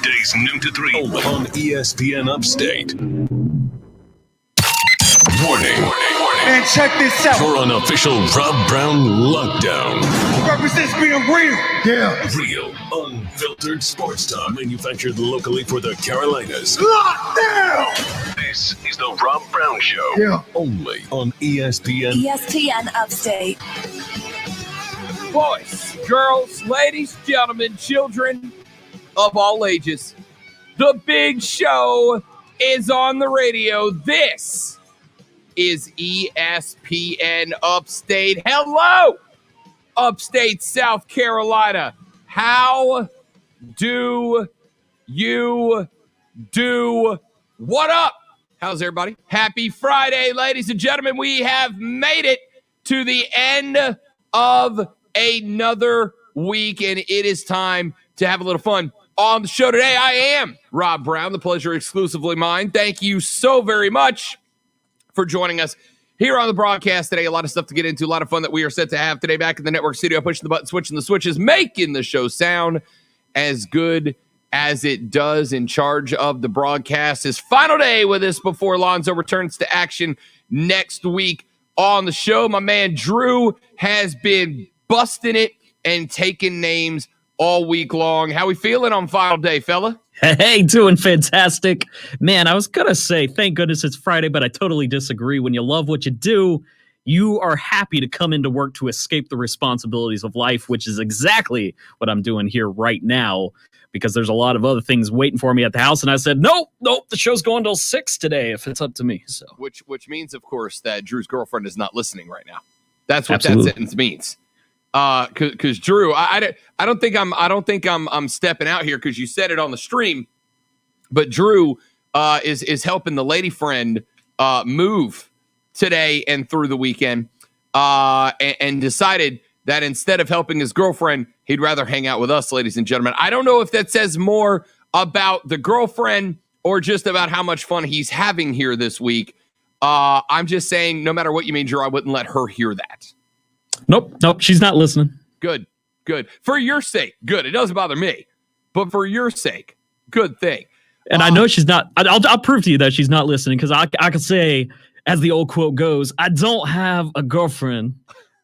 Weekdays noon to 3 on ESPN Upstate. Warning. Man, check this out. Your unofficial Rob Brown lockdown. Represents being real. Yeah. Real, unfiltered sports talk manufactured locally for the Carolinas. Lockdown. This is the Rob Brown Show. Yeah. Only on ESPN. ESPN Upstate. Boys, girls, ladies, gentlemen, children of all ages, the big show is on the radio. This is ESPN Upstate. Hello, Upstate South Carolina. How do you do? What up? How's everybody? Happy Friday, ladies and gentlemen. We have made it to the end of another week, and it is time to have a little fun on the show today. I am Rob Brown. The pleasure exclusively mine. Thank you so very much for joining us here on the broadcast today. A lot of stuff to get into, a lot of fun that we are set to have today back in the network studio, pushing the button, switching the switches, making the show sound as good as it does. In charge of the broadcast, his final day with us before Lonzo returns to action next week on the show. My man Drew has been busting it and taking names all week long. How we feeling on final day, fella? Hey, doing fantastic. Man, I was going to say, thank goodness it's Friday, but I totally disagree. When you love what you do, you are happy to come into work to escape the responsibilities of life, which is exactly what I'm doing here right now, because there's a lot of other things waiting for me at the house. And I said, nope, the show's going till 6 today if it's up to me. So, Which means, of course, that Drew's girlfriend is not listening right now. That's what Absolutely. that sentence means. Because Drew, I don't think I'm stepping out here because you said it on the stream, but Drew is helping the lady friend move today and through the weekend, and decided that instead of helping his girlfriend, he'd rather hang out with us, ladies and gentlemen. I don't know if that says more about the girlfriend or just about how much fun he's having here this week. I'm just saying, no matter what you mean, Drew, I wouldn't let her hear that. Nope, she's not listening. Good. For your sake, good. It doesn't bother me, but for your sake, good thing. And I know she's not. I'll prove to you that she's not listening, because I can say, as the old quote goes, I don't have a girlfriend.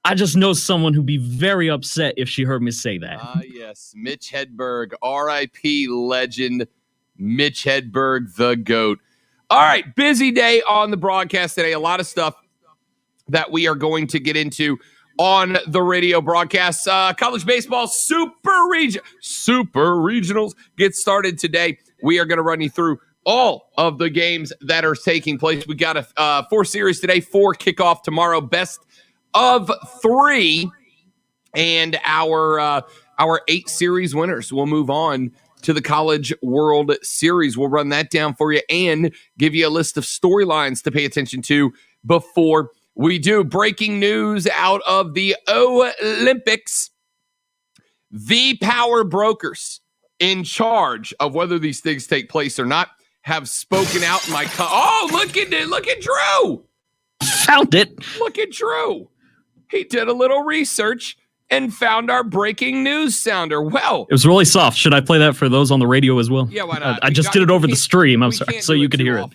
I just know someone who'd be very upset if she heard me say that. Yes, Mitch Hedberg, R.I.P. legend, Mitch Hedberg, the GOAT. All right, busy day on the broadcast today. A lot of stuff that we are going to get into on the radio broadcast. College baseball super regionals get started today. We are going to run you through all of the games that are taking place. We got a 4 series today, 4 kickoff tomorrow, best of 3, and our 8 series winners will move on to the College World Series. We'll run that down for you and give you a list of storylines to pay attention to before we do. Breaking news out of the Olympics. The power brokers in charge of whether these things take place or not have spoken out. Look at Drew. Found it. Look at Drew. He did a little research and found our breaking news sounder. Well, It was really soft. Should I play that for those on the radio as well? Yeah, why not? I just did it over the stream. I'm sorry, so you could hear it.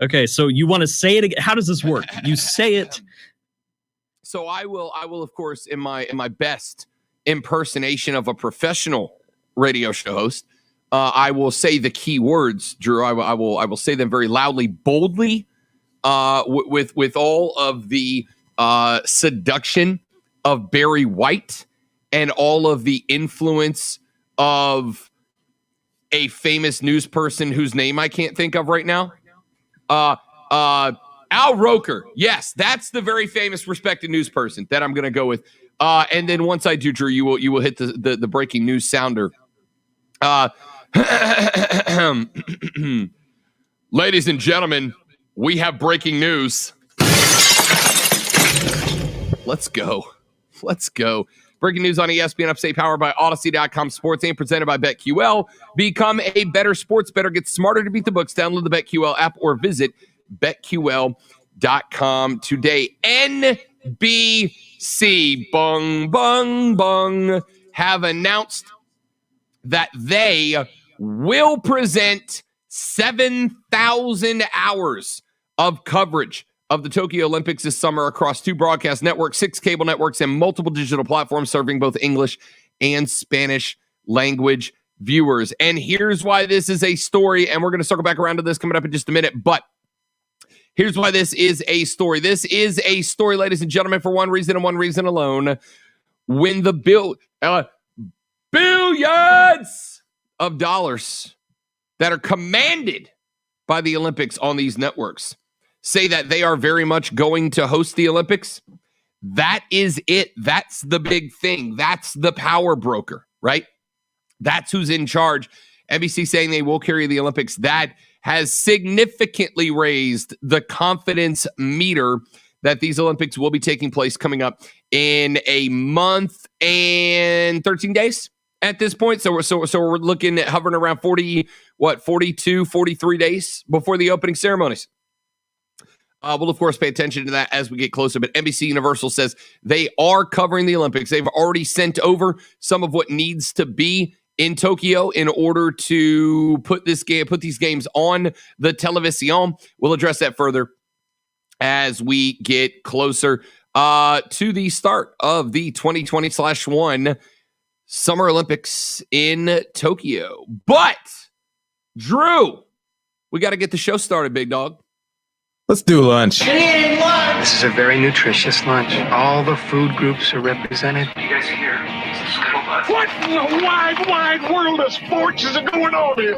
Okay, so you want to say it again? How does this work? You say it. So I will of course, in my best impersonation of a professional radio show host, I will say the key words, Drew. I will say them very loudly, boldly, with all of the seduction of Barry White and all of the influence of a famous news person whose name I can't think of right now. Al Roker. Yes, that's the very famous, respected news person that I'm going to go with. And then once I do, Drew, you will hit the breaking news sounder. Ladies and gentlemen, we have breaking news. Let's go. Breaking news on ESPN Upstate, powered by Odyssey.com Sports and presented by BetQL. Become a better sports bettor. Get smarter to beat the books. Download the BetQL app or visit BetQL.com today. NBC, bung, have announced that they will present 7,000 hours of coverage of the Tokyo Olympics this summer across 2 broadcast networks, 6 cable networks, and multiple digital platforms serving both English and Spanish language viewers. And here's why this is a story, and we're going to circle back around to this coming up in just a minute, but here's why this is a story. This is a story, ladies and gentlemen, for one reason and one reason alone. When the billions of dollars that are commanded by the Olympics on these networks say that they are very much going to host the Olympics, that is it. That's the big thing. That's the power broker, right? That's who's in charge. NBC saying they will carry the Olympics. That has significantly raised the confidence meter that these Olympics will be taking place coming up in a month and 13 days at this point. So we're looking at hovering around 42, 43 days before the opening ceremonies. We'll, of course, pay attention to that as we get closer. But NBC Universal says they are covering the Olympics. They've already sent over some of what needs to be in Tokyo in order to put these games on the television. We'll address that further as we get closer to the start of the 2020/1 Summer Olympics in Tokyo. But, Drew, we got to get the show started, big dog. Let's do lunch. This is a very nutritious lunch. All the food groups are represented. You guys are here. What in the wide, wide world of sports is going on here?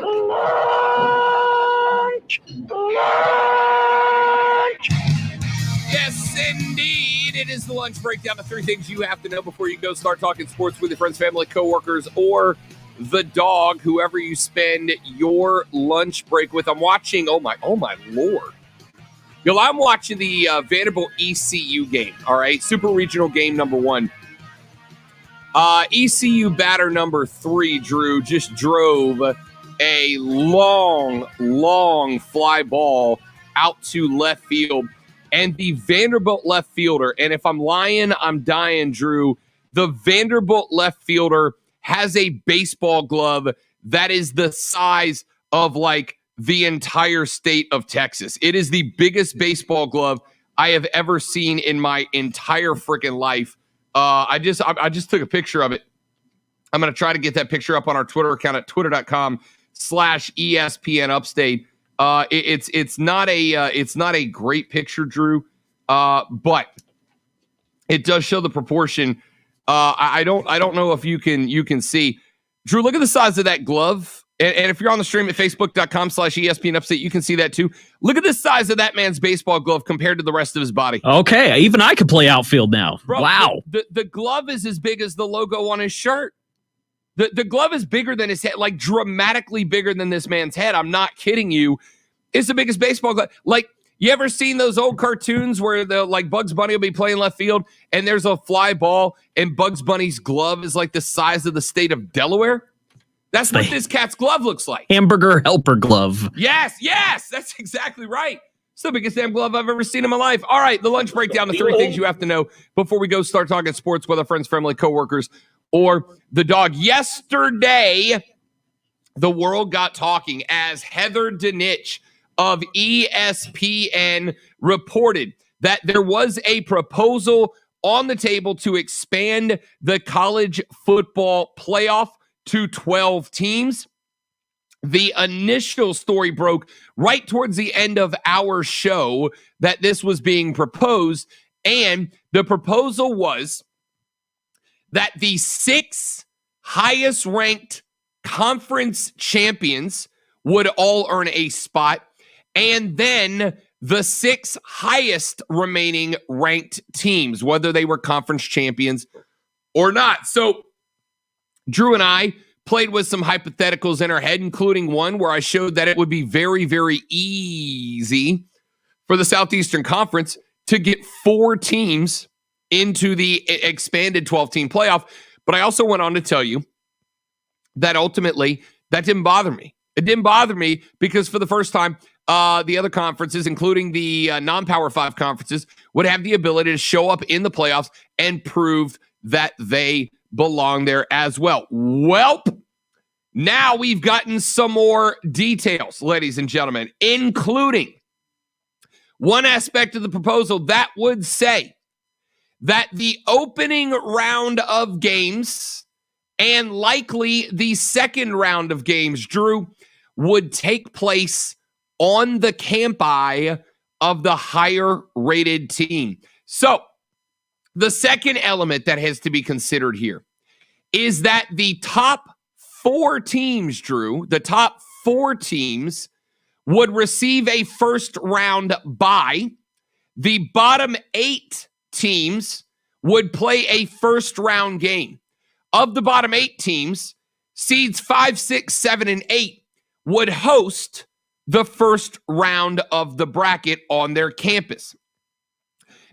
Yes, indeed. It is the lunch breakdown of 3 things you have to know before you go start talking sports with your friends, family, coworkers, or the dog, whoever you spend your lunch break with. I'm watching, oh my Lord. Yo, I'm watching the Vanderbilt ECU game, all right? Super Regional game number 1. ECU batter number 3, Drew, just drove a long fly ball out to left field. And the Vanderbilt left fielder, and if I'm lying, I'm dying, Drew, the Vanderbilt left fielder has a baseball glove that is the size of, like, the entire state of Texas. It is the biggest baseball glove I have ever seen in my entire freaking life. I just took a picture of it. I'm going to try to get that picture up on our Twitter account at twitter.com/ESPN Upstate. It's not a great picture, Drew, but it does show the proportion. I don't know if you can see, Drew. Look at the size of that glove. And if you're on the stream at facebook.com/ESPN Upstate, you can see that too. Look at the size of that man's baseball glove compared to the rest of his body. Okay, even I could play outfield now. Bro, wow. The glove is as big as the logo on his shirt. The glove is bigger than his head, like dramatically bigger than this man's head. I'm not kidding you. It's the biggest baseball glove. Like, you ever seen those old cartoons where Bugs Bunny will be playing left field and there's a fly ball and Bugs Bunny's glove is like the size of the state of Delaware? That's what this cat's glove looks like. Hamburger helper glove. Yes, that's exactly right. It's the biggest damn glove I've ever seen in my life. All right, the lunch breakdown, the 3 things you have to know before we go start talking sports with our friends, family, coworkers, or the dog. Yesterday, the world got talking as Heather Dinich of ESPN reported that there was a proposal on the table to expand the college football playoff to 12 teams. The initial story broke right towards the end of our show that this was being proposed, and the proposal was that the 6 highest ranked conference champions would all earn a spot, and then the 6 highest remaining ranked teams, whether they were conference champions or not. So Drew and I played with some hypotheticals in our head, including one where I showed that it would be very, very easy for the Southeastern Conference to get 4 teams into the expanded 12-team playoff. But I also went on to tell you that ultimately that didn't bother me. It didn't bother me because for the first time, the other conferences, including the non-Power 5 conferences, would have the ability to show up in the playoffs and prove that they belong there as well. Welp, Now we've gotten some more details, ladies and gentlemen, including one aspect of the proposal that would say that the opening round of games and likely the second round of games, Drew, would take place on the campi of the higher rated team. So the second element that has to be considered here is that the top 4 teams, Drew, the top 4 teams would receive a first round bye. The bottom 8 teams would play a first round game. Of the bottom 8 teams, seeds 5, 6, 7, and 8 would host the first round of the bracket on their campus.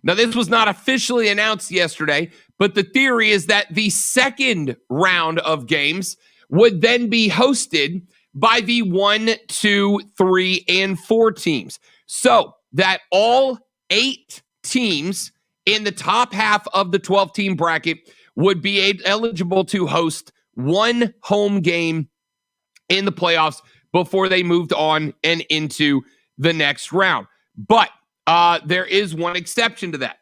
Now, this was not officially announced yesterday, but the theory is that the second round of games would then be hosted by the 1, 2, 3, and 4 teams. So that all 8 teams in the top half of the 12-team bracket would be eligible to host one home game in the playoffs before they moved on and into the next round. But there is one exception to that.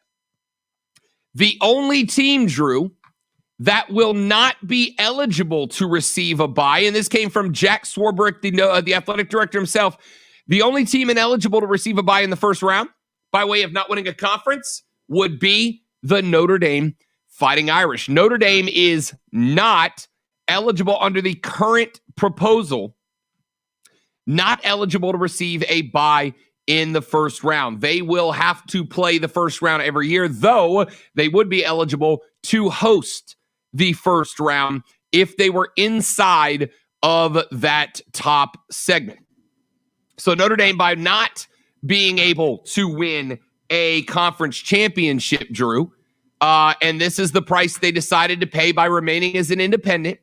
The only team, Drew, that will not be eligible to receive a bye, and this came from Jack Swarbrick, the athletic director himself, the only team ineligible to receive a bye in the first round by way of not winning a conference would be the Notre Dame Fighting Irish. Notre Dame is not eligible under the current proposal, not eligible to receive a bye in the first round. They will have to play the first round every year, though they would be eligible to host the first round if they were inside of that top segment. So Notre Dame, by not being able to win a conference championship, Drew, and this is the price they decided to pay by remaining as an independent,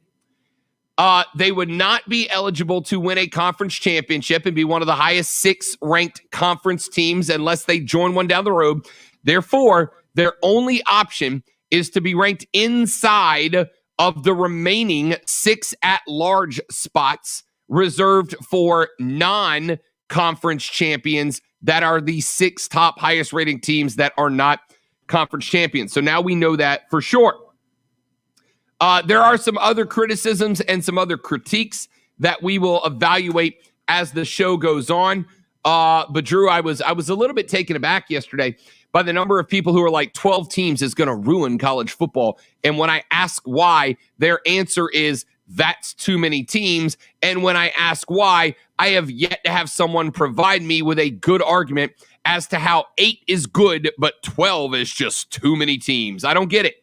they would not be eligible to win a conference championship and be one of the highest 6 ranked conference teams unless they join one down the road. Therefore, their only option is to be ranked inside of the remaining 6 at-large spots reserved for non-conference champions that are the 6 top highest rating teams that are not conference champions. So now we know that for sure. There are some other criticisms and some other critiques that we will evaluate as the show goes on. But Drew, I was a little bit taken aback yesterday by the number of people who are like 12 teams is going to ruin college football. And when I ask why, their answer is that's too many teams. And when I ask why, I have yet to have someone provide me with a good argument as to how 8 is good, but 12 is just too many teams. I don't get it.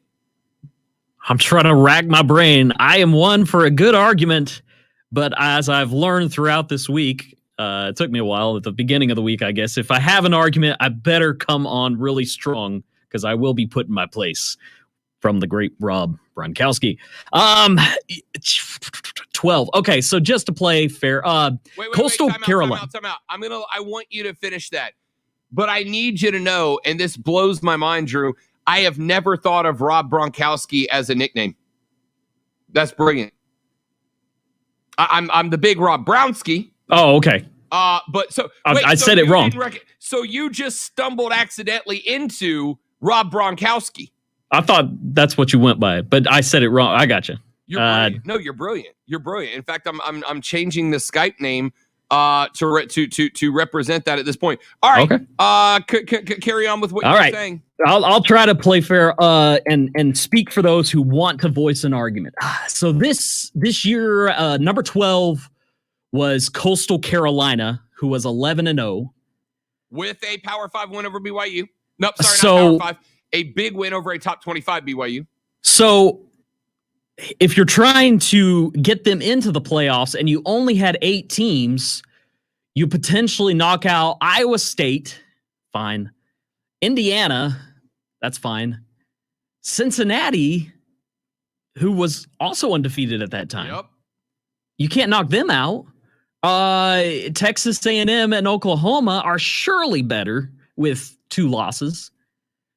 I'm trying to rack my brain. I am one for a good argument, but as I've learned throughout this week, it took me a while at the beginning of the week, I guess. If I have an argument, I better come on really strong because I will be put in my place from the great Rob Gronkowski. 12. Okay, so just to play fair. Coastal Carolina. Time out. I want you to finish that. But I need you to know, and this blows my mind, Drew, I have never thought of Rob Gronkowski as a nickname. That's brilliant. I'm the big Rob Brownski. Oh, okay. But so wait, I said it wrong. So you just stumbled accidentally into Rob Gronkowski. I thought that's what you went by, but I said it wrong. I got you. You're brilliant. No, you're brilliant. You're brilliant. In fact, I'm changing the Skype name to represent that at this point. All right. Okay. Carry on with what you're saying. I'll try to play fair and speak for those who want to voice an argument. So this year, number 12 was Coastal Carolina, who was 11-0 with a Power 5 win over BYU. Nope, sorry, not Power 5. A big win over a top 25 BYU. So if you're trying to get them into the playoffs and you only had 8 teams, you potentially knock out Iowa State, fine. Indiana, that's fine. Cincinnati, who was also undefeated at that time. Yep. You can't knock them out. Texas A&M and Oklahoma are surely better with 2 losses.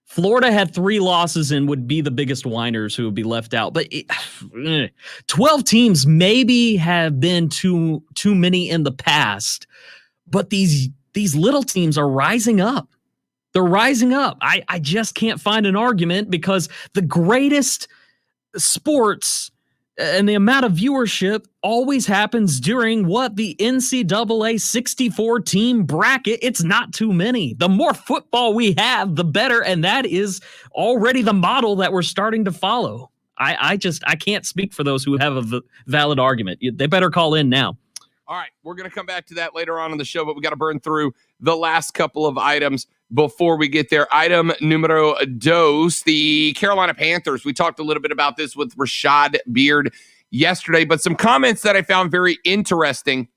Florida had 3 losses and would be the biggest whiners who would be left out. But 12 teams maybe have been too many in the past. But these little teams are rising up. They're rising up. I just can't find an argument because the greatest sports and the amount of viewership always happens during the NCAA 64 team bracket. It's not too many. The more football we have, the better. And that is already the model that we're starting to follow. I can't speak for those who have a valid argument. They better call in now. All right, we're going to come back to that later on in the show, but we got to burn through the last couple of items before we get there. Item numero dos, the Carolina Panthers. We talked a little bit about this with Rashad Beard yesterday, but some comments that I found very interesting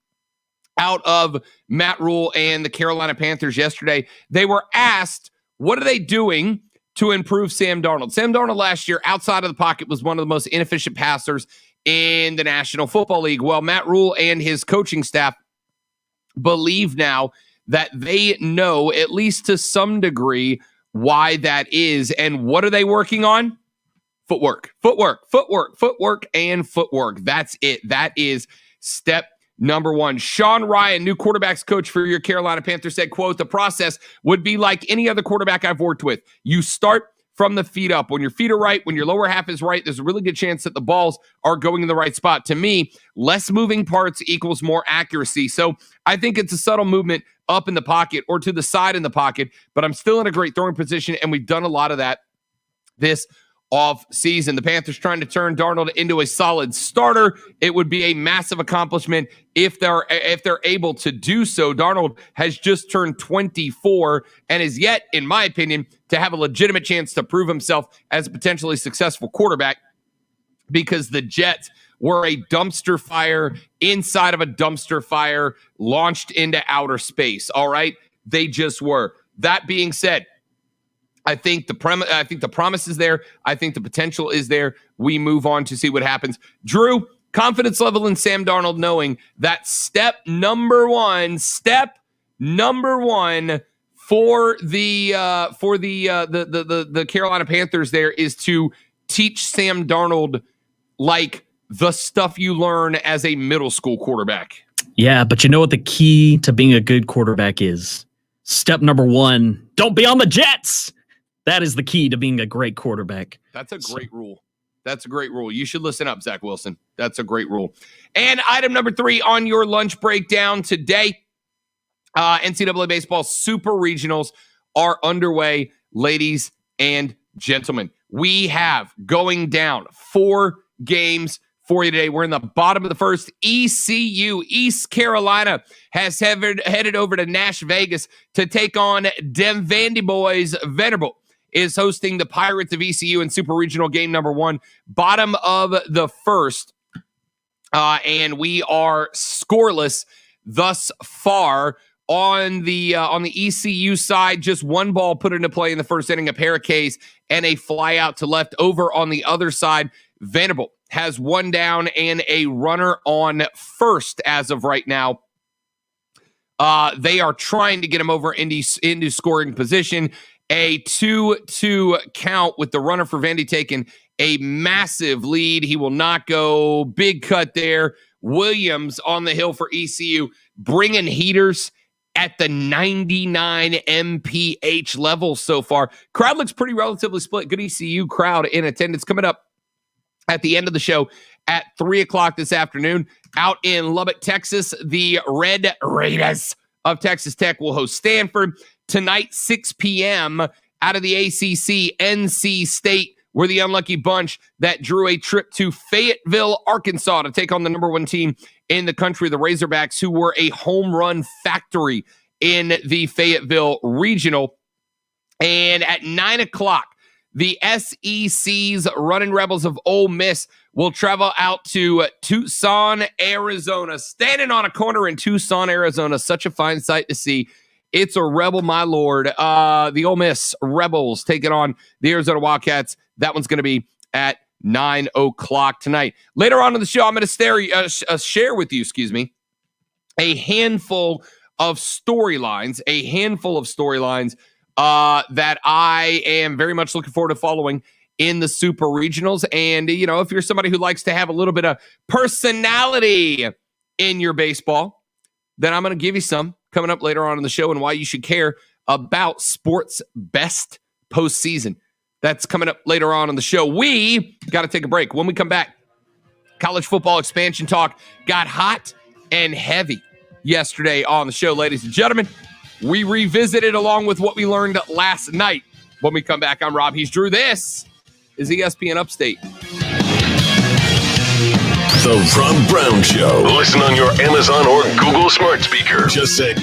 out of Matt Rule and the Carolina Panthers yesterday. They were asked, what are they doing to improve Sam Darnold? Sam Darnold last year, outside of the pocket, was one of the most inefficient passers in the National Football League. Well, Matt Rule and his coaching staff believe now that they know, at least to some degree, why that is. And what are they working on? Footwork. And footwork. That's it. That is step number one. Sean Ryan, new quarterbacks coach for your Carolina Panthers, said, quote, the process would be like any other quarterback I've worked with. You start from the feet up. When your feet are right, when your lower half is right, there's a really good chance that the balls are going in the right spot. To me, less moving parts equals more accuracy. So I think it's a subtle movement up in the pocket or to the side in the pocket, but I'm still in a great throwing position, and we've done a lot of that this off season. The Panthers trying to turn Darnold into a solid starter. It would be a massive accomplishment if they're able to do so. Darnold has just turned 24 and is yet, in my opinion, to have a legitimate chance to prove himself as a potentially successful quarterback, because the Jets were a dumpster fire inside of a dumpster fire launched into outer space. All right. They just were. That being said, I think the promise is there. I think the potential is there. We move on to see what happens. Drew, confidence level in Sam Darnold, knowing that step number one for the Carolina Panthers there is to teach Sam Darnold like the stuff you learn as a middle school quarterback. Yeah, but you know what the key to being a good quarterback is? Step number one, don't be on the Jets. That is the key to being a great quarterback. That's a great rule. That's a great rule. You should listen up, Zach Wilson. That's a great rule. And item number 3 on your lunch breakdown today, NCAA baseball super regionals are underway, ladies and gentlemen. We have going down 4 games for you today. We're in the bottom of the first. ECU, East Carolina, has headed over to Nash Vegas to take on dem Vandy Boys. Venerable is hosting the Pirates of ECU in Super Regional game number 1, bottom of the first. And we are scoreless thus far. On the ECU side, just 1 ball put into play in the first inning, a pair of Ks, and a fly out to left. Over on the other side, Vanderbilt has 1 down and a runner on first as of right now. They are trying to get him over into scoring position. A 2-2 count with the runner for Vandy taking a massive lead. He will not go. Big cut there. Williams on the hill for ECU, bringing heaters at the 99 mph level so far. Crowd looks pretty relatively split. Good ECU crowd in attendance. Coming up at the end of the show at 3 o'clock this afternoon out in Lubbock, Texas, the Red Raiders of Texas Tech will host Stanford. Tonight, 6 p.m. out of the ACC, NC State were the unlucky bunch that drew a trip to Fayetteville, Arkansas to take on the number 1 team in the country, the Razorbacks, who were a home run factory in the Fayetteville Regional. And at 9 o'clock, the SEC's Running Rebels of Ole Miss will travel out to Tucson, Arizona. Standing on a corner in Tucson, Arizona, such a fine sight to see. It's a Rebel, my lord. The Ole Miss Rebels taking on the Arizona Wildcats. That one's going to be at 9 o'clock tonight. Later on in the show, I'm going to share with you, a handful of storylines that I am very much looking forward to following in the Super Regionals. And, if you're somebody who likes to have a little bit of personality in your baseball, then I'm going to give you some coming up later on in the show and why you should care about sports best postseason. That's coming up later on in the show. We got to take a break. When we come back, college football expansion talk got hot and heavy yesterday on the show, ladies and gentlemen. We revisited along with what we learned last night. When we come back, I'm Rob. He's Drew. This is ESPN Upstate. The Rob Brown Show. Listen on your Amazon or Google smart speaker. Just say...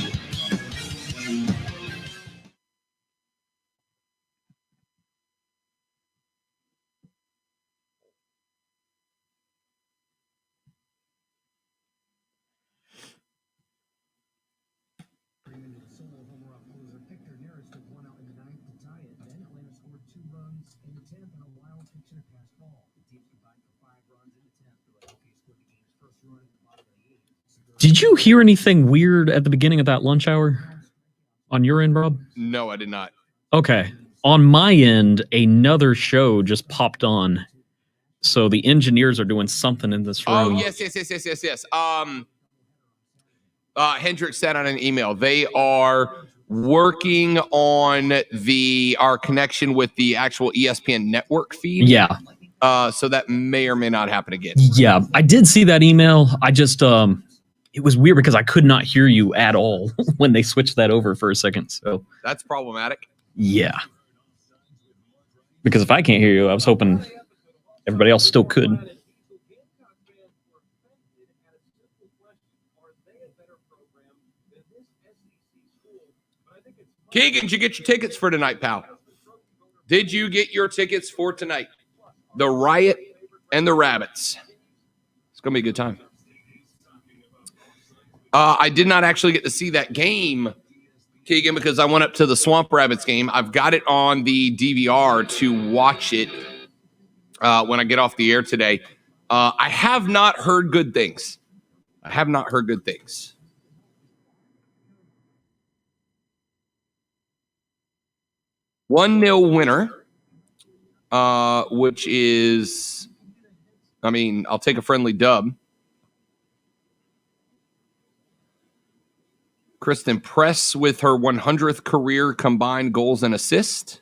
Did you hear anything weird at the beginning of that lunch hour on your end, Rob? No, I did not. Okay. On my end, another show just popped on. So the engineers are doing something in this room. Oh, yes. Hendrick sent out an email. They are working on our connection with the actual ESPN network feed. Yeah. So that may or may not happen again. Yeah, I did see that email. I just, it was weird because I could not hear you at all when they switched that over for a second. So that's problematic. Yeah. Because if I can't hear you, I was hoping everybody else still could. Keegan, did you get your tickets for tonight, pal? Did you get your tickets for tonight? The Riot and the Rabbits. It's going to be a good time. I did not actually get to see that game, Keegan, because I went up to the Swamp Rabbits game. I've got it on the DVR to watch it when I get off the air today. I have not heard good things. 1-0 winner, which is, I'll take a friendly dub. Kristen Press with her 100th career combined goals and assists.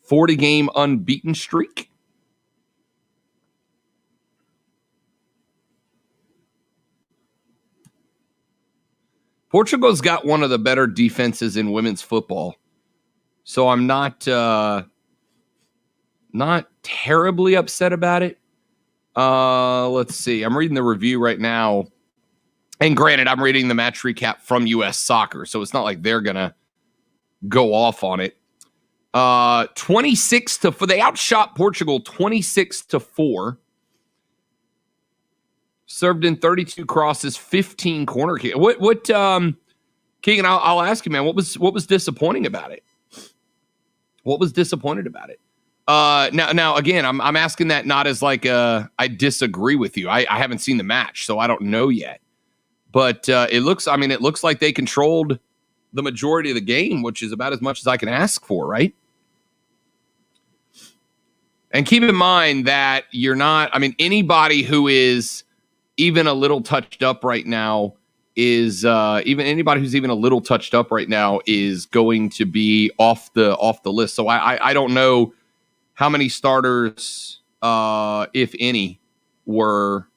40-game unbeaten streak. Portugal's got one of the better defenses in women's football. So I'm not terribly upset about it. Let's see. I'm reading the review right now. And granted, I'm reading the match recap from U.S. Soccer, so it's not like they're going to go off on it. 26-4. They outshot Portugal 26-4. Served in 32 crosses, 15 corner kicks. What Keegan, I'll ask you, man, what was disappointing about it? What was disappointed about it? Now again, I'm asking that not as like I disagree with you. I haven't seen the match, so I don't know yet. But it looks like they controlled the majority of the game, which is about as much as I can ask for, right? And keep in mind that you're not, anybody who is even a little touched up right now is anybody who's even a little touched up right now is going to be off the list. So I don't know how many starters, if any, were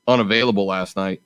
unavailable last night.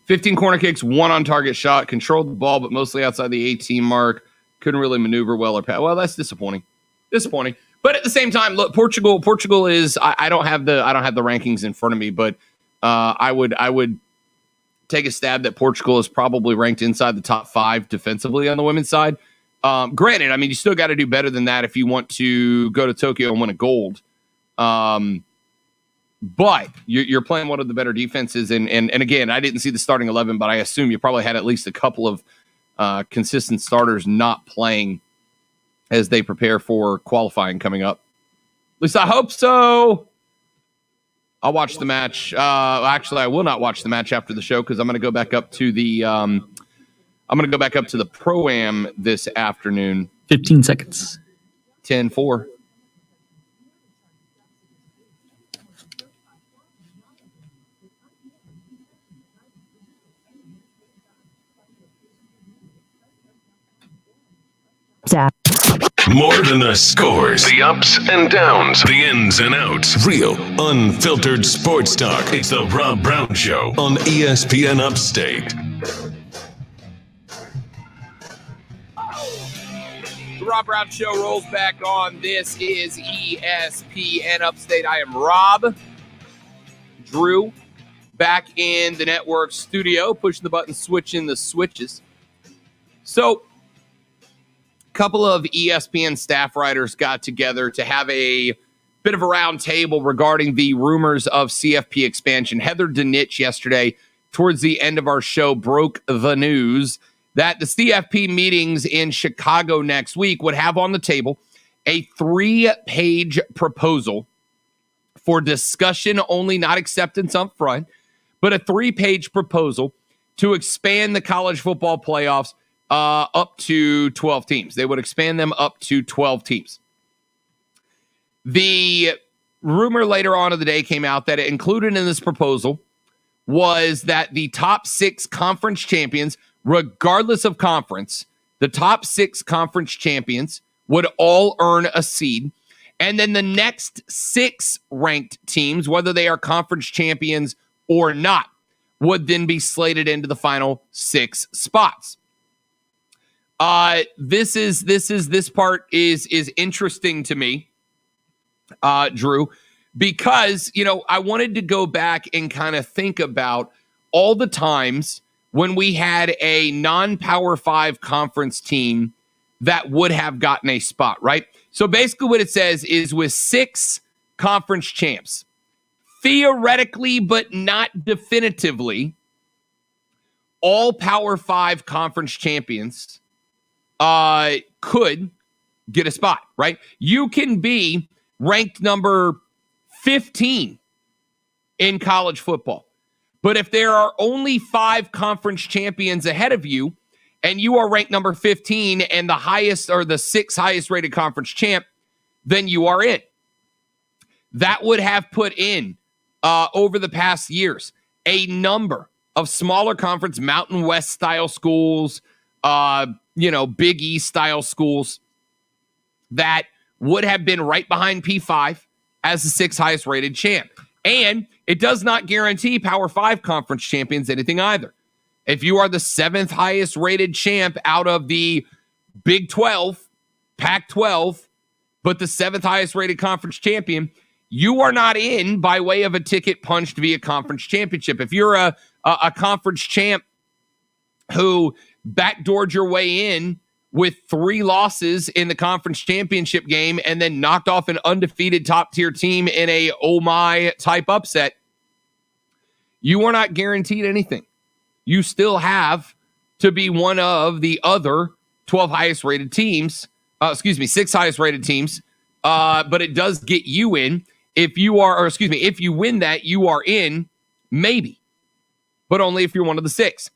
15 corner kicks, 1 on target shot, controlled the ball, but mostly outside the 18 mark. Couldn't really maneuver well or pass. Well, that's disappointing. But at the same time, look, Portugal is. I don't have the rankings in front of me, but I would take a stab that Portugal is probably ranked inside the top 5 defensively on the women's side. Granted, I mean, you still got to do better than that if you want to go to Tokyo and win a gold. But you're playing one of the better defenses. And again, I didn't see the starting 11, but I assume you probably had at least a couple of consistent starters not playing as they prepare for qualifying coming up. At least I hope so. I'll watch the match. Actually, I will not watch the match after the show because I'm going to go back up to the Pro-Am this afternoon. 15 seconds. 10-4. More than the scores, the ups and downs, the ins and outs. Real, unfiltered sports talk. It's the Rob Brown Show on ESPN Upstate. The Rob Brown Show rolls back on. This is ESPN Upstate. I am Rob. Drew, back in the network studio, pushing the button, switching the switches. So, couple of ESPN staff writers got together to have a bit of a round table regarding the rumors of CFP expansion. Heather Dinich yesterday, towards the end of our show, broke the news that the CFP meetings in Chicago next week would have on the table a 3-page proposal for discussion only, not acceptance up front, but a 3-page proposal to expand the college football playoffs up to 12 teams. They would expand them up to 12 teams. The rumor later on in the day came out that included in this proposal was that the top 6 conference champions, regardless of conference, the top 6 conference champions would all earn a seed. And then the next 6 ranked teams, whether they are conference champions or not, would then be slated into the final 6 spots. This part is interesting to me, Drew, because, I wanted to go back and kind of think about all the times when we had a non-Power 5 conference team that would have gotten a spot, right? So basically what it says is with 6 conference champs, theoretically, but not definitively, all Power 5 conference champions could get a spot, right? You can be ranked number 15 in college football. But if there are only 5 conference champions ahead of you and you are ranked number 15 and the highest or the 6th highest rated conference champ, then you are in. That would have put in over the past years a number of smaller conference Mountain West style schools, Big East style schools that would have been right behind P5 as the 6th highest rated champ. And it does not guarantee Power 5 conference champions anything either. If you are the 7th highest rated champ out of the Big 12, Pac-12, but the 7th highest rated conference champion, you are not in by way of a ticket punched via conference championship. If you're a conference champ who backdoored your way in with 3 losses in the conference championship game and then knocked off an undefeated top-tier team in a oh my type upset, you are not guaranteed anything. You still have to be one of the other 12 highest rated teams, 6 highest rated teams, but it does get you in. If you win that, you are in, maybe, but only if you're one of the 6.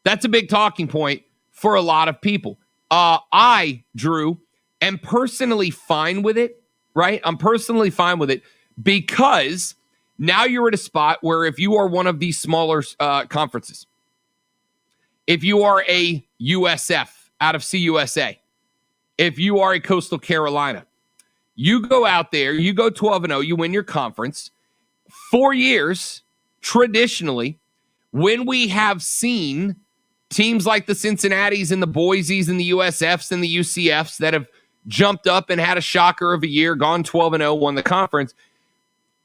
That's a big talking point for a lot of people. I, Drew, am personally fine with it, right? I'm personally fine with it because now you're at a spot where if you are one of these smaller conferences, if you are a USF out of CUSA, if you are a Coastal Carolina, you go out there, you go 12-0, you win your conference. 4 years, traditionally, when we have seen teams like the Cincinnatis and the Boise's and the USFs and the UCFs that have jumped up and had a shocker of a year, gone 12-0, won the conference,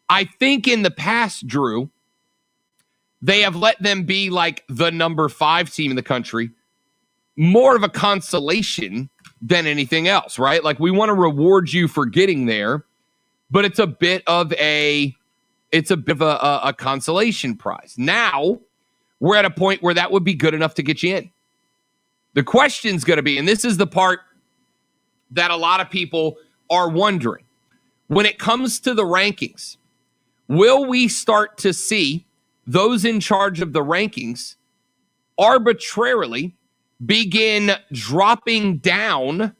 I think in the past, Drew, they have let them be like the number 5 team in the country, more of a consolation than anything else, right? Like, we want to reward you for getting there, but it's a bit of a consolation prize. Now, we're at a point where that would be good enough to get you in. The question's going to be, and this is the part that a lot of people are wondering, when it comes to the rankings, will we start to see those in charge of the rankings arbitrarily begin dropping down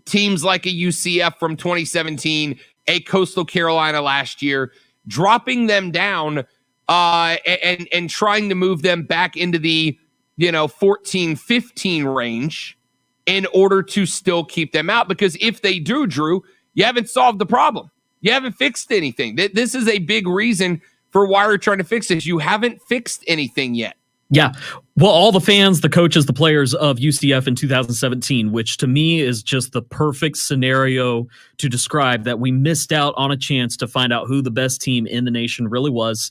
teams like a UCF from 2017, a Coastal Carolina last year, dropping them down and trying to move them back into the 14, 15 range in order to still keep them out? Because if they do, Drew, you haven't solved the problem. You haven't fixed anything. This is a big reason for why we're trying to fix this. You haven't fixed anything yet. Yeah. Well, all the fans, the coaches, the players of UCF in 2017, which to me is just the perfect scenario to describe that we missed out on a chance to find out who the best team in the nation really was.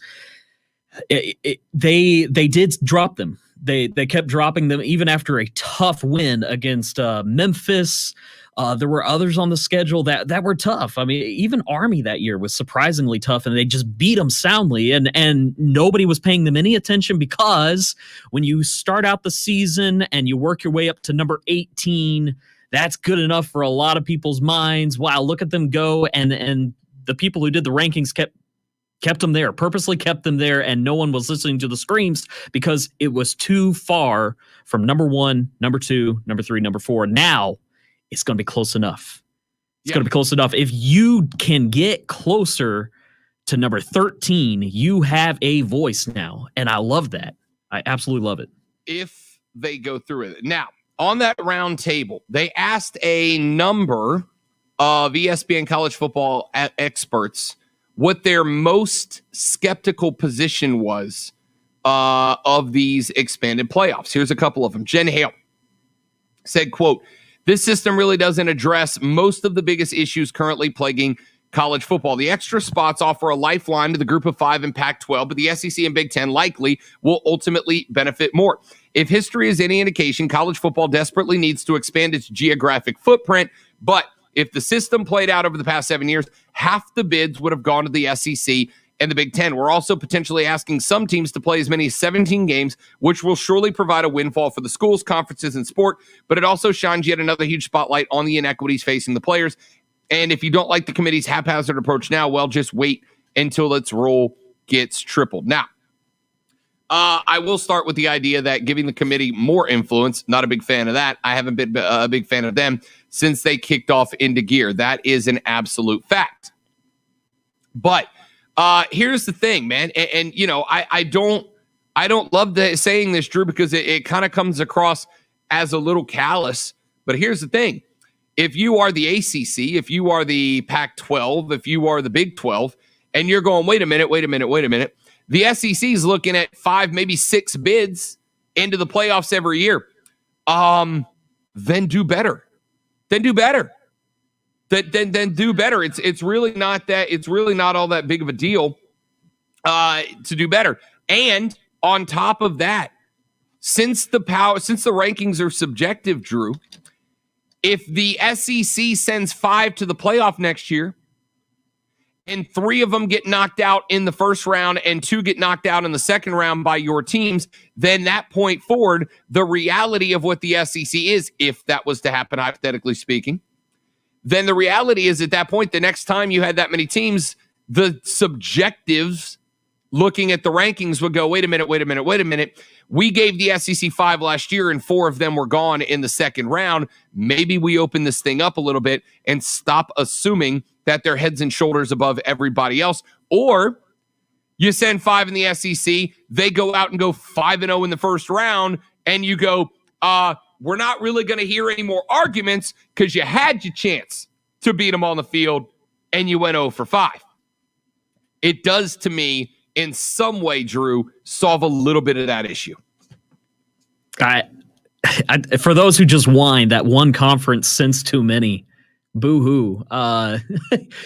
They did drop them. They kept dropping them even after a tough win against Memphis. There were others on the schedule that were tough. I mean, even Army that year was surprisingly tough, and they just beat them soundly, and nobody was paying them any attention, because when you start out the season and you work your way up to number 18, that's good enough for a lot of people's minds. Wow, look at them go, and the people who did the rankings kept them there, purposely kept them there, and no one was listening to the screams because it was too far from number 1, number 2, number 3, number 4. Now, it's going to be close enough. It's going to be close enough. If you can get closer to number 13, you have a voice now. And I love that. I absolutely love it. If they go through with it. Now, on that round table, they asked a number of ESPN college football experts what their most skeptical position was of these expanded playoffs. Here's a couple of them. Jen Hale said, quote, "This system really doesn't address most of the biggest issues currently plaguing college football. The extra spots offer a lifeline to the group of 5 in Pac-12, but the SEC and Big Ten likely will ultimately benefit more. If history is any indication, college football desperately needs to expand its geographic footprint, but if the system played out over the past 7 years, half the bids would have gone to the SEC and the Big Ten. We're also potentially asking some teams to play as many as 17 games, which will surely provide a windfall for the schools, conferences, and sport, but it also shines yet another huge spotlight on the inequities facing the players. And if you don't like the committee's haphazard approach now, well, just wait until its role gets tripled." Now, I will start with the idea that giving the committee more influence, not a big fan of that. I haven't been a big fan of them since they kicked off into gear. That is an absolute fact. But here's the thing, man. And I don't love saying this, Drew, because it kind of comes across as a little callous. But here's the thing. If you are the ACC, if you are the Pac-12, if you are the Big 12, and you're going, wait a minute. The SEC is looking at 5, maybe 6 bids into the playoffs every year. Then do better. Then do better. Then do better. It's really not that. It's really not all that big of a deal to do better. And on top of that, since the rankings are subjective, Drew, if the SEC sends 5 to the playoff next year, and 3 of them get knocked out in the first round and 2 get knocked out in the second round by your teams, then that point forward, the reality of what the SEC is, if that was to happen, hypothetically speaking, then the reality is at that point, the next time you had that many teams, the subjectives looking at the rankings would go, wait a minute. We gave the SEC 5 last year and 4 of them were gone in the second round. Maybe we open this thing up a little bit and stop assuming that they're heads and shoulders above everybody else. Or you send 5 in the SEC, they go out and go 5-0 in the first round, and you go, we're not really going to hear any more arguments because you had your chance to beat them on the field and you went 0 for 5. It does to me in some way, Drew, solve a little bit of that issue. For those who just whine that one conference sends too many, boo-hoo.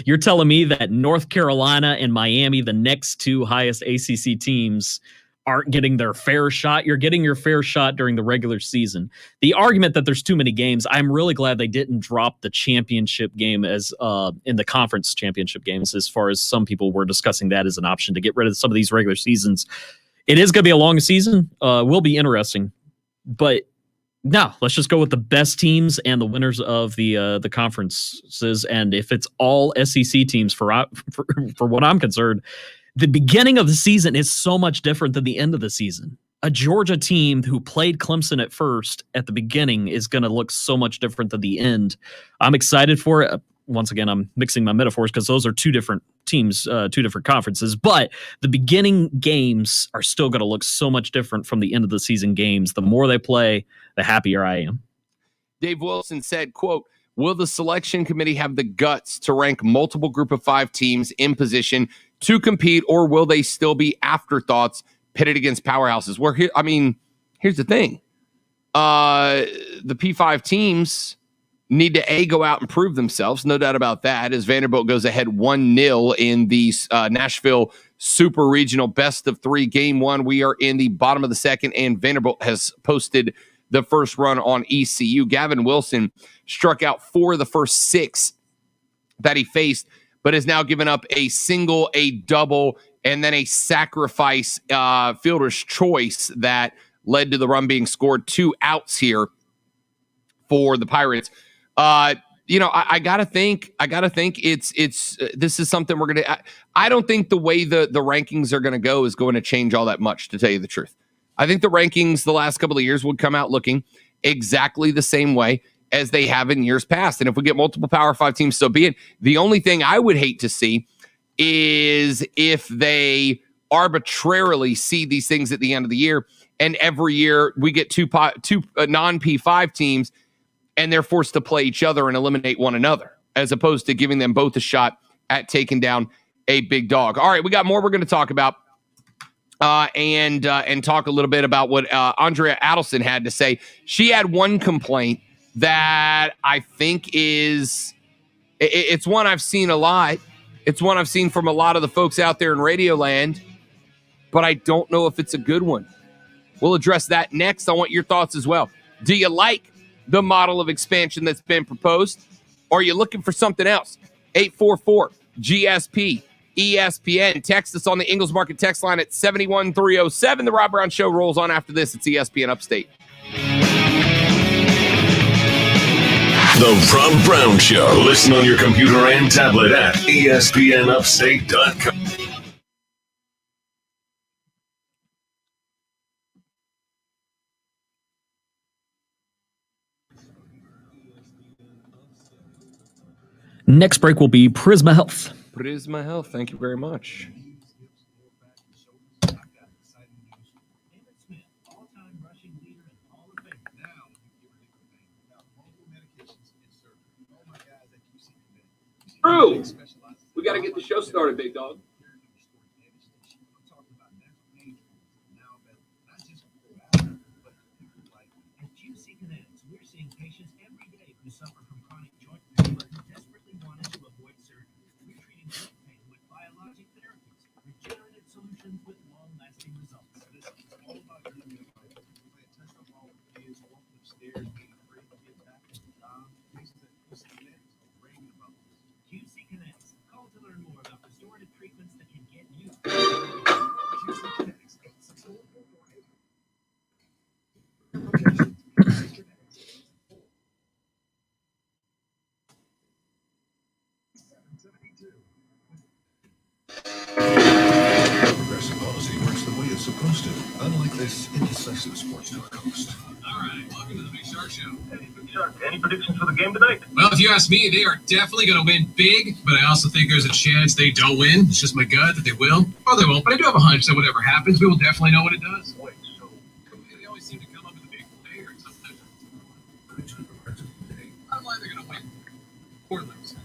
You're telling me that North Carolina and Miami, the next two highest ACC teams, aren't getting their fair shot? You're getting your fair shot during the regular season. The argument that there's too many games, I'm really glad they didn't drop the championship game as in the conference championship games, as far as some people were discussing that as an option to get rid of some of these regular seasons. It is going to be a long season. Will be interesting. But no, let's just go with the best teams and the winners of the conferences. And if it's all SEC teams, for what I'm concerned, the beginning of the season is so much different than the end of the season. A Georgia team who played Clemson at first at the beginning is going to look so much different than the end. I'm excited for it. Once again, I'm mixing my metaphors because those are two different teams, two different conferences. But the beginning games are still going to look so much different from the end of the season games. The more they play, the happier I am. Dave Wilson said, quote, will the selection committee have the guts to rank multiple group of 5 teams in position to compete, or will they still be afterthoughts pitted against powerhouses? Here's the thing. The P5 teams need to go out and prove themselves. No doubt about that, as Vanderbilt goes ahead 1-0 in the Nashville Super Regional Best of 3 Game 1. We are in the bottom of the second, and Vanderbilt has posted the first run on ECU. Gavin Wilson struck out 4 of the first 6 that he faced, but has now given up a single, a double, and then a sacrifice fielder's choice that led to the run being scored. 2 outs here for the Pirates. I gotta think it's this is something we're gonna. I don't think the way the rankings are gonna go is going to change all that much, to tell you the truth. I think the rankings the last couple of years would come out looking exactly the same way as they have in years past. And if we get multiple Power 5 teams, so be it. The only thing I would hate to see is if they arbitrarily see these things at the end of the year, and every year we get two non-P5 teams, and they're forced to play each other and eliminate one another, as opposed to giving them both a shot at taking down a big dog. All right, we got more we're going to talk about. And talk a little bit about what Andrea Adelson had to say. She had one complaint that I think it's one I've seen a lot. It's one I've seen from a lot of the folks out there in Radio Land, but I don't know if it's a good one. We'll address that next. I want your thoughts as well. Do you like the model of expansion that's been proposed? Or are you looking for something else? 844-GSP. ESPN. Text us on the Ingles Market text line at 71307. The Rob Brown Show rolls on after this. It's ESPN Upstate. The Rob Brown Show. Listen on your computer and tablet at ESPNUpstate.com. Next break will be Prisma Health. Prisma Health, thank you very much. Drew, we got to get the show started, big dog. Progressive policy works the way it's supposed to, unlike this indecisive sports talk host. All right, welcome to the Big Shark Show. Hey, Big Shark, any predictions for the game tonight? Well, if you ask me, they are definitely going to win big, but I also think there's a chance they don't win. It's just my gut that they will, or they won't. But I do have a hunch that whatever happens, we will definitely know what it does. Wait, so They always seem to come up with a big play or something. I'm like they're going to win. Or lose.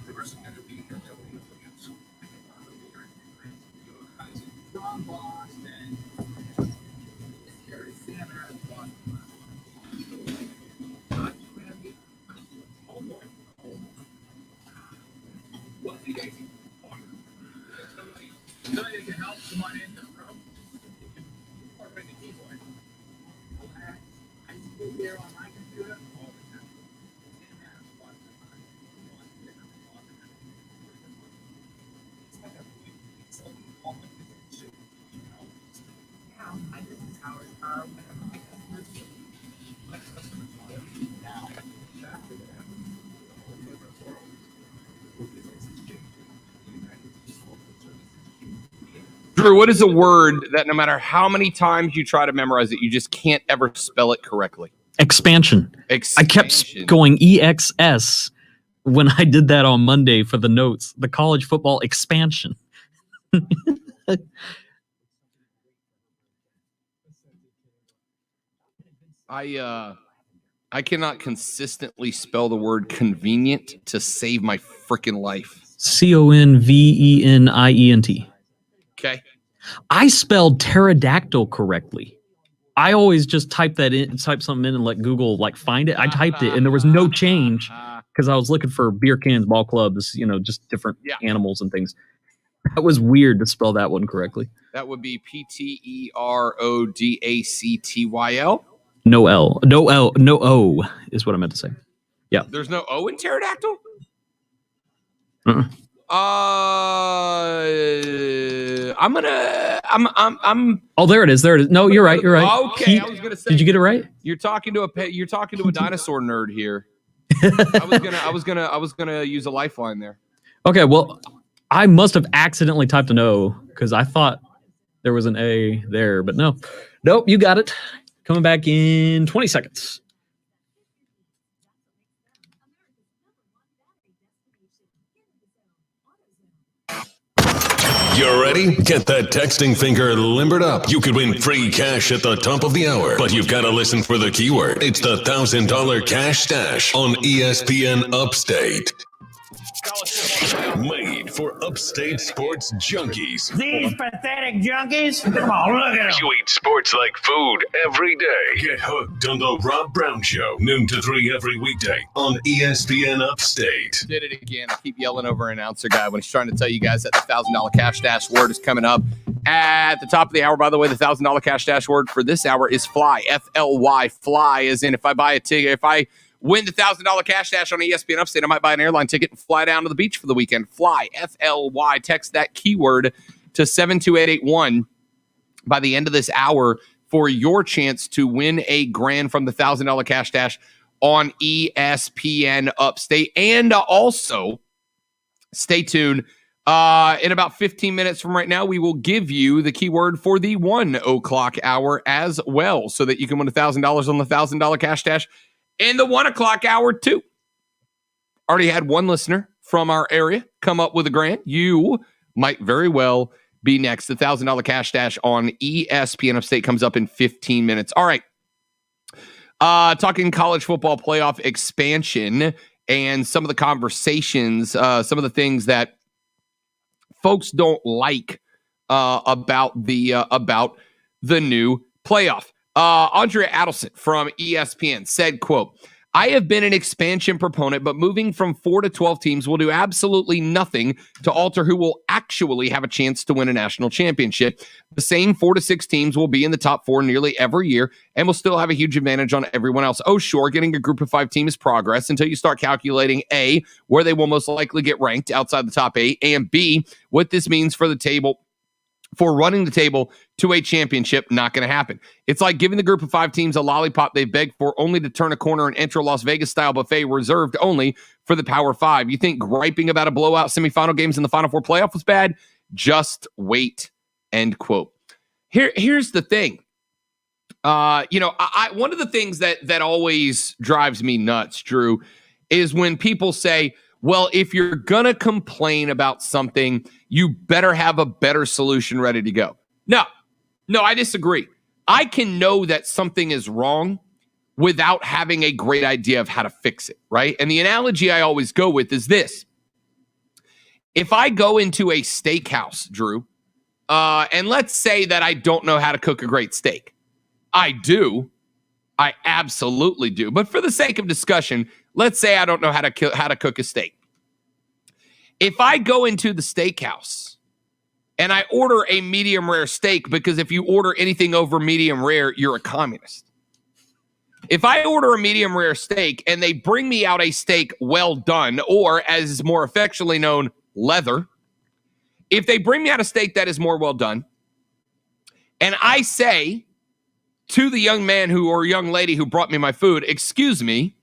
Drew, what is a word that no matter how many times you try to memorize it, you just can't ever spell it correctly? Expansion. I kept going EXS when I did that on Monday for the notes. The college football expansion. I cannot consistently spell the word convenient to save my freaking life. CONVENIENT. Okay. I spelled pterodactyl correctly. I always just type something in and let Google find it. I typed it and there was no change because I was looking for beer cans, ball clubs, just different animals and things. That was weird to spell that one correctly. That would be PTERODACTYL. No L. No L. No O is what I meant to say. Yeah. There's no O in pterodactyl? Uh-uh. I'm Oh, there it is. No, you're right. Okay, I was gonna say. Did you get it right? You're talking to a dinosaur nerd here. I was gonna use a lifeline there. Okay, well, I must have accidentally typed an O because I thought there was an A there, but no. Nope, you got it. Coming back in 20 seconds. You're ready? Get that texting finger limbered up. You could win free cash at the top of the hour, but you've got to listen for the keyword. It's the $1,000 cash stash on ESPN Upstate. Made for upstate sports junkies. These pathetic junkies? Come on, look at them. You eat sports like food every day. Get hooked on the Rob Brown Show, noon to 3 every weekday on ESPN Upstate. Did it again. I keep yelling over announcer guy when he's trying to tell you guys that the $1,000 cash dash word is coming up at the top of the hour. By the way, the $1,000 cash dash word for this hour is fly. F-L-Y. Fly, as in if I buy a ticket, if I win the $1,000 cash dash on ESPN Upstate, I might buy an airline ticket and fly down to the beach for the weekend. Fly, F-L-Y. Text that keyword to 72881 by the end of this hour for your chance to win a grand from the $1,000 cash dash on ESPN Upstate. And also, stay tuned. In about 15 minutes from right now, we will give you the keyword for the 1 o'clock hour as well, so that you can win $1,000 on the $1,000 cash dash in the 1 o'clock hour, too. Already had one listener from our area come up with a grand. You might very well be next. The $1,000 cash dash on ESPN Upstate comes up in 15 minutes. All right. Talking college football playoff expansion and some of the conversations, some of the things that folks don't like about the new playoff. Andrea Adelson from ESPN said, quote, I have been an expansion proponent, but moving from 4 to 12 teams will do absolutely nothing to alter who will actually have a chance to win a national championship. The same 4 to 6 teams will be in the top 4 nearly every year and will still have a huge advantage on everyone else. Oh, sure, getting a group of 5 teams is progress until you start calculating A, where they will most likely get ranked outside the top 8, and B, what this means for the table, for running the table to a championship. Not going to happen. It's like giving the group of 5 teams a lollipop they begged for, only to turn a corner and enter a Las Vegas-style buffet reserved only for the Power 5. You think griping about a blowout semifinal games in the Final Four playoff was bad? Just wait, end quote. Here's the thing. One of the things that always drives me nuts, Drew, is when people say, well, if you're going to complain about something, you better have a better solution ready to go. No, I disagree. I can know that something is wrong without having a great idea of how to fix it, right? And the analogy I always go with is this. If I go into a steakhouse, Drew, And let's say that I don't know how to cook a great steak. I do. I absolutely do. But for the sake of discussion, let's say I don't know how to cook a steak. If I go into the steakhouse and I order a medium rare steak, because if you order anything over medium rare, you're a communist. If I order a medium rare steak and they bring me out a steak well done, or as is more affectionately known, leather, if they bring me out a steak that is more well done, and I say to the young man or young lady who brought me my food, excuse me,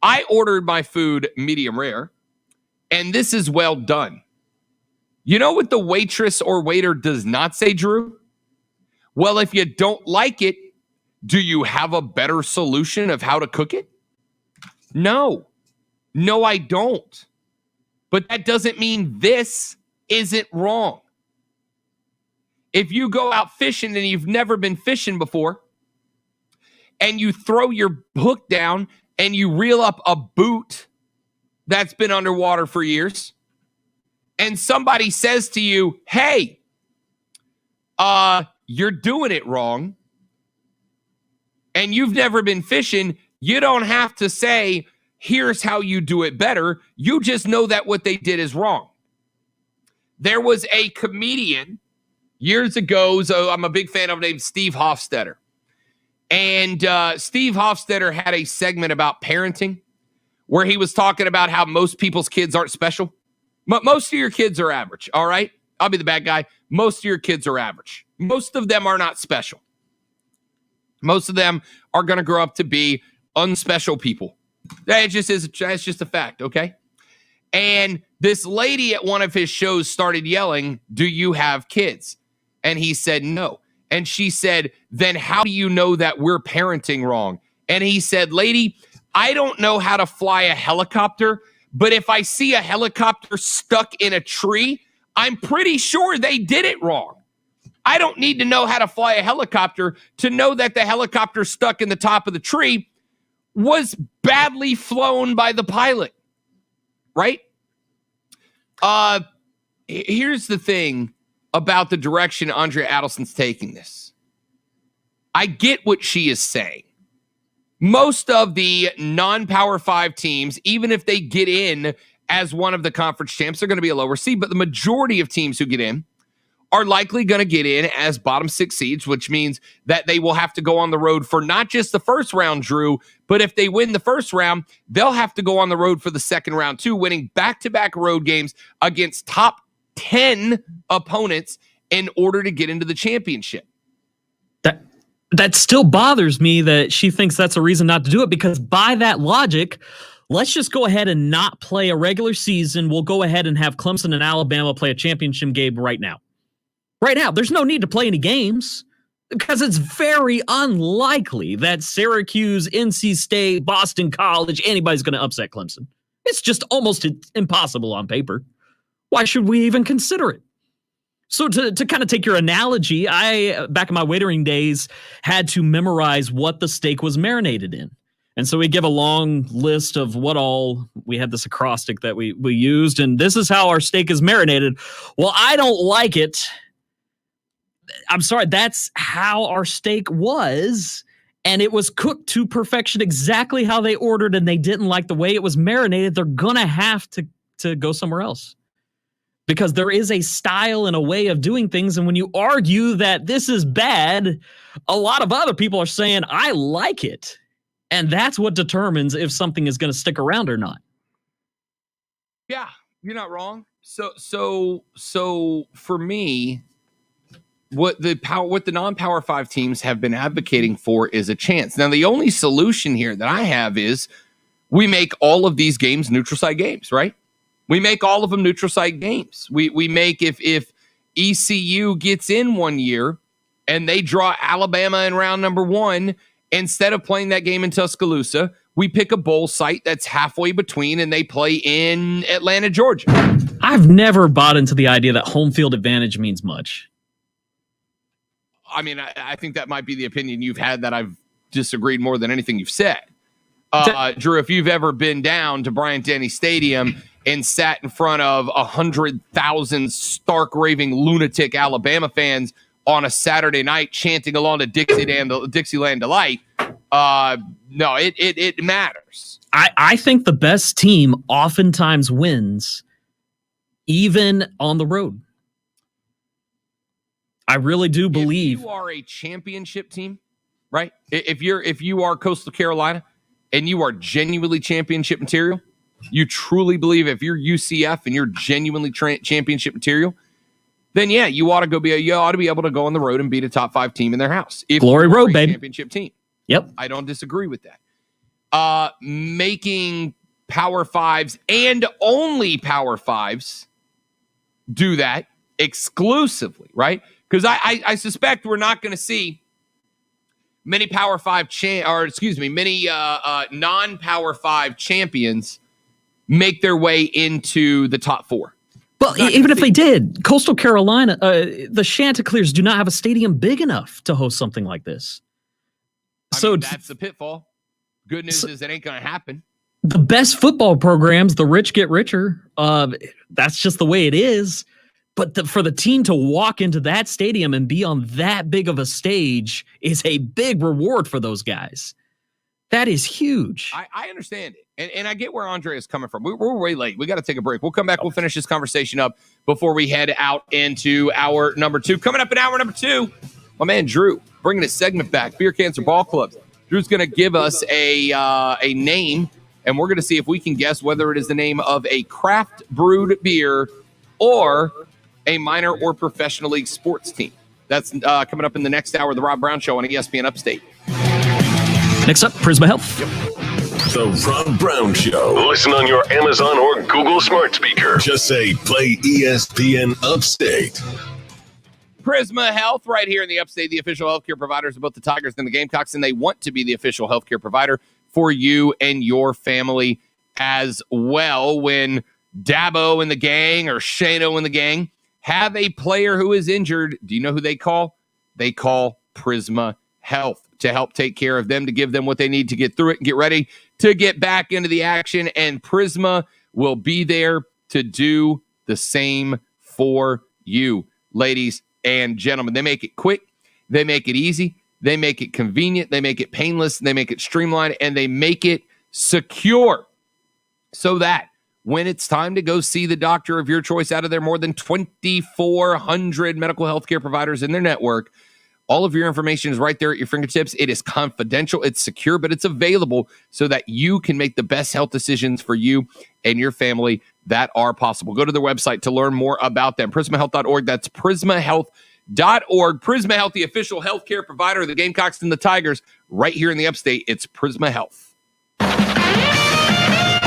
I ordered my food medium rare, and this is well done. You know what the waitress or waiter does not say, Drew? Well, if you don't like it, do you have a better solution of how to cook it? No. No, I don't. But that doesn't mean this isn't wrong. If you go out fishing and you've never been fishing before, and you throw your hook down and you reel up a boot that's been underwater for years, and somebody says to you, hey, you're doing it wrong, and you've never been fishing, you don't have to say, here's how you do it better. You just know that what they did is wrong. There was a comedian years ago, so I'm a big fan of named Steve Hofstetter. And Steve Hofstetter had a segment about parenting where he was talking about how most people's kids aren't special. Most of your kids are average, all right? I'll be the bad guy. Most of your kids are average. Most of them are not special. Most of them are going to grow up to be unspecial people. That just is. That's just a fact, okay? And this lady at one of his shows started yelling, do you have kids? And he said, no. And she said, then how do you know that we're parenting wrong? And he said, lady, I don't know how to fly a helicopter, but if I see a helicopter stuck in a tree, I'm pretty sure they did it wrong. I don't need to know how to fly a helicopter to know that the helicopter stuck in the top of the tree was badly flown by the pilot, right? Here's the thing about the direction Andrea Adelson's taking this. I get what she is saying. Most of the non-Power 5 teams, even if they get in as one of the conference champs, they're going to be a lower seed, but the majority of teams who get in are likely going to get in as bottom 6 seeds, which means that they will have to go on the road for not just the first round, Drew, but if they win the first round, they'll have to go on the road for the second round too, winning back-to-back road games against top 10 opponents in order to get into the championship. That still bothers me that she thinks that's a reason not to do it, because by that logic, let's just go ahead and not play a regular season. We'll go ahead and have Clemson and Alabama play a championship game right now. Right now, there's no need to play any games because it's very unlikely that Syracuse, NC State, Boston College, anybody's going to upset Clemson. It's just almost impossible on paper. Why should we even consider it? So to kind of take your analogy, I, back in my waitering days, had to memorize what the steak was marinated in. And so we give a long list of what all, we had this acrostic that we used, and this is how our steak is marinated. Well, I don't like it. I'm sorry, that's how our steak was, and it was cooked to perfection exactly how they ordered, and they didn't like the way it was marinated. They're going to have to go somewhere else. Because there is a style and a way of doing things. And when you argue that this is bad, a lot of other people are saying, I like it. And that's what determines if something is going to stick around or not. Yeah, you're not wrong. So for me, what the non-Power 5 teams have been advocating for is a chance. Now, the only solution here that I have is we make all of these games neutral site games, right? We make all of them neutral site games. We make, if ECU gets in one year and they draw Alabama in round number 1, instead of playing that game in Tuscaloosa, we pick a bowl site that's halfway between and they play in Atlanta, Georgia. I've never bought into the idea that home field advantage means much. I mean, I think that might be the opinion you've had that I've disagreed more than anything you've said. Drew, if you've ever been down to Bryant-Denny Stadium and sat in front of 100,000 stark raving lunatic Alabama fans on a Saturday night chanting along to Dixieland Delight. No, it matters. I think the best team oftentimes wins, even on the road. I really do believe if you are a championship team, right? If you are Coastal Carolina and you are genuinely championship material, you truly believe if you're UCF and you're genuinely championship material, then yeah, you ought to be able to go on the road and beat a top 5 team in their house. If Glory Road, baby. Championship team. Yep. I don't disagree with that. Making Power 5s and only Power 5s do that exclusively, right? Because I suspect we're not going to see many Power 5 many non-Power 5 champions make their way into the top 4. But even if they did, Coastal Carolina, the Chanticleers do not have a stadium big enough to host something like this. I mean, that's the pitfall. Good news is it ain't going to happen. The best football programs, the rich get richer. That's just the way it is. But for the team to walk into that stadium and be on that big of a stage is a big reward for those guys. That is huge. I understand it. And I get where Andre is coming from. We're way late. We got to take a break. We'll come back. We'll finish this conversation up before we head out into hour number 2. Coming up in hour number 2, my man Drew bringing his segment back, Beer Cancer Ball Clubs. Drew's going to give us a name, and we're going to see if we can guess whether it is the name of a craft brewed beer or a minor or professional league sports team. That's coming up in the next hour of the Rob Brown Show on ESPN Upstate. Next up, Prisma Health. Yep. The Rob Brown Show. Listen on your Amazon or Google smart speaker. Just say, play ESPN Upstate. Prisma Health, right here in the Upstate, the official healthcare providers of both the Tigers and the Gamecocks, and they want to be the official healthcare provider for you and your family as well. When Dabo and the gang or Shano and the gang have a player who is injured, do you know who they call? They call Prisma Health to help take care of them, to give them what they need to get through it and get ready to get back into the action. And Prisma will be there to do the same for you, ladies and gentlemen. They make it quick. They make it easy. They make it convenient. They make it painless. They make it streamlined, and they make it secure so that when it's time to go see the doctor of your choice out of their more than 2,400 medical healthcare providers in their network, all of your information is right there at your fingertips. It is confidential, it's secure, but it's available so that you can make the best health decisions for you and your family that are possible. Go to their website to learn more about them. PrismaHealth.org. That's PrismaHealth.org. Prisma Health, the official healthcare provider of the Gamecocks and the Tigers, right here in the Upstate. It's Prisma Health.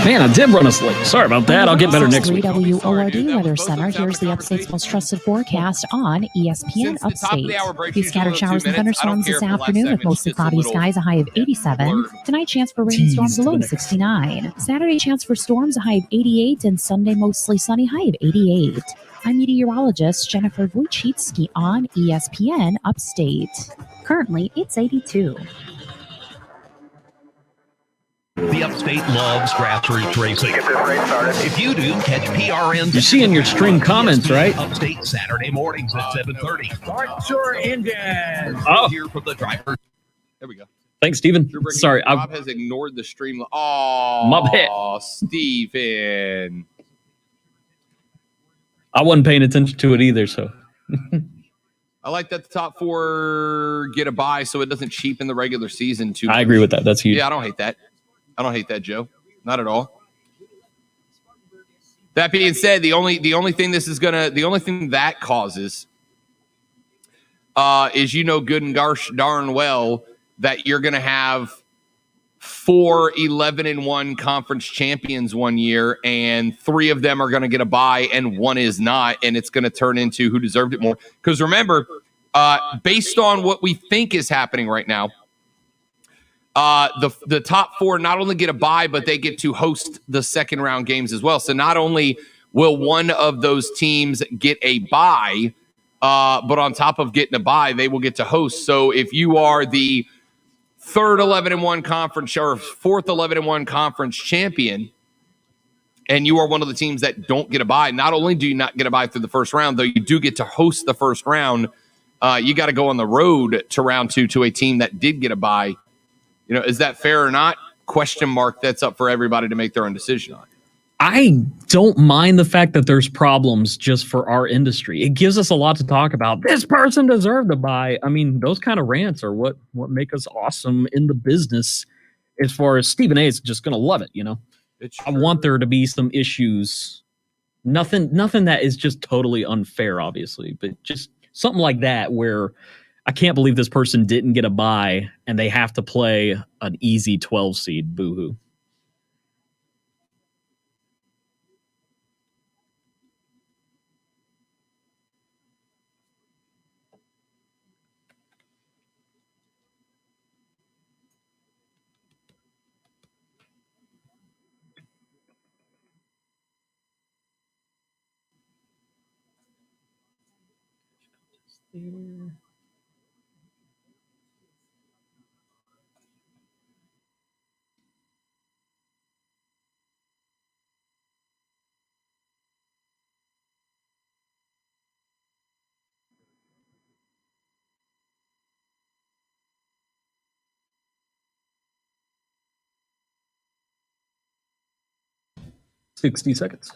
Man, I did run us late. Sorry about that. I'll get better next week. WORD Weather Center. Here's the Upstate's most trusted forecast on ESPN Upstate. Few scattered showers and thunderstorms this afternoon with mostly cloudy skies, a high of 87. Tonight, chance for rain and storms, a low of 69. Saturday, chance for storms, a high of 88. And Sunday, mostly sunny, high of 88. I'm meteorologist Jennifer Wojcicki on ESPN Upstate. Currently, it's 82. The Upstate loves grassroots racing. If you do, catch PRN. You see in your stream comments, right? Upstate Saturday mornings at 7:30. Start your engine. Oh, Here from the driver. There we go. Thanks, Steven. Sorry. Rob has ignored the stream. Oh, my bad. Steven. I wasn't paying attention to it either, so. I like that the top 4 get a bye so it doesn't cheapen the regular season too much. I agree with that. That's huge. Yeah, I don't hate that. I don't hate that, Joe. Not at all. That being said, the only thing that causes is good and darn well that you're gonna have 4 11-1 conference champions one year, and 3 of them are gonna get a bye and 1 is not, and it's gonna turn into who deserved it more. Because remember, based on what we think is happening right now, the top 4 not only get a bye, but they get to host the second round games as well. So not only will one of those teams get a bye, but on top of getting a bye, they will get to host. So if you are the 3rd 11-1 conference or 4th 11-1 conference champion, and you are one of the teams that don't get a bye, not only do you not get a bye through the first round, though you do get to host the first round, you got to go on the road to round 2 to a team that did get a bye. Is that fair or not? Question mark. That's up for everybody to make their own decision on. I don't mind the fact that there's problems just for our industry. It gives us a lot to talk about. This person deserved a bye. I mean, those kind of rants are what make us awesome in the business. As far as Stephen A is just going to love it, I want there to be some issues. Nothing that is just totally unfair, obviously, but just something like that where I can't believe this person didn't get a bye and they have to play an easy 12 seed. Boo-hoo. There. 60 seconds.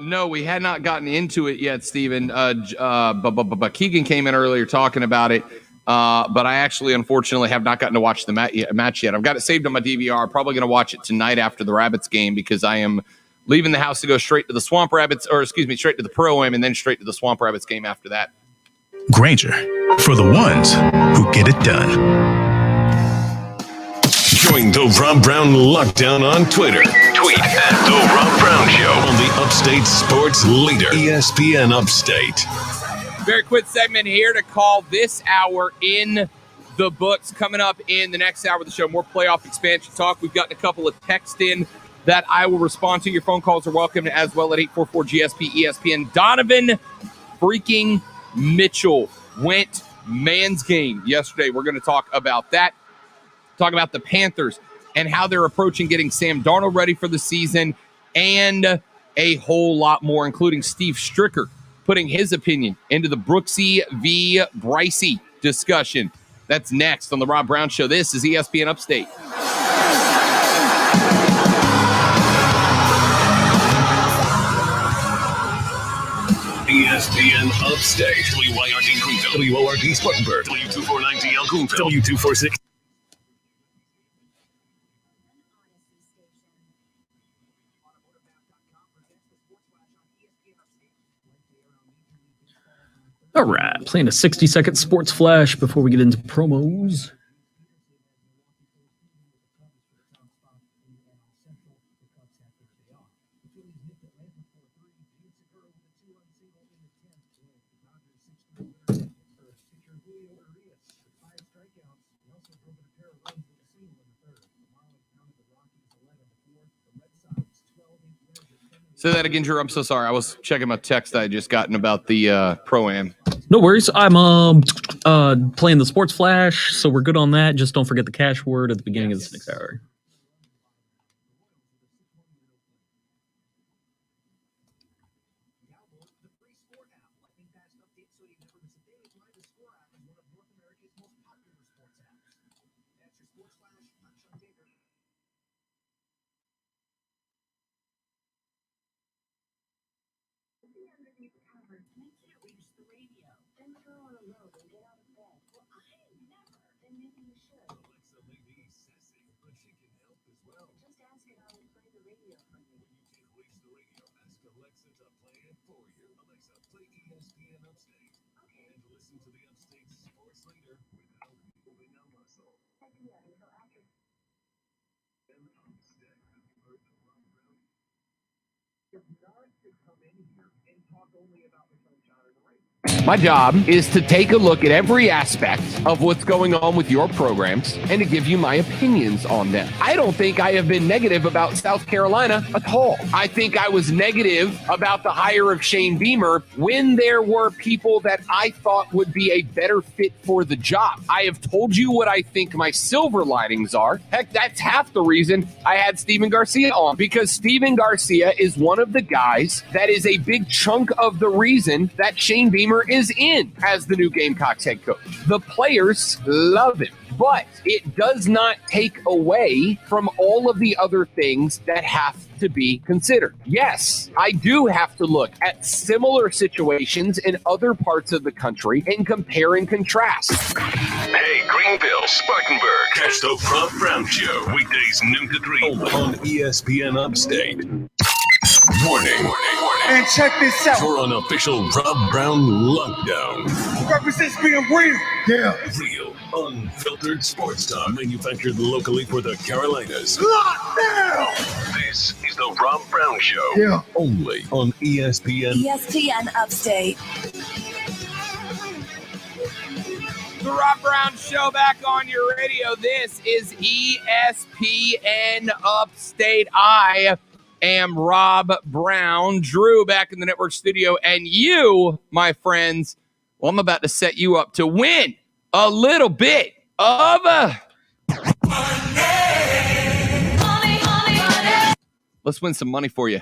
No, we had not gotten into it yet, Steven. But Keegan came in earlier talking about it. But I actually, unfortunately, have not gotten to watch the match yet. I've got it saved on my DVR. Probably going to watch it tonight after the Rabbits game because I am leaving the house to go straight to the Swamp Rabbits, straight to the Pro-Am and then straight to the Swamp Rabbits game after that. Granger, for the ones who get it done. Join the Rob Brown Lockdown on Twitter. Tweet at The Rob Brown Show on the Upstate Sports Leader, ESPN Upstate. Very quick segment here to call this hour in the books. Coming up in the next hour of the show, more playoff expansion talk. We've gotten a couple of texts in that I will respond to. Your phone calls are welcome as well at 844-GSP-ESPN. Donovan freaking Mitchell went man's game yesterday. We're going to talk about that. Talk about the Panthers and how they're approaching getting Sam Darnold ready for the season and a whole lot more, including Steve Stricker putting his opinion into the Brooksy v. Bryson discussion. That's next on the Rob Brown Show. This is ESPN Upstate. ESPN Upstate. WYRD Greenville. WORD Spartanburg. W249DL Greenville. W246. All right, playing a 60-second sports flash before we get into promos. Say that again, Drew. I'm so sorry. I was checking my text I had just gotten about the Pro-Am. No worries. I'm playing the sports flash, so we're good on that. Just don't forget the cash word at the beginning of this next hour. My job is to take a look at every aspect of what's going on with your programs and to give you my opinions on them. I don't think I have been negative about South Carolina at all. I think I was negative about the hire of Shane Beamer when there were people that I thought would be a better fit for the job. I have told you what I think my silver linings are. Heck, that's half the reason I had Steven Garcia on, because Steven Garcia is one of the guys that is a big chunk of the reason that Shane Beamer is in as the new Gamecocks head coach. The players love him, but it does not take away from all of the other things that have to be considered. Yes, I do have to look at similar situations in other parts of the country and compare and contrast. Hey, Greenville, Spartanburg. Catch the Rob Brown Show weekdays noon to 3 on ESPN Upstate. Warning. And check this out. For an official Rob Brown lockdown. Represents being real. Yeah. Real, unfiltered sports talk manufactured locally for the Carolinas. Lockdown. This is the Rob Brown Show. Yeah. Only on ESPN. ESPN Upstate. The Rob Brown Show back on your radio. This is ESPN Upstate. I am Rob Brown. Drew back in the network studio. And you, my friends, well, I'm about to set you up to win a little bit of Let's win some money for you.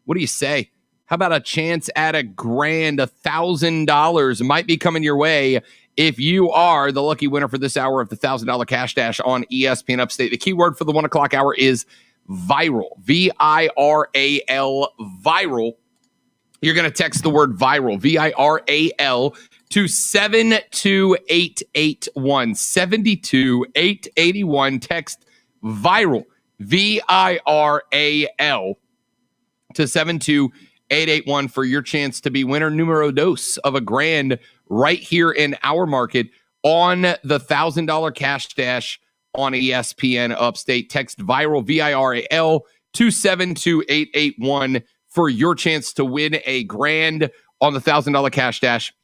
What do you say? How about a chance at $1,000 might be coming your way if you are the lucky winner for this hour of the $1,000 Cash Dash on ESPN Upstate. The keyword for the 1 o'clock hour is viral. V-I-R-A-L, viral. You're going to text the word viral, V-I-R-A-L, to 72881. 72881. Text viral, V-I-R-A-L, to 72881 for your chance to be winner numero dos of $1,000 right here in our market on the $1,000 Cash Dash on ESPN Upstate. Text viral, V-I-R-A-L, to 72881 for your chance to win $1,000 on the $1,000 Cash Dash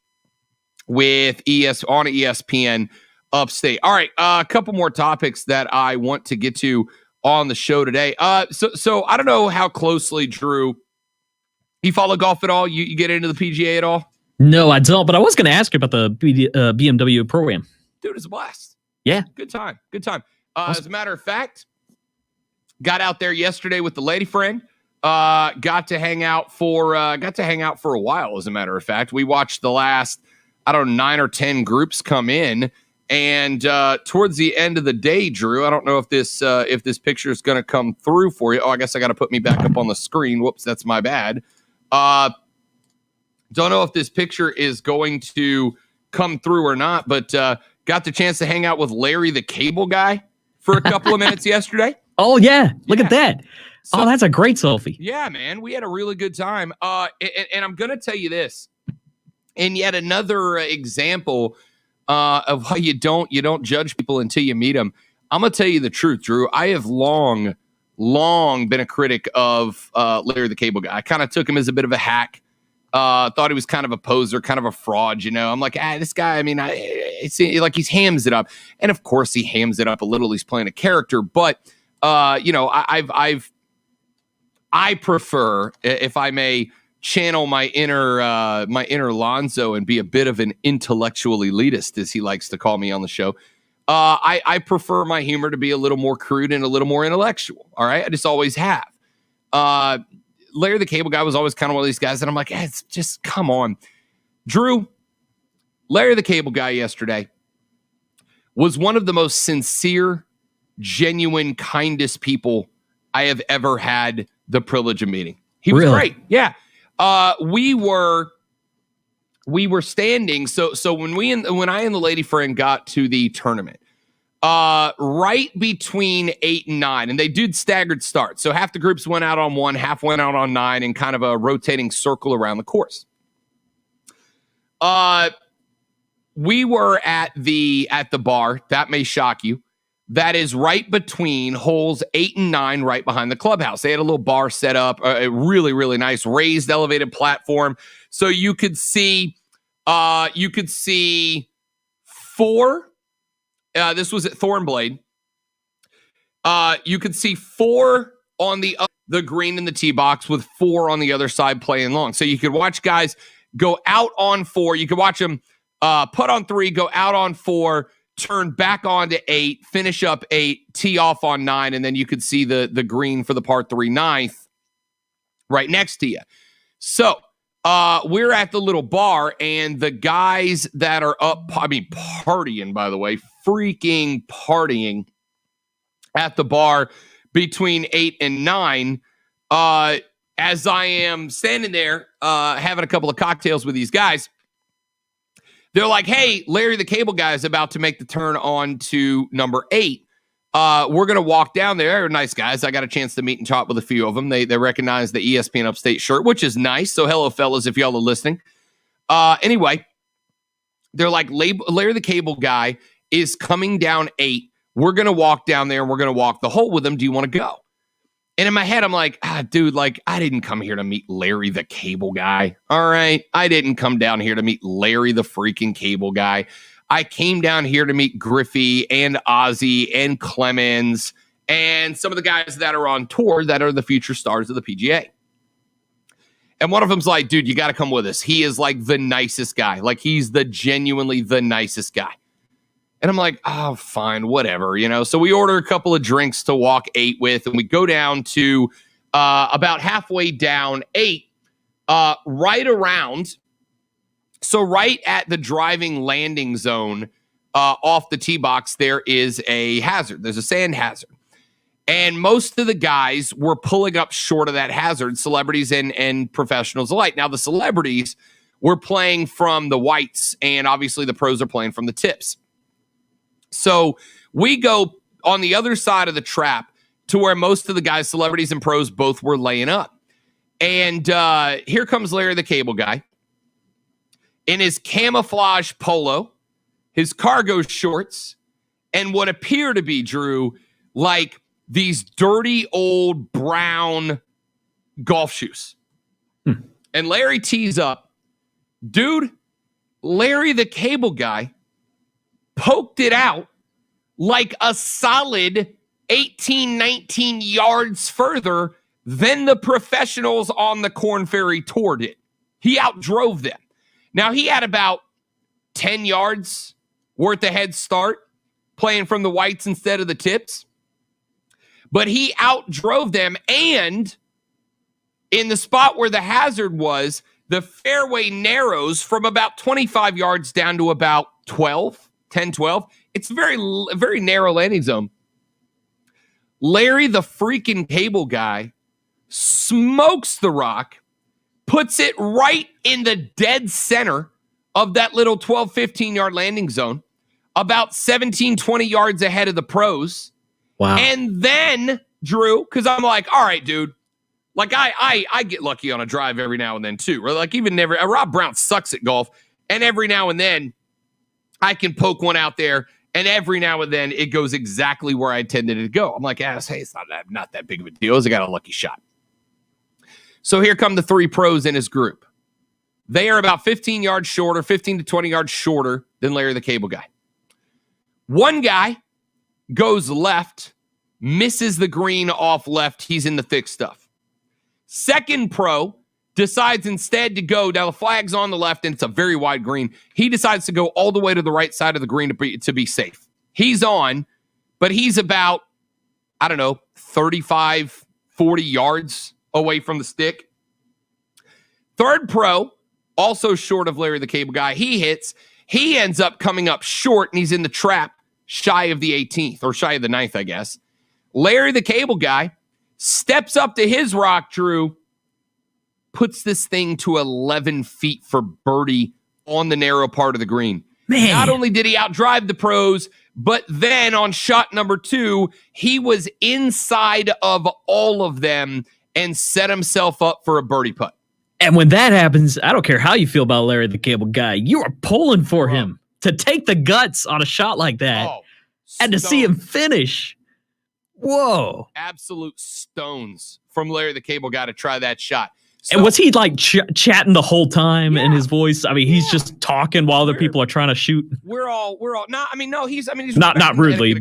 with on ESPN Upstate. All right, a couple more topics that I want to get to on the show today. So I don't know how closely, Drew, you follow golf at all? You get into the PGA at all? No, I don't, but I was going to ask you about the BMW Pro-Am. Dude, it's a blast. Yeah. Good time. Awesome. As a matter of fact, got out there yesterday with the lady friend. Got to hang out for a while, as a matter of fact. We watched the last, 9 or 10 groups come in. And towards the end of the day, Drew, I don't know if this picture is going to come through for you. Oh, I guess I got to put me back up on the screen. Whoops, that's my bad. Don't know if this picture is going to come through or not, but got the chance to hang out with Larry the Cable Guy for a couple of minutes yesterday. Oh, yeah. Look at that. So, that's a great selfie. Yeah, man. We had a really good time. And I'm going to tell you this. And yet another example of how you don't judge people until you meet them. I'm going to tell you the truth, Drew. I have long been a critic of Larry the Cable Guy. I kind of took him as a bit of a hack. Thought he was kind of a poser, kind of a fraud, I'm like, this guy, it's like he's hams it up. And of course he hams it up a little. He's playing a character, but I prefer, if I may channel my inner Lonzo and be a bit of an intellectual elitist, as he likes to call me on the show. I prefer my humor to be a little more crude and a little more intellectual. All right. I just always have. Larry the Cable Guy was always kind of one of these guys that I'm like, it's just, come on. Drew, Larry the Cable Guy yesterday was one of the most sincere, genuine, kindest people I have ever had the privilege of meeting. He was great. Yeah. We were standing. So when I and the lady friend got to the tournament, right between 8 and 9, and they did staggered starts. So half the groups went out on 1, half went out on 9, in kind of a rotating circle around the course. We were at the bar. That may shock you. that is right between holes 8 and 9, right behind the clubhouse. They had a little bar set up, a really, really nice raised elevated platform. So you could see 4. This was at Thornblade. You could see 4 on the green in the tee box with 4 on the other side playing long. So you could watch guys go out on 4. You could watch them putt on 3, go out on 4, turn back on to 8, finish up 8, tee off on 9, and then you could see the green for the par 3 ninth right next to you. So we're at the little bar, and the guys that are partying, by the way, freaking partying at the bar between 8 and 9, as I am standing there having a couple of cocktails with these guys, they're like, hey, Larry the Cable Guy is about to make the turn on to number 8. We're going to walk down there. They're nice guys. I got a chance to meet and talk with a few of them. They recognize the ESPN Upstate shirt, which is nice. So hello, fellas, if y'all are listening. Anyway, they're like, Larry the Cable Guy is coming down 8. We're going to walk down there, and we're going to walk the hole with him. Do you want to go? And in my head, I'm like, dude, like, I didn't come here to meet Larry the Cable Guy. All right? I didn't come down here to meet Larry the freaking Cable Guy. I came down here to meet Griffey and Ozzy and Clemens and some of the guys that are on tour that are the future stars of the PGA. And one of them's like, dude, you got to come with us. He is like the nicest guy. Like, he's genuinely the nicest guy. And I'm like, oh, fine, whatever, So we order a couple of drinks to walk 8 with, and we go down to about halfway down 8, right at the driving landing zone off the tee box, there is a hazard. There's a sand hazard. And most of the guys were pulling up short of that hazard, celebrities and professionals alike. Now, the celebrities were playing from the whites, and obviously the pros are playing from the tips. So we go on the other side of the trap to where most of the guys, celebrities and pros, both were laying up. And here comes Larry the Cable Guy in his camouflage polo, his cargo shorts, and what appear to be, Drew, like these dirty old brown golf shoes. And Larry tees up. Dude, Larry the Cable Guy poked it out like a solid 18, 19 yards further than the professionals on the Korn Ferry Tour did. He outdrove them. Now, he had about 10 yards worth of head start playing from the whites instead of the tips. But he outdrove them, and in the spot where the hazard was, the fairway narrows from about 25 yards down to about 10, 12. It's a very narrow landing zone. Larry, the freaking Cable Guy, smokes the rock, puts it right in the dead center of that little 12, 15-yard landing zone, about 17, 20 yards ahead of the pros. Wow. And then, Drew, because I'm like, all right, dude, like I get lucky on a drive every now and then too. Or like Rob Brown sucks at golf, and every now and then I can poke one out there, and every now and then it goes exactly where I intended it to go. I'm like, hey, it's not that big of a deal. I got a lucky shot. So here come the 3 pros in his group. They are about 15 yards shorter, 15 to 20 yards shorter than Larry the Cable Guy. One guy goes left, misses the green off left. He's in the thick stuff. Second pro decides instead to go, now the flag's on the left and it's a very wide green. He decides to go all the way to the right side of the green to be safe. He's on, but he's about, 35, 40 yards away from the stick. Third pro, also short of Larry the Cable Guy, he hits. He ends up coming up short, and he's in the trap shy of the 18th, or shy of the 9th, I guess. Larry the Cable Guy steps up to his rock, Drew, puts this thing to 11 feet for birdie on the narrow part of the green. Man. Not only did he outdrive the pros, but then on shot number 2, he was inside of all of them and set himself up for a birdie putt. And when that happens, I don't care how you feel about Larry the Cable Guy. You are pulling for him to take the guts on a shot like that. Oh, And to see him finish. Whoa. Absolute stones from Larry the Cable Guy to try that shot. So, and was he like chatting the whole time in his voice? I mean, he's just talking while other people are trying to shoot. We're all he's not rudely,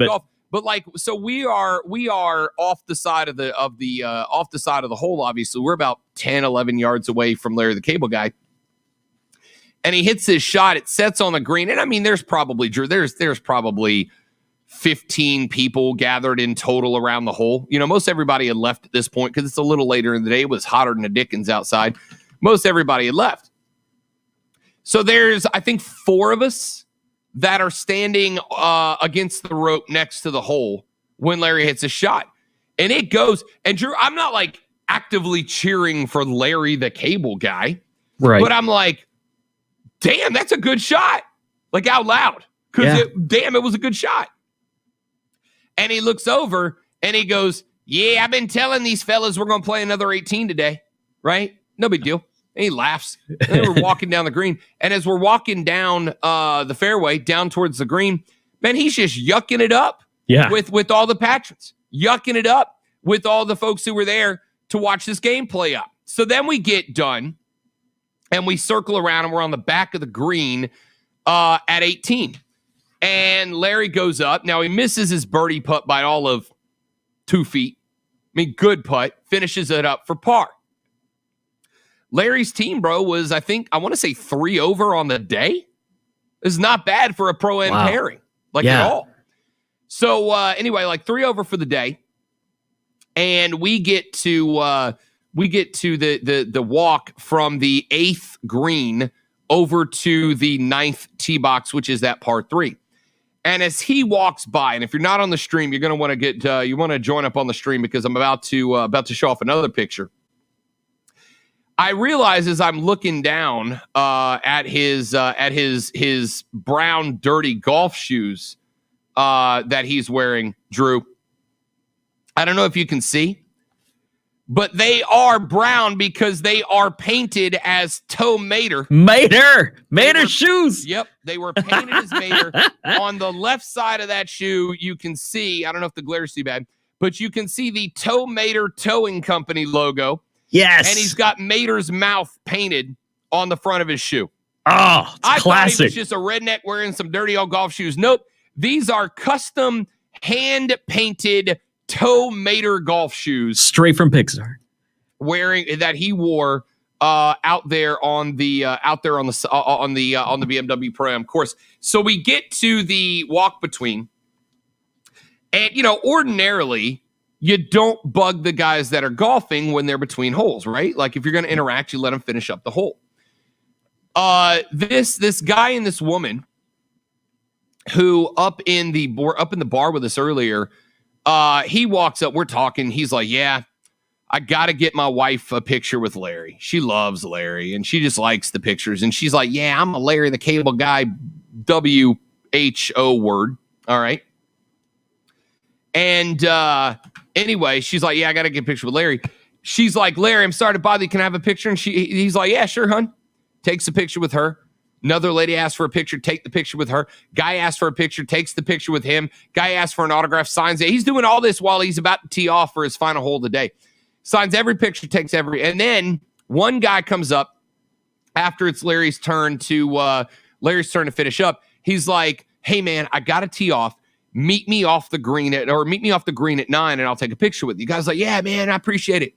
but like, so we are off the side of the hole. Obviously, we're about 10, 11 yards away from Larry the Cable Guy. And he hits his shot. It sets on the green. And I mean, there's probably 15 people gathered in total around the hole. You know, most everybody had left at this point because it's a little later in the day. It was hotter than the dickens outside. Most everybody had left. So there's, I think, 4 of us that are standing against the rope next to the hole when Larry hits a shot. And it goes, and Drew, I'm not like actively cheering for Larry the Cable Guy. Right. But I'm like, damn, that's a good shot. Like out loud. Because it was a good shot. And he looks over and he goes, yeah, I've been telling these fellas we're going to play another 18 today. Right? No big deal. And he laughs. And then we're walking down the green. And as we're walking down the fairway, down towards the green, man, he's just yucking it up with all the patrons. Yucking it up with all the folks who were there to watch this game play out. So then we get done. And we circle around and we're on the back of the green at 18. And Larry goes up. Now he misses his birdie putt by all of 2 feet. I mean, good putt. Finishes it up for par. Larry's team, bro, was, I want to say 3 over on the day. It's not bad for a pro-am pairing. At all. So anyway, like 3 over for the day. And we get to the walk from the 8th green over to the 9th tee box, which is that par 3. And as he walks by, and if you're not on the stream, you're going to want to get you want to join up on the stream because I'm about to show off another picture. I realize as I'm looking down at his brown dirty golf shoes that he's wearing, Drew. I don't know if you can see. But they are brown because they are painted as Toe Mater. Mater shoes. Yep. They were painted as Mater. On the left side of that shoe, you can see, I don't know if the glare's too bad, but you can see the Toe Mater Towing Company logo. Yes. And he's got Mater's mouth painted on the front of his shoe. Oh, it's I classic. thought he was just a redneck wearing some dirty old golf shoes. Nope. These are custom hand-painted Toe Mater golf shoes, straight from Pixar, wearing that he wore out there on the BMW Pro-Am course. So we get to the walk between, and ordinarily you don't bug the guys that are golfing when they're between holes, right? Like if you're going to interact, you let them finish up the hole. This guy and this woman who up in the bar with us earlier. He walks up, we're talking. He's like, yeah, I got to get my wife a picture with Larry. She loves Larry and she just likes the pictures. And she's like, yeah, I'm a Larry the Cable Guy, WHO word. All right. And anyway, she's like, yeah, I got to get a picture with Larry. She's like, Larry, I'm sorry to bother you. Can I have a picture? And he's like, yeah, sure, hun. Takes a picture with her. Another lady asks for a picture, take the picture with her. Guy asks for a picture, takes the picture with him. Guy asks for an autograph, signs it. He's doing all this while he's about to tee off for his final hole of the day. Signs every picture, takes every. And then one guy comes up after it's Larry's turn to finish up. He's like, hey, man, I got to tee off. Meet me off the green at 9 and I'll take a picture with you. Guys like, yeah, man, I appreciate it.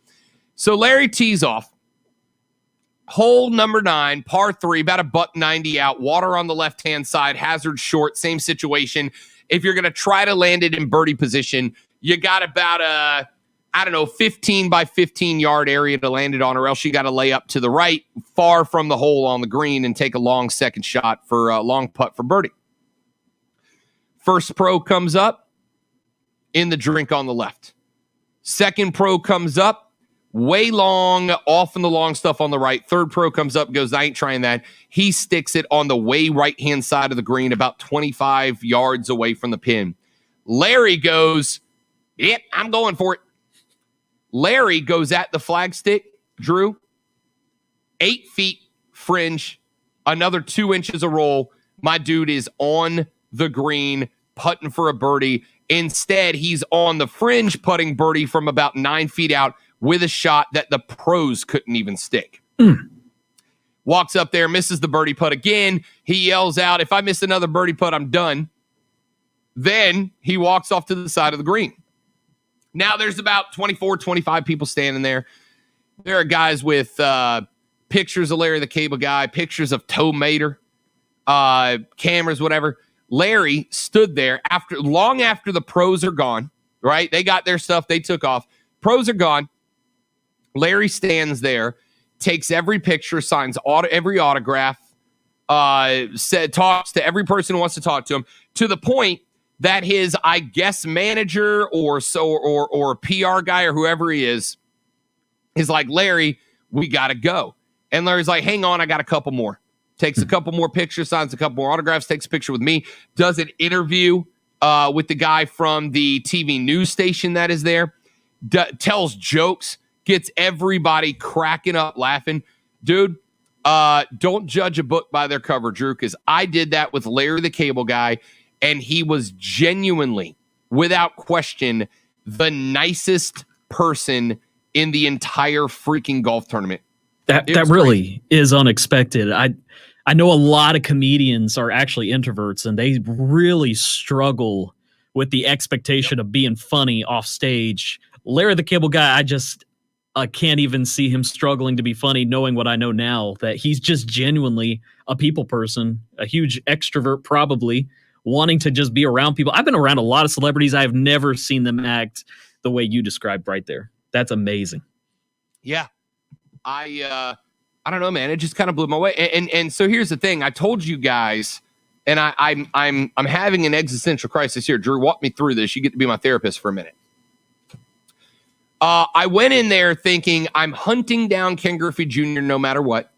So Larry tees off. Hole number 9, par 3, about $190 out. Water on the left-hand side, hazard short, same situation. If you're going to try to land it in birdie position, you got about a, 15 by 15 yard area to land it on, or else you got to lay up to the right, far from the hole on the green, and take a long second shot for a long putt for birdie. First pro comes up in the drink on the left. Second pro comes up. Way long, off in the long stuff on the right. Third pro comes up, goes, I ain't trying that. He sticks it on the way right-hand side of the green, about 25 yards away from the pin. Larry goes, yep, I'm going for it. Larry goes at the flagstick, Drew. 8 feet fringe, another 2 inches of roll. My dude is on the green, putting for a birdie. Instead, he's on the fringe putting birdie from about 9 feet out with a shot that the pros couldn't even stick. Walks up there, misses the birdie putt again. He yells out, if I miss another birdie putt, I'm done. Then he walks off to the side of the green. Now there's about 24, 25 people standing there. There are guys with pictures of Larry the Cable Guy, pictures of Toe Mater, cameras, whatever. Larry stood there long after the pros are gone, right? They got their stuff. They took off. Pros are gone. Larry stands there, takes every picture, signs every autograph, talks to every person who wants to talk to him, to the point that his, I guess, manager or PR guy or whoever he is like, Larry, we got to go. And Larry's like, hang on, I got a couple more. Takes a couple more pictures, signs a couple more autographs, takes a picture with me, does an interview with the guy from the TV news station that is there, tells jokes, gets everybody cracking up, laughing. Dude, don't judge a book by their cover, Drew, because I did that with Larry the Cable Guy, and he was genuinely, without question, the nicest person in the entire freaking golf tournament. That really is unexpected. I know a lot of comedians are actually introverts, and they really struggle with the expectation of being funny off stage. Larry the Cable Guy, I can't even see him struggling to be funny, knowing what I know now, that he's just genuinely a people person, a huge extrovert, probably wanting to just be around people. I've been around a lot of celebrities. I've never seen them act the way you described right there. That's amazing. Yeah. I don't know, man. It just kind of blew my way. And so here's the thing. I told you guys, and I'm having an existential crisis here. Drew, walk me through this. You get to be my therapist for a minute. I went in there thinking I'm hunting down Ken Griffey Jr. no matter what.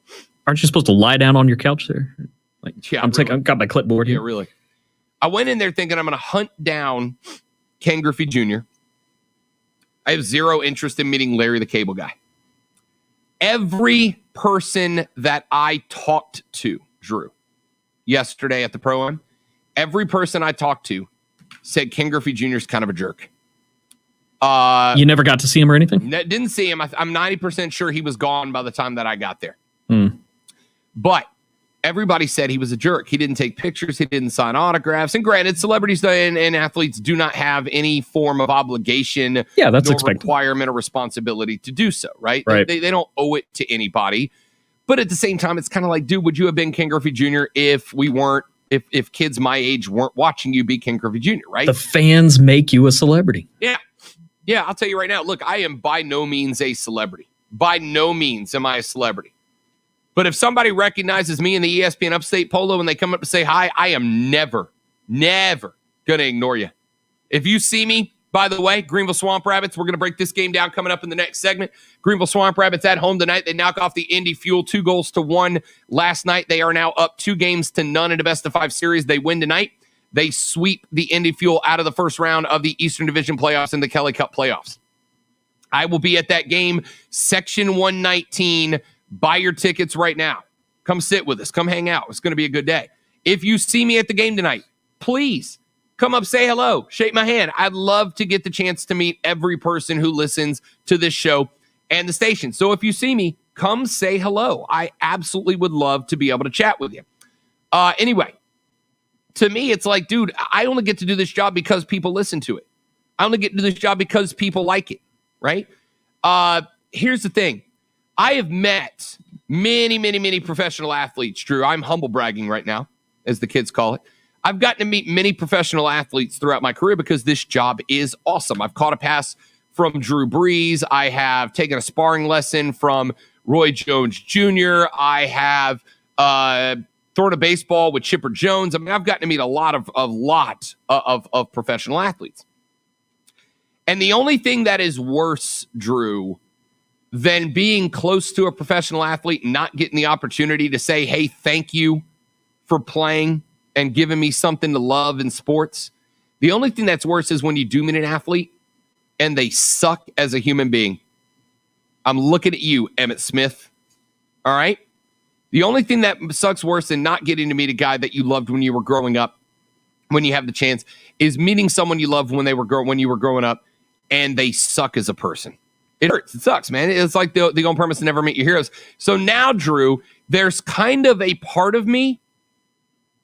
Aren't you supposed to lie down on your couch there? Like, yeah, I've got my clipboard here. Yeah, really. I went in there thinking I'm going to hunt down Ken Griffey Jr. I have zero interest in meeting Larry the Cable Guy. Every person that I talked to, Drew, yesterday at the Pro-Am, every person I talked to said Ken Griffey Jr. is kind of a jerk. You never got to see him or anything? Didn't see him. I'm 90% sure he was gone by the time that I got there. But everybody said he was a jerk. He didn't take pictures. He didn't sign autographs. And granted, celebrities and athletes do not have any form of obligation, that's nor expected, requirement or responsibility to do so, right? Right. They don't owe it to anybody. But at the same time, it's kind of like, dude, would you have been Ken Griffey Jr. if kids my age weren't watching you be Ken Griffey Jr., right? The fans make you a celebrity. Yeah, I'll tell you right now. Look, I am by no means a celebrity. By no means am I a celebrity. But if somebody recognizes me in the ESPN Upstate Polo and they come up to say hi, I am never going to ignore you. If you see me, by the way, Greenville Swamp Rabbits, we're going to break this game down coming up in the next segment. Greenville Swamp Rabbits at home tonight. They knock off the Indy Fuel 2-1 last night. They are now up 2-0 in a best-of-5 series. They win tonight. They sweep the Indy Fuel out of the first round of the Eastern Division playoffs and the Kelly Cup playoffs. I will be at that game, Section 119. Buy your tickets right now. Come sit with us. Come hang out. It's going to be a good day. If you see me at the game tonight, please come up, say hello, shake my hand. I'd love to get the chance to meet every person who listens to this show and the station. So if you see me, come say hello. I absolutely would love to be able to chat with you. Anyway, to me, it's like, dude, I only get to do this job because people listen to it. I only get to do this job because people like it, right? Here's the thing. I have met many professional athletes, Drew. I'm humble bragging right now, as the kids call it. I've gotten to meet many professional athletes throughout my career because this job is awesome. I've caught a pass from Drew Brees. I have taken a sparring lesson from Roy Jones Jr. I have thrown a baseball with Chipper Jones. I mean, I've gotten to meet a lot of professional athletes. And the only thing that is worse, Drew, than being close to a professional athlete and not getting the opportunity to say, hey, thank you for playing and giving me something to love in sports. The only thing that's worse is when you do meet an athlete and they suck as a human being. I'm looking at you, Emmitt Smith. All right? The only thing that sucks worse than not getting to meet a guy that you loved when you were growing up when you have the chance, is meeting someone you loved when you were growing up, and they suck as a person. It hurts. It sucks, man. It's like the on purpose to never meet your heroes. So now, Drew, there's kind of a part of me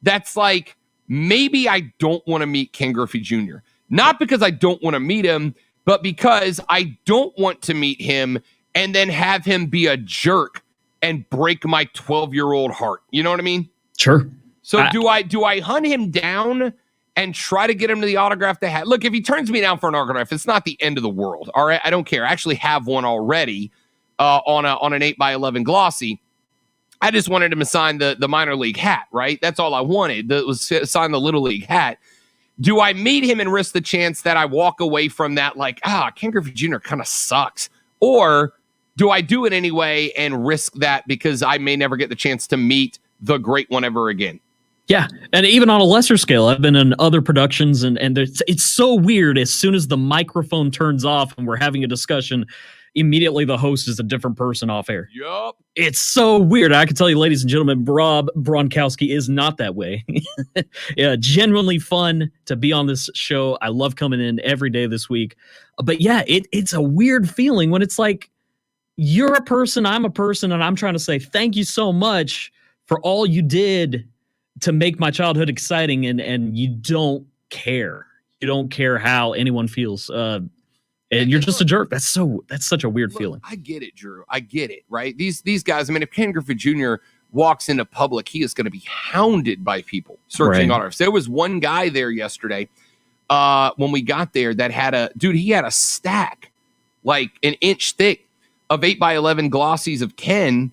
that's like, maybe I don't want to meet Ken Griffey Jr. Not because I don't want to meet him, but because I don't want to meet him and then have him be a jerk and break my 12-year-old heart. You know what I mean? Sure. So do I hunt him down and try to get him to the autograph they had? Look, if he turns me down for an autograph, it's not the end of the world. All right, I don't care. I actually have one already on an 8x11 glossy. I just wanted him to sign the minor league hat, right? That's all I wanted. That was sign the little league hat. Do I meet him and risk the chance that I walk away from that like, Ken Griffey Jr. kind of sucks? Or do I do it anyway and risk that because I may never get the chance to meet the great one ever again? Yeah, and even on a lesser scale, I've been in other productions, and it's so weird. As soon as the microphone turns off and we're having a discussion, immediately the host is a different person off air. Yup. It's so weird. I can tell you, ladies and gentlemen, Rob Gronkowski is not that way. Yeah, genuinely fun to be on this show. I love coming in every day this week. But yeah, it's a weird feeling when it's like, you're a person, I'm a person, and I'm trying to say thank you so much for all you did to make my childhood exciting, and you don't care. You don't care how anyone feels. And you're just a jerk. That's such a weird feeling. I get it, Drew. I get it, right? These guys, I mean, if Ken Griffey Jr. walks into public, he is going to be hounded by people searching autographs. There was one guy there yesterday when we got there that he had a stack like an inch thick of 8x11 glossies of Ken,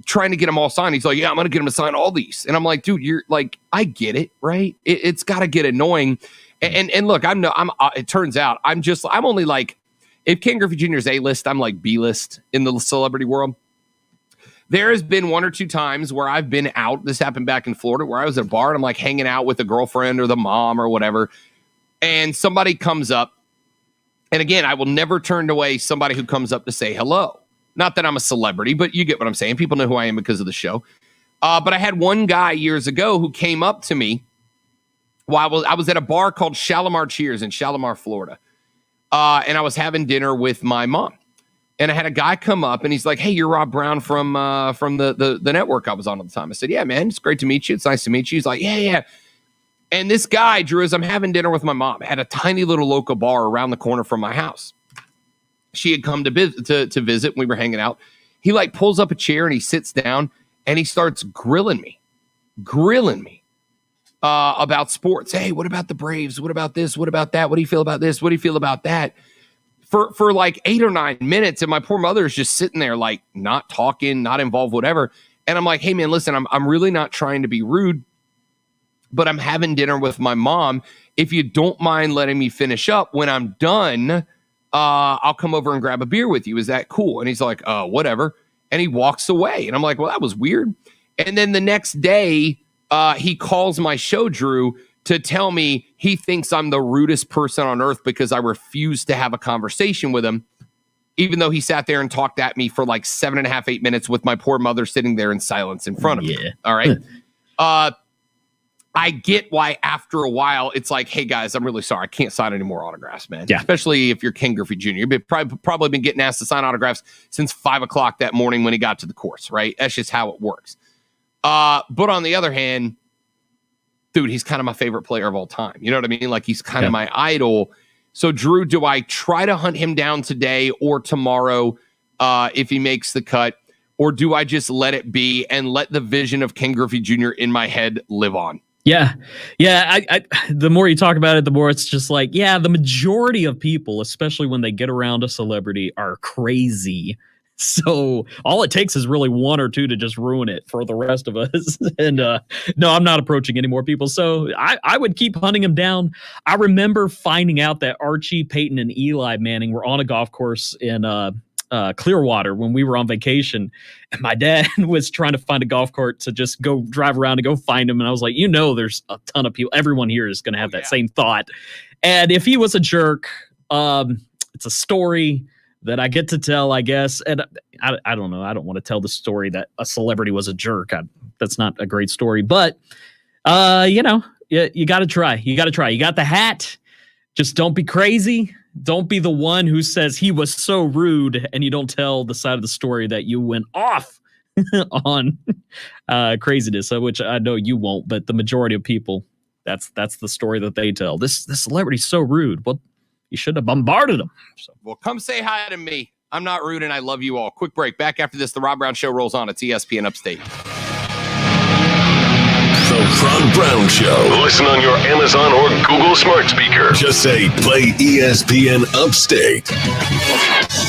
trying to get them all signed. He's like, yeah, I'm going to get him to sign all these. And I'm like, dude, you're like, I get it, right? It's got to get annoying. And look, it turns out I'm only like, if Ken Griffey Jr. is A-list, I'm like B-list in the celebrity world. There has been one or two times where I've been out. This happened back in Florida where I was at a bar and I'm like hanging out with a girlfriend or the mom or whatever. And somebody comes up. And again, I will never turn away somebody who comes up to say hello. Not that I'm a celebrity, but you get what I'm saying. People know who I am because of the show. But I had one guy years ago who came up to me while I was at a bar called Shalimar Cheers in Shalimar, Florida. And I was having dinner with my mom. And I had a guy come up and he's like, hey, you're Rob Brown from the network I was on at the time. I said, yeah, man, it's great to meet you. It's nice to meet you. He's like, yeah. And this guy, Drew, as I'm having dinner with my mom, at a tiny little local bar around the corner from my house. She had come to visit. We were hanging out. He like pulls up a chair and he sits down and he starts grilling me about sports. Hey, what about the Braves? What about this? What about that? What do you feel about this? What do you feel about that? For like 8 or 9 minutes. And my poor mother is just sitting there like not talking, not involved, whatever. And I'm like, hey man, listen, I'm really not trying to be rude, but I'm having dinner with my mom. If you don't mind letting me finish up, when I'm done, I'll come over and grab a beer with you. Is that cool? And he's like, whatever. And he walks away. And I'm like, well, that was weird. And then the next day, he calls my show, Drew, to tell me he thinks I'm the rudest person on earth because I refused to have a conversation with him, even though he sat there and talked at me for like 7.5, 8 minutes with my poor mother sitting there in silence in front of me. All right. I get why after a while it's like, hey guys, I'm really sorry. I can't sign any more autographs, man. Yeah. Especially if you're Ken Griffey Jr. You've probably been getting asked to sign autographs since 5 o'clock that morning when he got to the course, right? That's just how it works. But on the other hand, dude, he's kind of my favorite player of all time. You know what I mean? Like he's kind of my idol. So Drew, do I try to hunt him down today or tomorrow if he makes the cut? Or do I just let it be and let the vision of Ken Griffey Jr. in my head live on? Yeah. I the more you talk about it, the more it's just like, yeah, the majority of people, especially when they get around a celebrity, are crazy. So all it takes is really one or two to just ruin it for the rest of us. And no, I'm not approaching any more people. So I would keep hunting him down. I remember finding out that Archie, Peyton, and Eli Manning were on a golf course in Clearwater when we were on vacation, and my dad was trying to find a golf cart to just go drive around and go find him. And I was like, there's a ton of people. Everyone here is going to have that same thought. And if he was a jerk, it's a story that I get to tell, I guess. And I don't know. I don't want to tell the story that a celebrity was a jerk. That's not a great story, but Yeah, you got to try. You got the hat. Just don't be crazy. Don't be the one who says he was so rude and you don't tell the side of the story that you went off on craziness, which I know you won't, but the majority of people, that's the story that they tell. This celebrity's so rude. Well, you should have bombarded him. So. Well, come say hi to me. I'm not rude and I love you all. Quick break. Back after this, the Rob Brown Show rolls on. It's ESPN Upstate. The Rob Brown Show. Listen on your Amazon or Google smart speaker. Just say, play ESPN Upstate.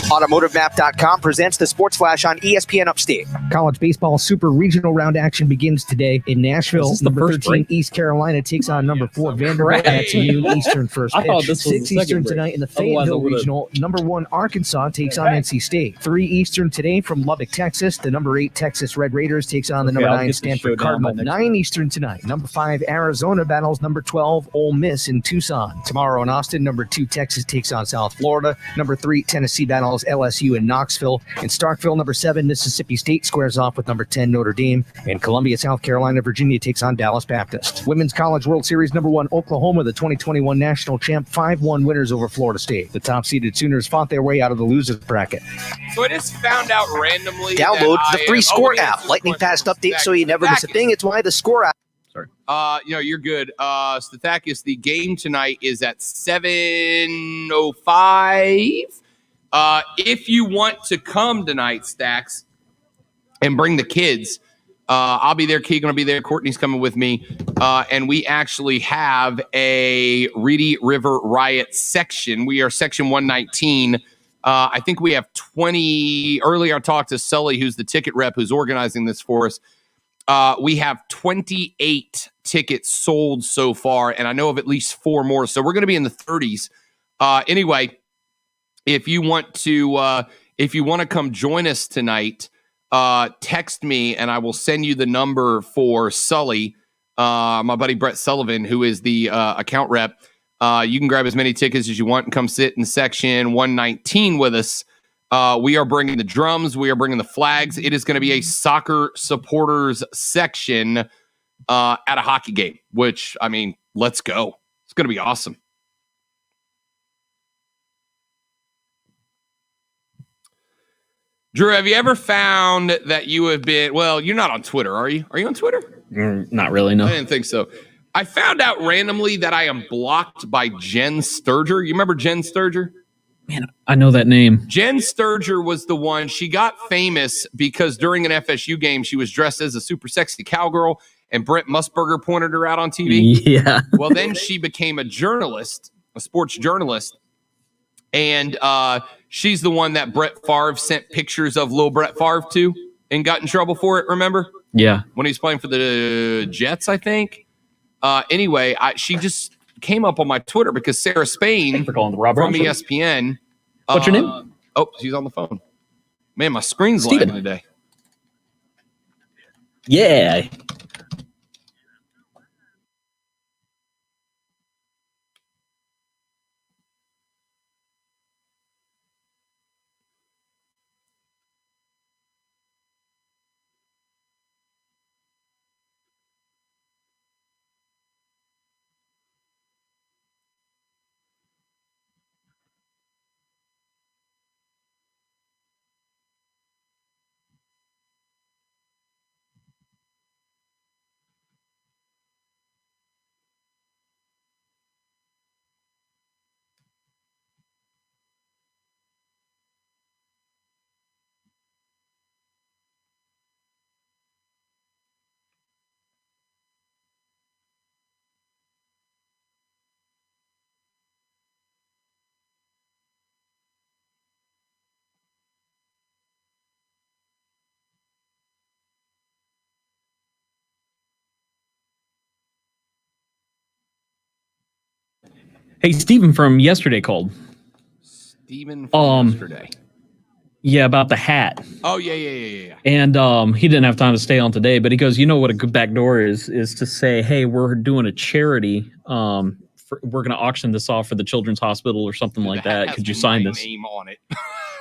AutomotiveMap.com presents the Sports Flash on ESPN Upstate. College baseball super regional round action begins today in Nashville. Number 13, break? East Carolina takes on number 4, Vanderbilt. That's noon Eastern first pitch. 6 Eastern break. Tonight in the Fayetteville Regional. Number 1, Arkansas takes on NC State. 3 Eastern today from Lubbock, Texas. The number 8 Texas Red Raiders takes on the number 9 Stanford Cardinal. 9 Eastern tonight. Number 5 Arizona battles number 12 Ole Miss in Tucson. Tomorrow in Austin, number 2 Texas takes on South Florida. Number 3 Tennessee battles LSU in Knoxville. In Starkville, number 7 Mississippi State squares off with number 10 Notre Dame. In Columbia, South Carolina, Virginia takes on Dallas Baptist. Women's College World Series number 1 Oklahoma, the 2021 national champ, 5-1 winners over Florida State. The top-seeded Sooners fought their way out of the losers bracket. So I just found out randomly. Download the free Score app. Lightning fast update so you never miss a thing. It's why the Score app. You're good. Stathakis, the game tonight is at 7:05. If you want to come tonight, Stacks, and bring the kids, I'll be there. Keegan will be there. Courtney's coming with me. And we actually have a Reedy River Riot section. We are section 119. I think we have 20. Earlier I talked to Sully, who's the ticket rep, who's organizing this for us. We have 28 tickets sold so far, and I know of at least 4 more. So we're going to be in the 30s. Anyway, if you want to come join us tonight, text me, and I will send you the number for Sully, my buddy Brett Sullivan, who is the account rep. You can grab as many tickets as you want and come sit in section 119 with us. We are bringing the drums. We are bringing the flags. It is going to be a soccer supporters section at a hockey game, which, I mean, let's go. It's going to be awesome. Drew, have you ever found that you have been, well, you're not on Twitter, are you? Are you on Twitter? Not really, no. I didn't think so. I found out randomly that I am blocked by Jen Sturger. You remember Jen Sturger? Man, I know that name. Jen Sturger was the one. She got famous because during an FSU game, she was dressed as a super sexy cowgirl, and Brent Musburger pointed her out on TV. Yeah. Well, then she became a journalist, a sports journalist, and she's the one that Brett Favre sent pictures of little Brett Favre to and got in trouble for it, remember? Yeah. When he was playing for the Jets, I think. Anyway, she just came up on my Twitter because Sarah Spain for calling the Rob Brown from Show. ESPN. What's your name? Oh, she's on the phone. Man, my screen's lagging today. Yeah. Hey, Steven from yesterday called. Steven from yesterday. Yeah, about the hat. Oh, yeah. And he didn't have time to stay on today, but he goes, you know what a good back door is to say, hey, we're doing a charity. We're going to auction this off for the Children's Hospital or something like that. Could you sign this? Name on it.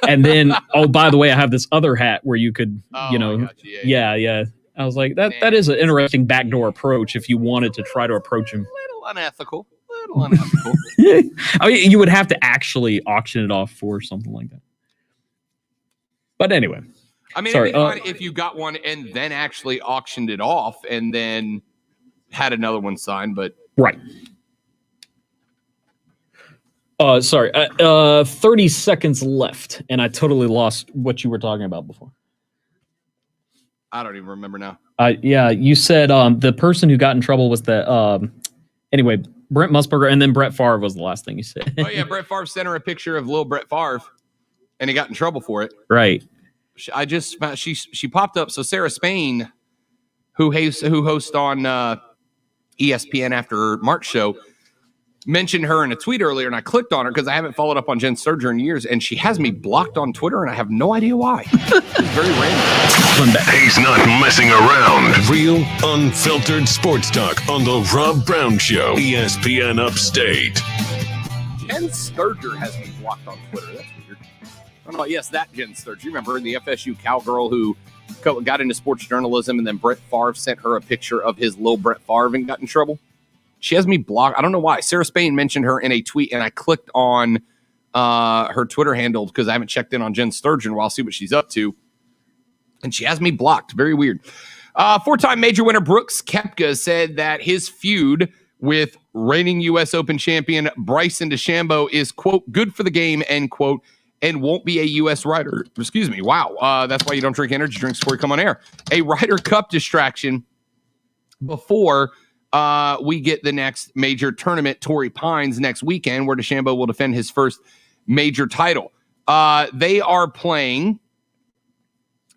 And then, oh, by the way, I have this other hat where you could, Yeah. I was like, that is an interesting backdoor approach if you wanted to try to approach him. Little unethical. I mean, you would have to actually auction it off for something like that. But anyway. I mean, it'd be fine if you got one and then actually auctioned it off and then had another one signed, but... Right. 30 seconds left, and I totally lost what you were talking about before. I don't even remember now. Yeah, you said the person who got in trouble was the... anyway, Brent Musburger, and then Brett Favre was the last thing you said. Oh, yeah, Brett Favre sent her a picture of little Brett Favre, and he got in trouble for it. Right. She popped up. So Sarah Spain, who hosts on ESPN After March show, mentioned her in a tweet earlier, and I clicked on her because I haven't followed up on Jen Sturger in years, and she has me blocked on Twitter, and I have no idea why. It's very random. He's not messing around. Real, unfiltered sports talk on the Rob Brown Show, ESPN Upstate. Jen Sturger has me blocked on Twitter. That's weird. Oh, yes, that Jen Sturger. You remember the FSU cowgirl who got into sports journalism, and then Brett Favre sent her a picture of his little Brett Favre and got in trouble? She has me blocked. I don't know why. Sarah Spain mentioned her in a tweet, and I clicked on her Twitter handle because I haven't checked in on Jen Sturgeon while I'll see what she's up to. And she has me blocked. Very weird. Four-time major winner Brooks Koepka said that his feud with reigning U.S. Open champion Bryson DeChambeau is, quote, good for the game, end quote, and won't be a U.S. Ryder. Excuse me. Wow. That's why you don't drink energy drinks before you come on air. A Ryder Cup distraction before we get the next major tournament, Torrey Pines, next weekend, where DeChambeau will defend his first major title. They are playing,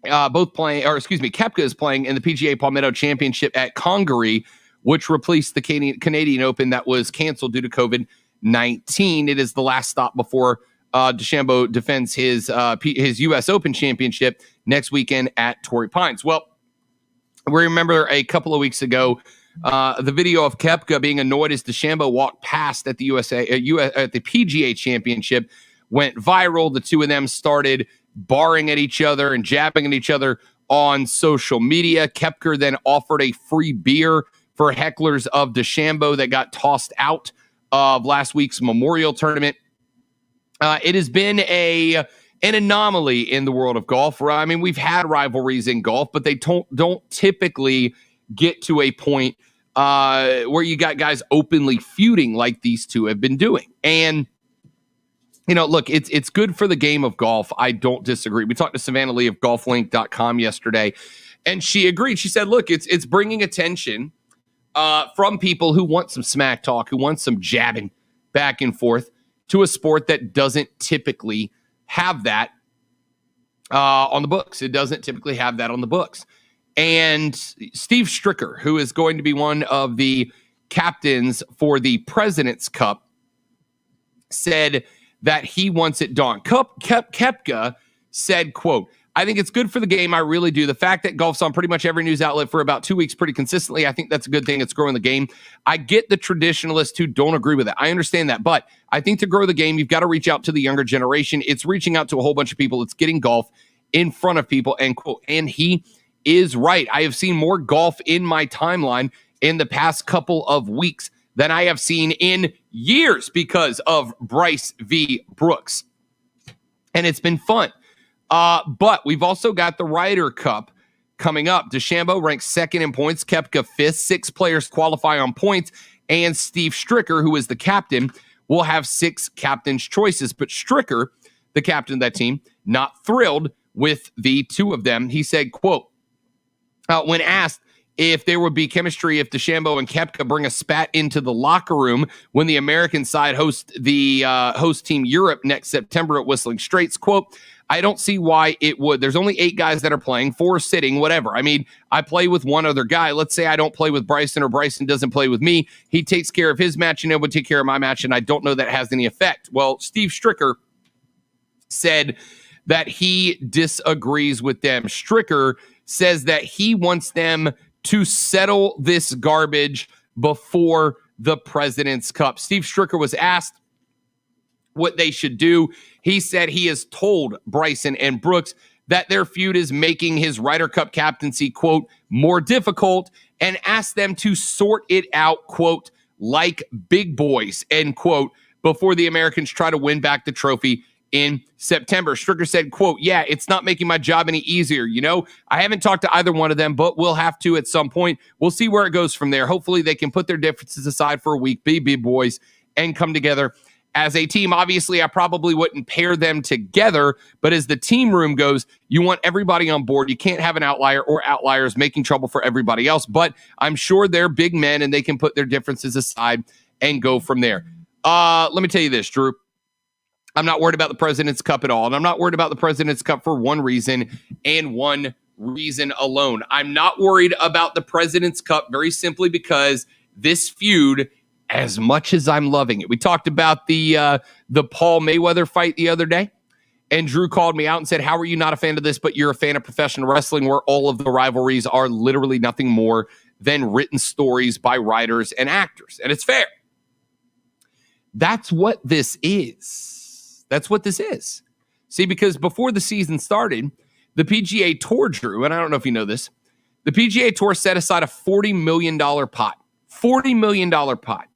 Koepka is playing in the PGA Palmetto Championship at Congaree, which replaced the Canadian Open that was canceled due to COVID-19. It is the last stop before DeChambeau defends his U.S. Open Championship next weekend at Torrey Pines. Well, we remember a couple of weeks ago, the video of Koepka being annoyed as DeChambeau walked past at the at the PGA Championship went viral. The two of them started barring at each other and jabbing at each other on social media. Koepka then offered a free beer for hecklers of DeChambeau that got tossed out of last week's Memorial Tournament. It has been an anomaly in the world of golf. I mean, we've had rivalries in golf, but they don't typically get to a point where you got guys openly feuding like these two have been doing. And, you know, look, it's good for the game of golf. I don't disagree. We talked to Savannah Lee of golflink.com yesterday, and she agreed. She said, look, it's bringing attention from people who want some smack talk, who want some jabbing back and forth to a sport that doesn't typically have that on the books. It doesn't typically have that on the books. And Steve Stricker, who is going to be one of the captains for the President's Cup, said that he wants it done. Koepka said, quote, I think it's good for the game. I really do. The fact that golf's on pretty much every news outlet for about 2 weeks pretty consistently, I think that's a good thing. It's growing the game. I get the traditionalists who don't agree with it. I understand that. But I think to grow the game, you've got to reach out to the younger generation. It's reaching out to a whole bunch of people. It's getting golf in front of people, end quote. And he is right. I have seen more golf in my timeline in the past couple of weeks than I have seen in years because of Bryce v. Brooks. And it's been fun. But we've also got the Ryder Cup coming up. DeChambeau ranks second in points, Koepka fifth. 6 players qualify on points, and Steve Stricker, who is the captain, will have 6 captain's choices. But Stricker, the captain of that team, not thrilled with the two of them. He said, quote, when asked if there would be chemistry if DeChambeau and Koepka bring a spat into the locker room when the American side host Team Europe next September at Whistling Straits, quote, I don't see why it would. There's only 8 guys that are playing, 4 sitting, whatever. I mean, I play with one other guy. Let's say I don't play with Bryson or Bryson doesn't play with me. He takes care of his match and I would take care of my match, and I don't know that has any effect. Well, Steve Stricker said that he disagrees with them. Stricker says that he wants them to settle this garbage before the President's Cup. Steve Stricker was asked what they should do. He said he has told Bryson and Brooks that their feud is making his Ryder Cup captaincy, quote, more difficult, and asked them to sort it out, quote, like big boys, end quote, before the Americans try to win back the trophy in September. Stricker said, quote, yeah, it's not making my job any easier. You know, I haven't talked to either one of them, but we'll have to at some point. We'll see where it goes from there. Hopefully they can put their differences aside for a week, be big boys, and come together as a team. Obviously, I probably wouldn't pair them together, but as the team room goes, you want everybody on board. You can't have an outlier or outliers making trouble for everybody else, but I'm sure they're big men and they can put their differences aside and go from there. Let me tell you this, Drew. I'm not worried about the President's Cup at all, and I'm not worried about the President's Cup for one reason and one reason alone. I'm not worried about the President's Cup very simply because this feud, as much as I'm loving it. We talked about the Paul Mayweather fight the other day, and Drew called me out and said, how are you not a fan of this, but you're a fan of professional wrestling where all of the rivalries are literally nothing more than written stories by writers and actors? And it's fair. That's what this is. That's what this is. See, because before the season started, the PGA Tour, Drew, and I don't know if you know this, the PGA Tour set aside a $40 million pot. $40 million pot.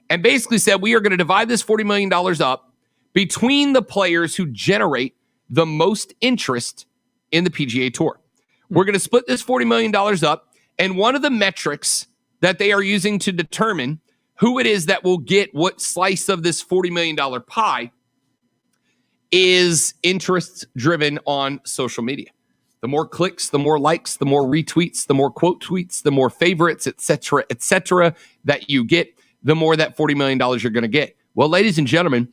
And basically said, we are going to divide this $40 million up between the players who generate the most interest in the PGA Tour. We're going to split this $40 million up, and one of the metrics that they are using to determine who it is that will get what slice of this $40 million pie is interest driven on social media. The more clicks, the more likes, the more retweets, the more quote tweets, the more favorites, et cetera, that you get, the more that $40 million you're going to get. Well, ladies and gentlemen,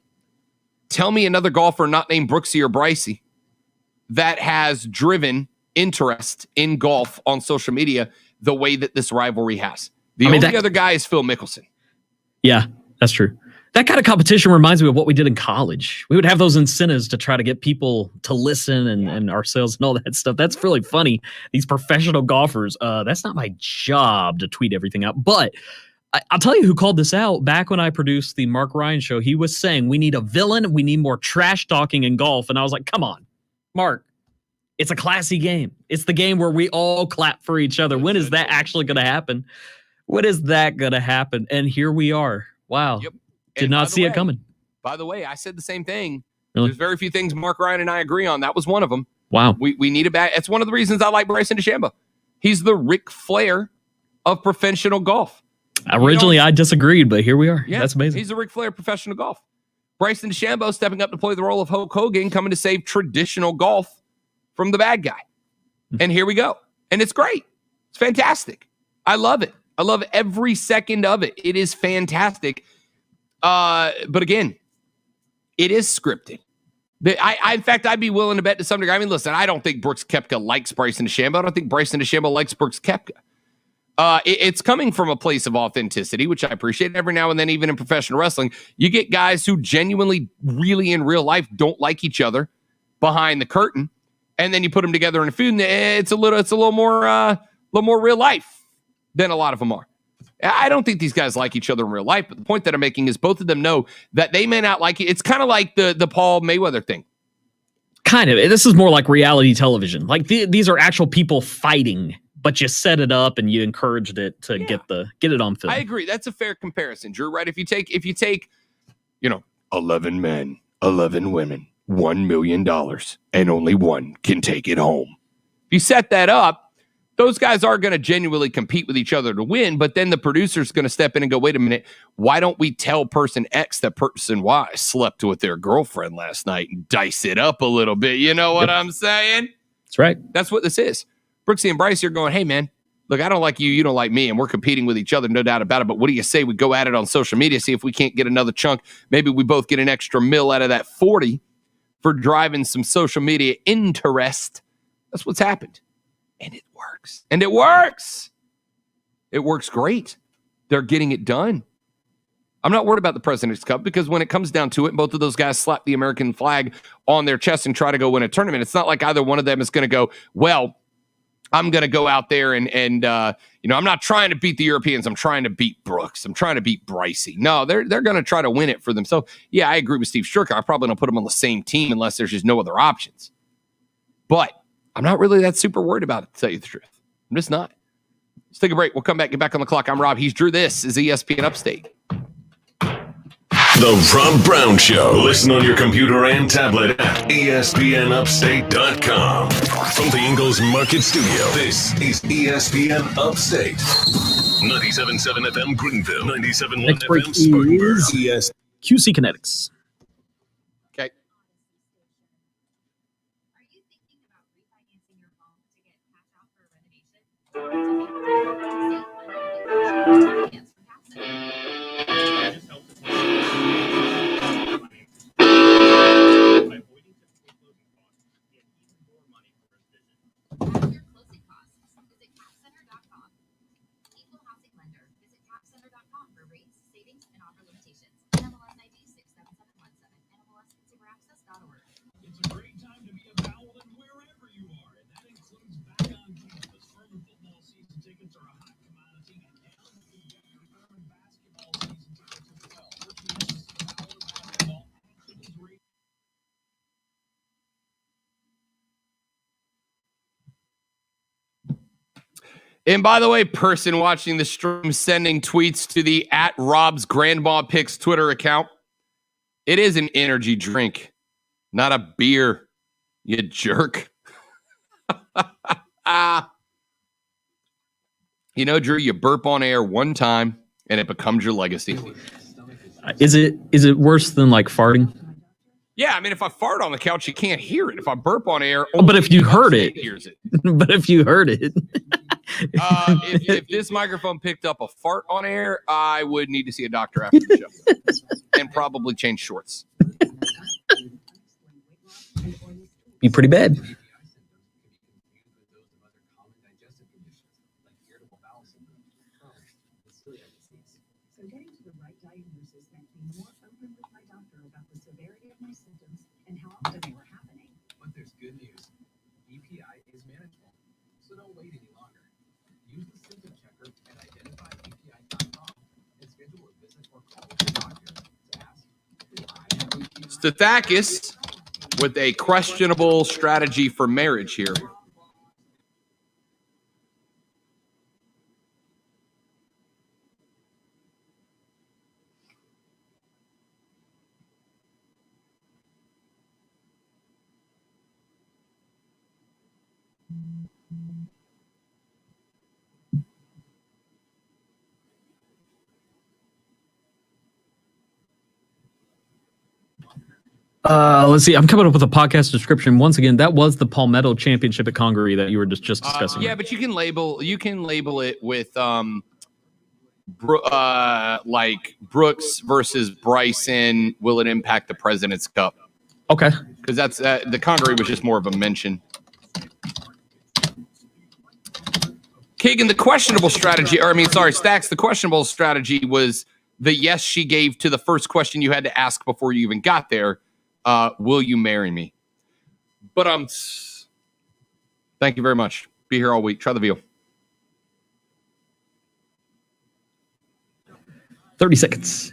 tell me another golfer not named Brooksy or Brycey that has driven interest in golf on social media the way that this rivalry has. The only other guy is Phil Mickelson. Yeah, that's true. That kind of competition reminds me of what we did in college. We would have those incentives to try to get people to listen and our sales and all that stuff. That's really funny. These professional golfers, that's not my job to tweet everything out. But I'll tell you who called this out back when I produced the Mark Ryan show. He was saying, we need a villain. We need more trash talking in golf. And I was like, come on, Mark. It's a classy game. It's the game where we all clap for each other. When is that actually going to happen? When is that going to happen? And here we are. Wow. Yep. Did not see it coming. By the way, I said the same thing. Really? There's very few things Mark Ryan and I agree on. That was one of them. Wow. We need a back. It's one of the reasons I like Bryson DeChambeau. He's the Ric Flair of professional golf. Originally, I disagreed, but here we are. Yeah, that's amazing. He's the Ric Flair of professional golf. Bryson DeChambeau stepping up to play the role of Hulk Hogan, coming to save traditional golf from the bad guy. And here we go. And it's great. It's fantastic. I love it. I love every second of it. It is fantastic. But again, it is scripted. In fact, I'd be willing to bet to some degree. I mean, listen, I don't think Brooks Koepka likes Bryson DeChambeau. I don't think Bryson DeChambeau likes Brooks Koepka. It's coming from a place of authenticity, which I appreciate. Every now and then, even in professional wrestling, you get guys who genuinely, really in real life, don't like each other behind the curtain, and then you put them together in a feud, and it's a little more real life than a lot of them are. I don't think these guys like each other in real life, but the point that I'm making is both of them know that they may not like it. It's kind of like the Paul Mayweather thing. Kind of. This is more like reality television. Like these are actual people fighting, but you set it up and you encouraged it to get it on film. I agree. That's a fair comparison, Drew, right? If you take, 11 men, 11 women, $1 million, and only one can take it home. If you set that up, those guys are going to genuinely compete with each other to win, but then the producer's going to step in and go, wait a minute, why don't we tell person X that person Y slept with their girlfriend last night and dice it up a little bit? You know what I'm saying? That's right. That's what this is. Brooksy and Bryce, you're going, hey, man, look, I don't like you, you don't like me, and we're competing with each other, no doubt about it, but what do you say we go at it on social media, see if we can't get another chunk? Maybe we both get an extra mil out of that 40 for driving some social media interest. That's what's happened. And it works. And it works. It works great. They're getting it done. I'm not worried about the President's Cup because when it comes down to it, both of those guys slap the American flag on their chest and try to go win a tournament. It's not like either one of them is going to go, well, I'm going to go out there and I'm not trying to beat the Europeans. I'm trying to beat Brooks. I'm trying to beat Brycey. No, they're going to try to win it for themselves. Yeah, I agree with Steve Stricker. I probably don't put them on the same team unless there's just no other options. But I'm not really that super worried about it, to tell you the truth. I'm just not. Let's take a break. We'll come back, get back on the clock. I'm Rob. He's Drew. This is ESPN Upstate. The Rob Brown Show. Listen on your computer and tablet at ESPNUpstate.com. From the Ingalls Market Studio, this is ESPN Upstate. 97.7 FM Greenville, 97.1 Next break FM Spartanburg. is QC Kinetics. Okay. And by the way, person watching the stream sending tweets to the @RobsGrandmaPicks Twitter account, it is an energy drink, not a beer, you jerk. You know, Drew, you burp on air one time and it becomes your legacy. Is it worse than like farting? Yeah, I mean, if I fart on the couch, you can't hear it. If I burp on air, but if you heard it, hears it. But if you heard it, if this microphone picked up a fart on air, I would need to see a doctor after the show and probably change shorts. Be pretty bad. Stathakis with a questionable strategy for marriage here. Let's see. I'm coming up with a podcast description. Once again, that was the Palmetto Championship at Congaree that you were just discussing. Yeah, but you can label it with like Brooks versus Bryson. Will it impact the President's Cup? Okay, because that's the Congaree was just more of a mention. Kagan, the questionable strategy, Stacks, the questionable strategy was the yes she gave to the first question you had to ask before you even got there. Will you marry me? But thank you very much. Be here all week. Try the veal. 30 seconds.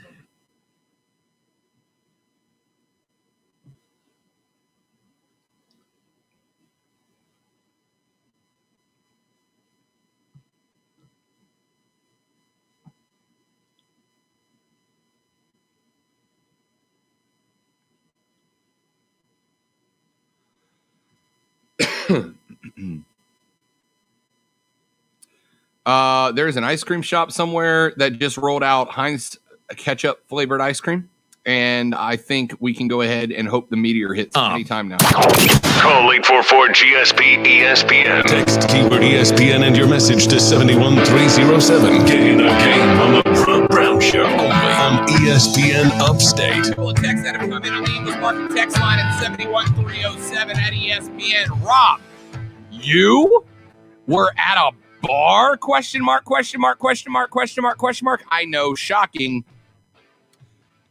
There's an ice cream shop somewhere that just rolled out Heinz ketchup flavored ice cream, and I think we can go ahead and hope the meteor hits anytime now. Call 844-GSP-ESPN. Text keyword ESPN and your message to 71307. Get in the game on the Rob Brown Show only on ESPN Upstate. People text that have come in on the English Market text line at 71307 at ESPN. Rob, you were at a bar? ? I know, shocking.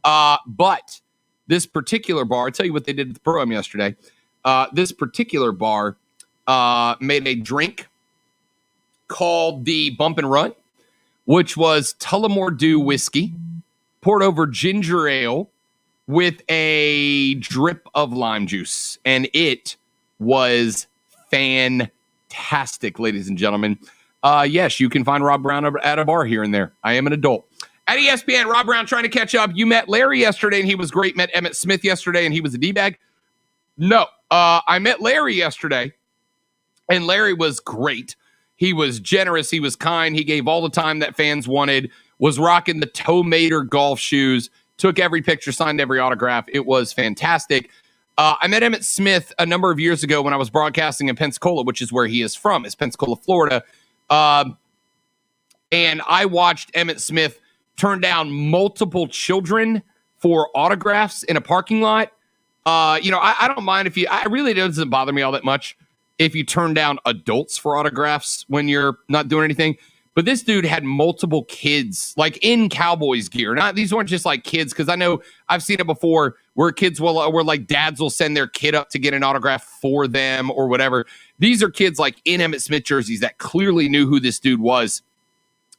But this particular bar, I'll tell you what they did at the program yesterday. This particular bar made a drink called the Bump and Run, which was Tullamore Dew whiskey poured over ginger ale with a drip of lime juice. And it was fantastic, ladies and gentlemen. Yes, you can find Rob Brown at a bar here and there. I am an adult. At ESPN, Rob Brown trying to catch up. You met Larry yesterday, and he was great. Met Emmitt Smith yesterday, and he was a D-bag. No, I met Larry yesterday, and Larry was great. He was generous. He was kind. He gave all the time that fans wanted, was rocking the Toe Mater golf shoes, took every picture, signed every autograph. It was fantastic. I met Emmitt Smith a number of years ago when I was broadcasting in Pensacola, which is where he is from. It's Pensacola, Florida. And I watched Emmitt Smith turn down multiple children for autographs in a parking lot. I don't mind if I really doesn't bother me all that much if you turn down adults for autographs when you're not doing anything. But this dude had multiple kids, like in Cowboys gear. These weren't just like kids, because I know I've seen it before where where like dads will send their kid up to get an autograph for them or whatever. These are kids like in Emmitt Smith jerseys that clearly knew who this dude was.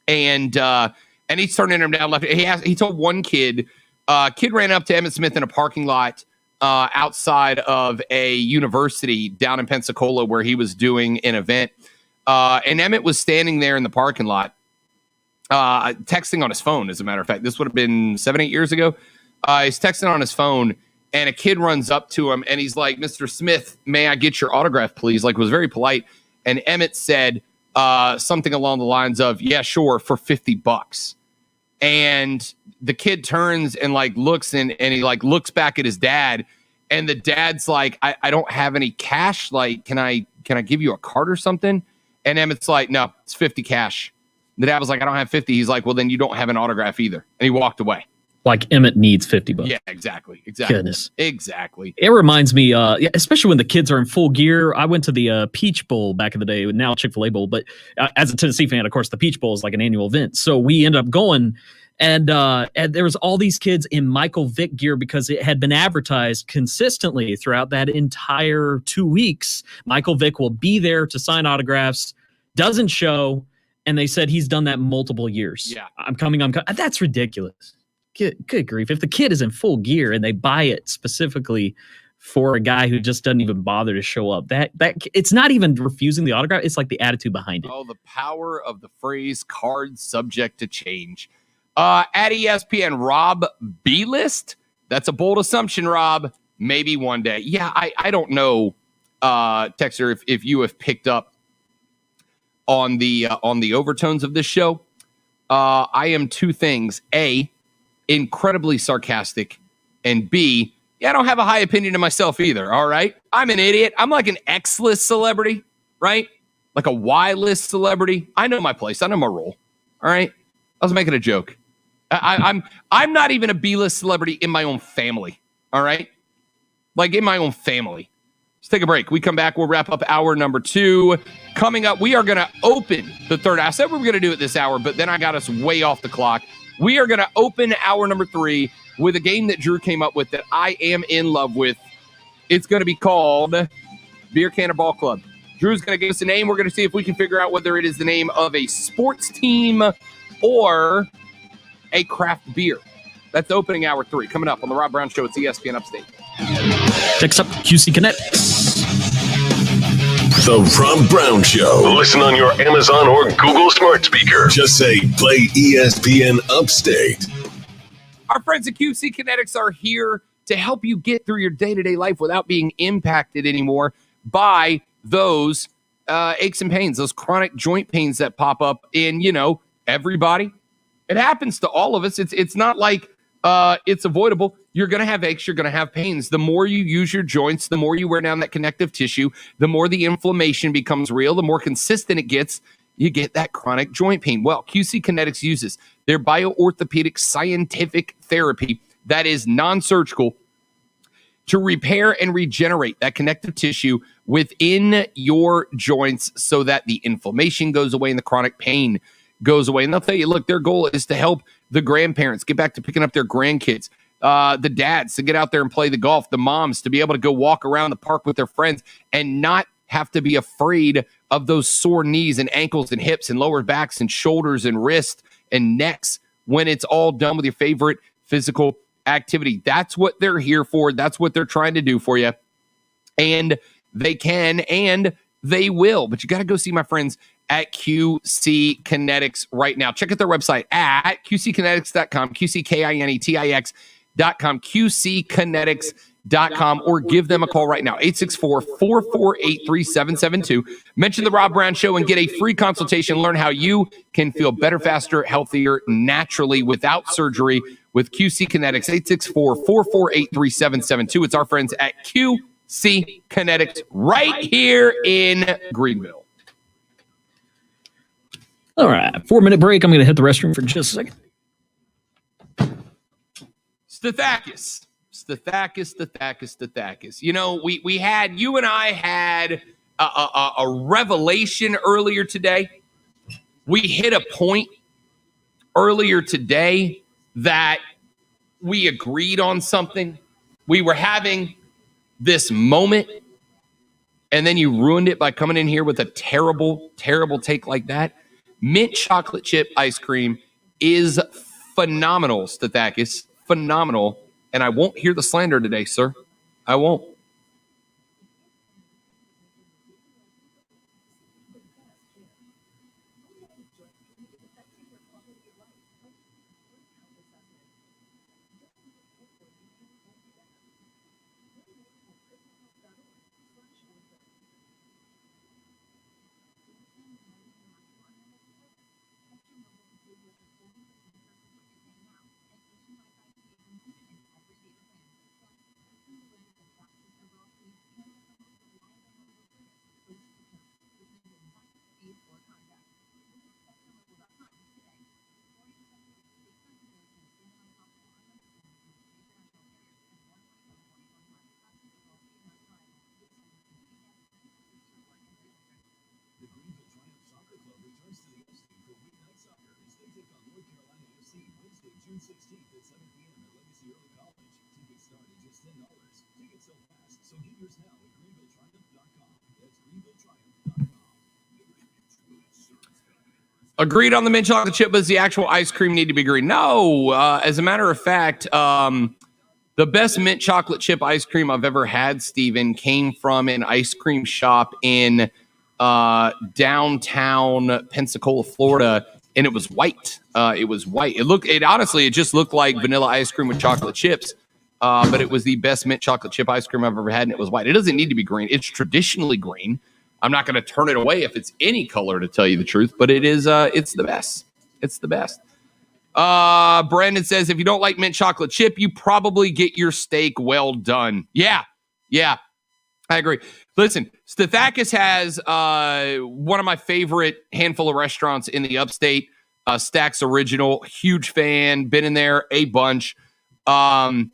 And he's turning them down left. He told one kid, kid ran up to Emmitt Smith in a parking lot outside of a university down in Pensacola where he was doing an event. And Emmitt was standing there in the parking lot, texting on his phone, as a matter of fact. This would have been 7-8 years ago. He's texting on his phone, and a kid runs up to him, and he's like, "Mr. Smith, may I get your autograph, please?" Like, was very polite. And Emmitt said something along the lines of, "Yeah, sure, for $50. And the kid turns and like looks and he like looks back at his dad, and the dad's like, I don't have any cash. Like, can I give you a card or something?" And Emmitt's like, "No, it's 50 cash." The dad was like, "I don't have 50. He's like, "Well, then you don't have an autograph either." And he walked away. Like Emmitt needs $50. Yeah, exactly. Goodness. Exactly. It reminds me, especially when the kids are in full gear. I went to the Peach Bowl back in the day, now Chick-fil-A Bowl. But as a Tennessee fan, of course, the Peach Bowl is like an annual event. So we ended up going, and there was all these kids in Michael Vick gear because it had been advertised consistently throughout that entire 2 weeks. Michael Vick will be there to sign autographs, doesn't show, and they said he's done that multiple years. Yeah. I'm coming. That's ridiculous. Good grief. If the kid is in full gear and they buy it specifically for a guy who just doesn't even bother to show up, that it's not even refusing the autograph. It's like the attitude behind it. Oh, the power of the phrase "card subject to change." At ESPN, Rob B-list. That's a bold assumption, Rob. Maybe one day. Yeah, I don't know, Texter, if you have picked up on the overtones of this show. I am two things. A, incredibly sarcastic, and B, I don't have a high opinion of myself either. All right, I'm an idiot. I'm like an X-list celebrity, right? Like a Y-list celebrity. I know my place. I know my role. All right, I was making a joke. I'm not even a B-list celebrity in my own family. All right, like in my own family. Let's take a break. We come back. We'll wrap up hour number 2. Coming up, we are going to open the third. I said we were going to do it this hour, but then I got us way off the clock. We are going to open hour number 3 with a game that Drew came up with that I am in love with. It's going to be called Beer Cannon Ball Club. Drew's going to give us a name. We're going to see if we can figure out whether it is the name of a sports team or a craft beer. That's opening hour 3. Coming up on the Rob Brown Show. It's ESPN Upstate. Next up, QC Kinetics. The Rob Brown Show. Listen on your Amazon or Google smart speaker. Just say, play ESPN Upstate. Our friends at QC Kinetics are here to help you get through your day-to-day life without being impacted anymore by those aches and pains, those chronic joint pains that pop up in, everybody. It happens to all of us. It's not like it's avoidable. You're going to have aches. You're going to have pains. The more you use your joints, the more you wear down that connective tissue, the more the inflammation becomes real, the more consistent it gets, you get that chronic joint pain. Well, QC Kinetics uses their bioorthopedic scientific therapy that is non-surgical to repair and regenerate that connective tissue within your joints so that the inflammation goes away and the chronic pain goes away. And they'll tell you, look, their goal is to help the grandparents get back to picking up their grandkids, the dads to get out there and play the golf, the moms to be able to go walk around the park with their friends and not have to be afraid of those sore knees and ankles and hips and lower backs and shoulders and wrists and necks when it's all done with your favorite physical activity. That's what they're here for. That's what they're trying to do for you. And they can, and they will. But you got to go see my friends at QC Kinetics right now. Check out their website at qckinetics.com, QCKINETIX.com, QCkinetics.com, or give them a call right now, 864-448-3772. Mention the Rob Brown Show and get a free consultation. Learn how you can feel better, faster, healthier, naturally, without surgery with QC Kinetics, 864-448-3772. It's our friends at QC Kinetics right here in Greenville. All right, 4-minute break. I'm going to hit the restroom for just a second. Stathakis. You know, you and I had a revelation earlier today. We hit a point earlier today that we agreed on something. We were having this moment, and then you ruined it by coming in here with a terrible, terrible take like that. Mint chocolate chip ice cream is phenomenal, Stathakis. Phenomenal. And I won't hear the slander today, sir. I won't. Agreed on the mint chocolate chip, but does the actual ice cream need to be green? No. As a matter of fact, the best mint chocolate chip ice cream I've ever had, Steven, came from an ice cream shop in downtown Pensacola, Florida, and it was white. It just looked like vanilla ice cream with chocolate chips, but it was the best mint chocolate chip ice cream I've ever had, and it was white. It doesn't need to be green. It's traditionally green. I'm not going to turn it away if it's any color, to tell you the truth, but it is. It's the best. It's the best. Brandon says, if you don't like mint chocolate chip, you probably get your steak well done. Yeah, I agree. Listen, Stathakis has one of my favorite handful of restaurants in the upstate, Stack's Original. Huge fan, been in there a bunch. And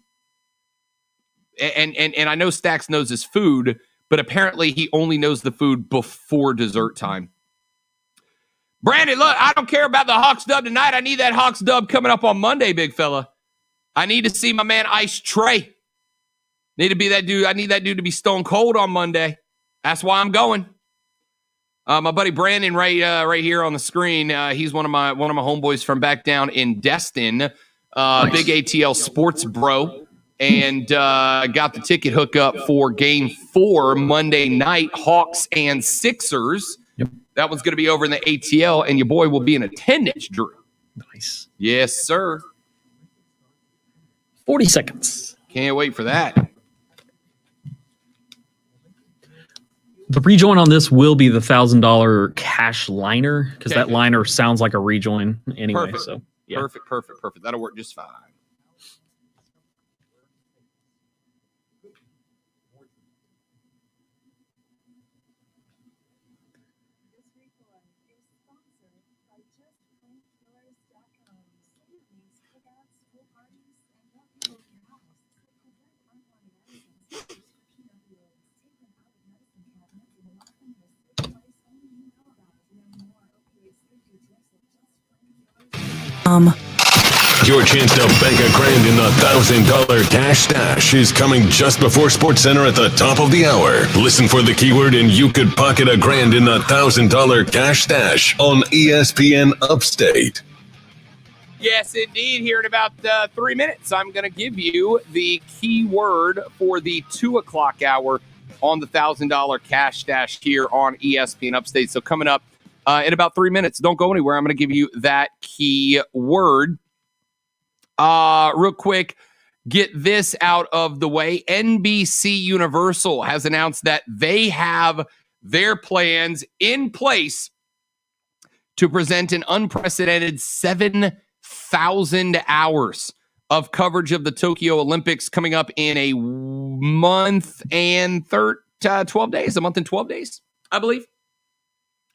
I know Stack's knows his food, but apparently he only knows the food before dessert time. Brandon, look, I don't care about the Hawks dub tonight. I need that Hawks dub coming up on Monday, big fella. I need to see my man Ice Trey. Need to be that dude. I need that dude to be stone cold on Monday. That's why I'm going. My buddy Brandon, right here on the screen. He's one of my homeboys from back down in Destin. Big ATL sports bro. And got the ticket hookup for Game 4 Monday night, Hawks and Sixers. Yep. That one's going to be over in the ATL, and your boy will be in attendance, Drew. Nice. Yes, sir. 40 seconds. Can't wait for that. The rejoin on this will be the $1,000 cash liner, because that liner sounds like a rejoin anyway. Perfect. So yeah. Perfect. That'll work just fine. Your chance to bank $1,000 in the $1,000 cash stash is coming just before SportsCenter at the top of the hour. Listen for the keyword and you could pocket $1,000 in the $1,000 cash stash on ESPN Upstate. Yes, indeed. Here in about 3 minutes, I'm going to give you the keyword for the 2 o'clock hour on the $1,000 cash stash here on ESPN Upstate. So coming up in about 3 minutes, don't go anywhere. I'm going to give you that key word. Real quick, get this out of the way. NBC Universal has announced that they have their plans in place to present an unprecedented 7,000 hours of coverage of the Tokyo Olympics coming up in a month and 12 days, a month and 12 days, I believe,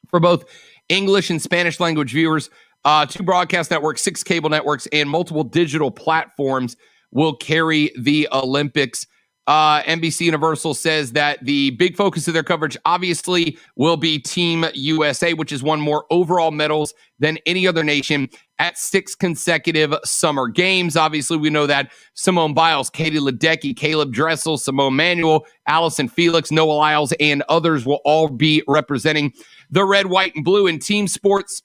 for both English and Spanish language viewers. 2 broadcast networks, 6 cable networks, and multiple digital platforms will carry the Olympics. NBC Universal says that the big focus of their coverage obviously will be Team USA, which has won more overall medals than any other nation at 6 consecutive summer games. Obviously, we know that Simone Biles, Katie Ledecky, Caleb Dressel, Simone Manuel, Allison Felix, Noah Lyles, and others will all be representing the red, white, and blue in team sports.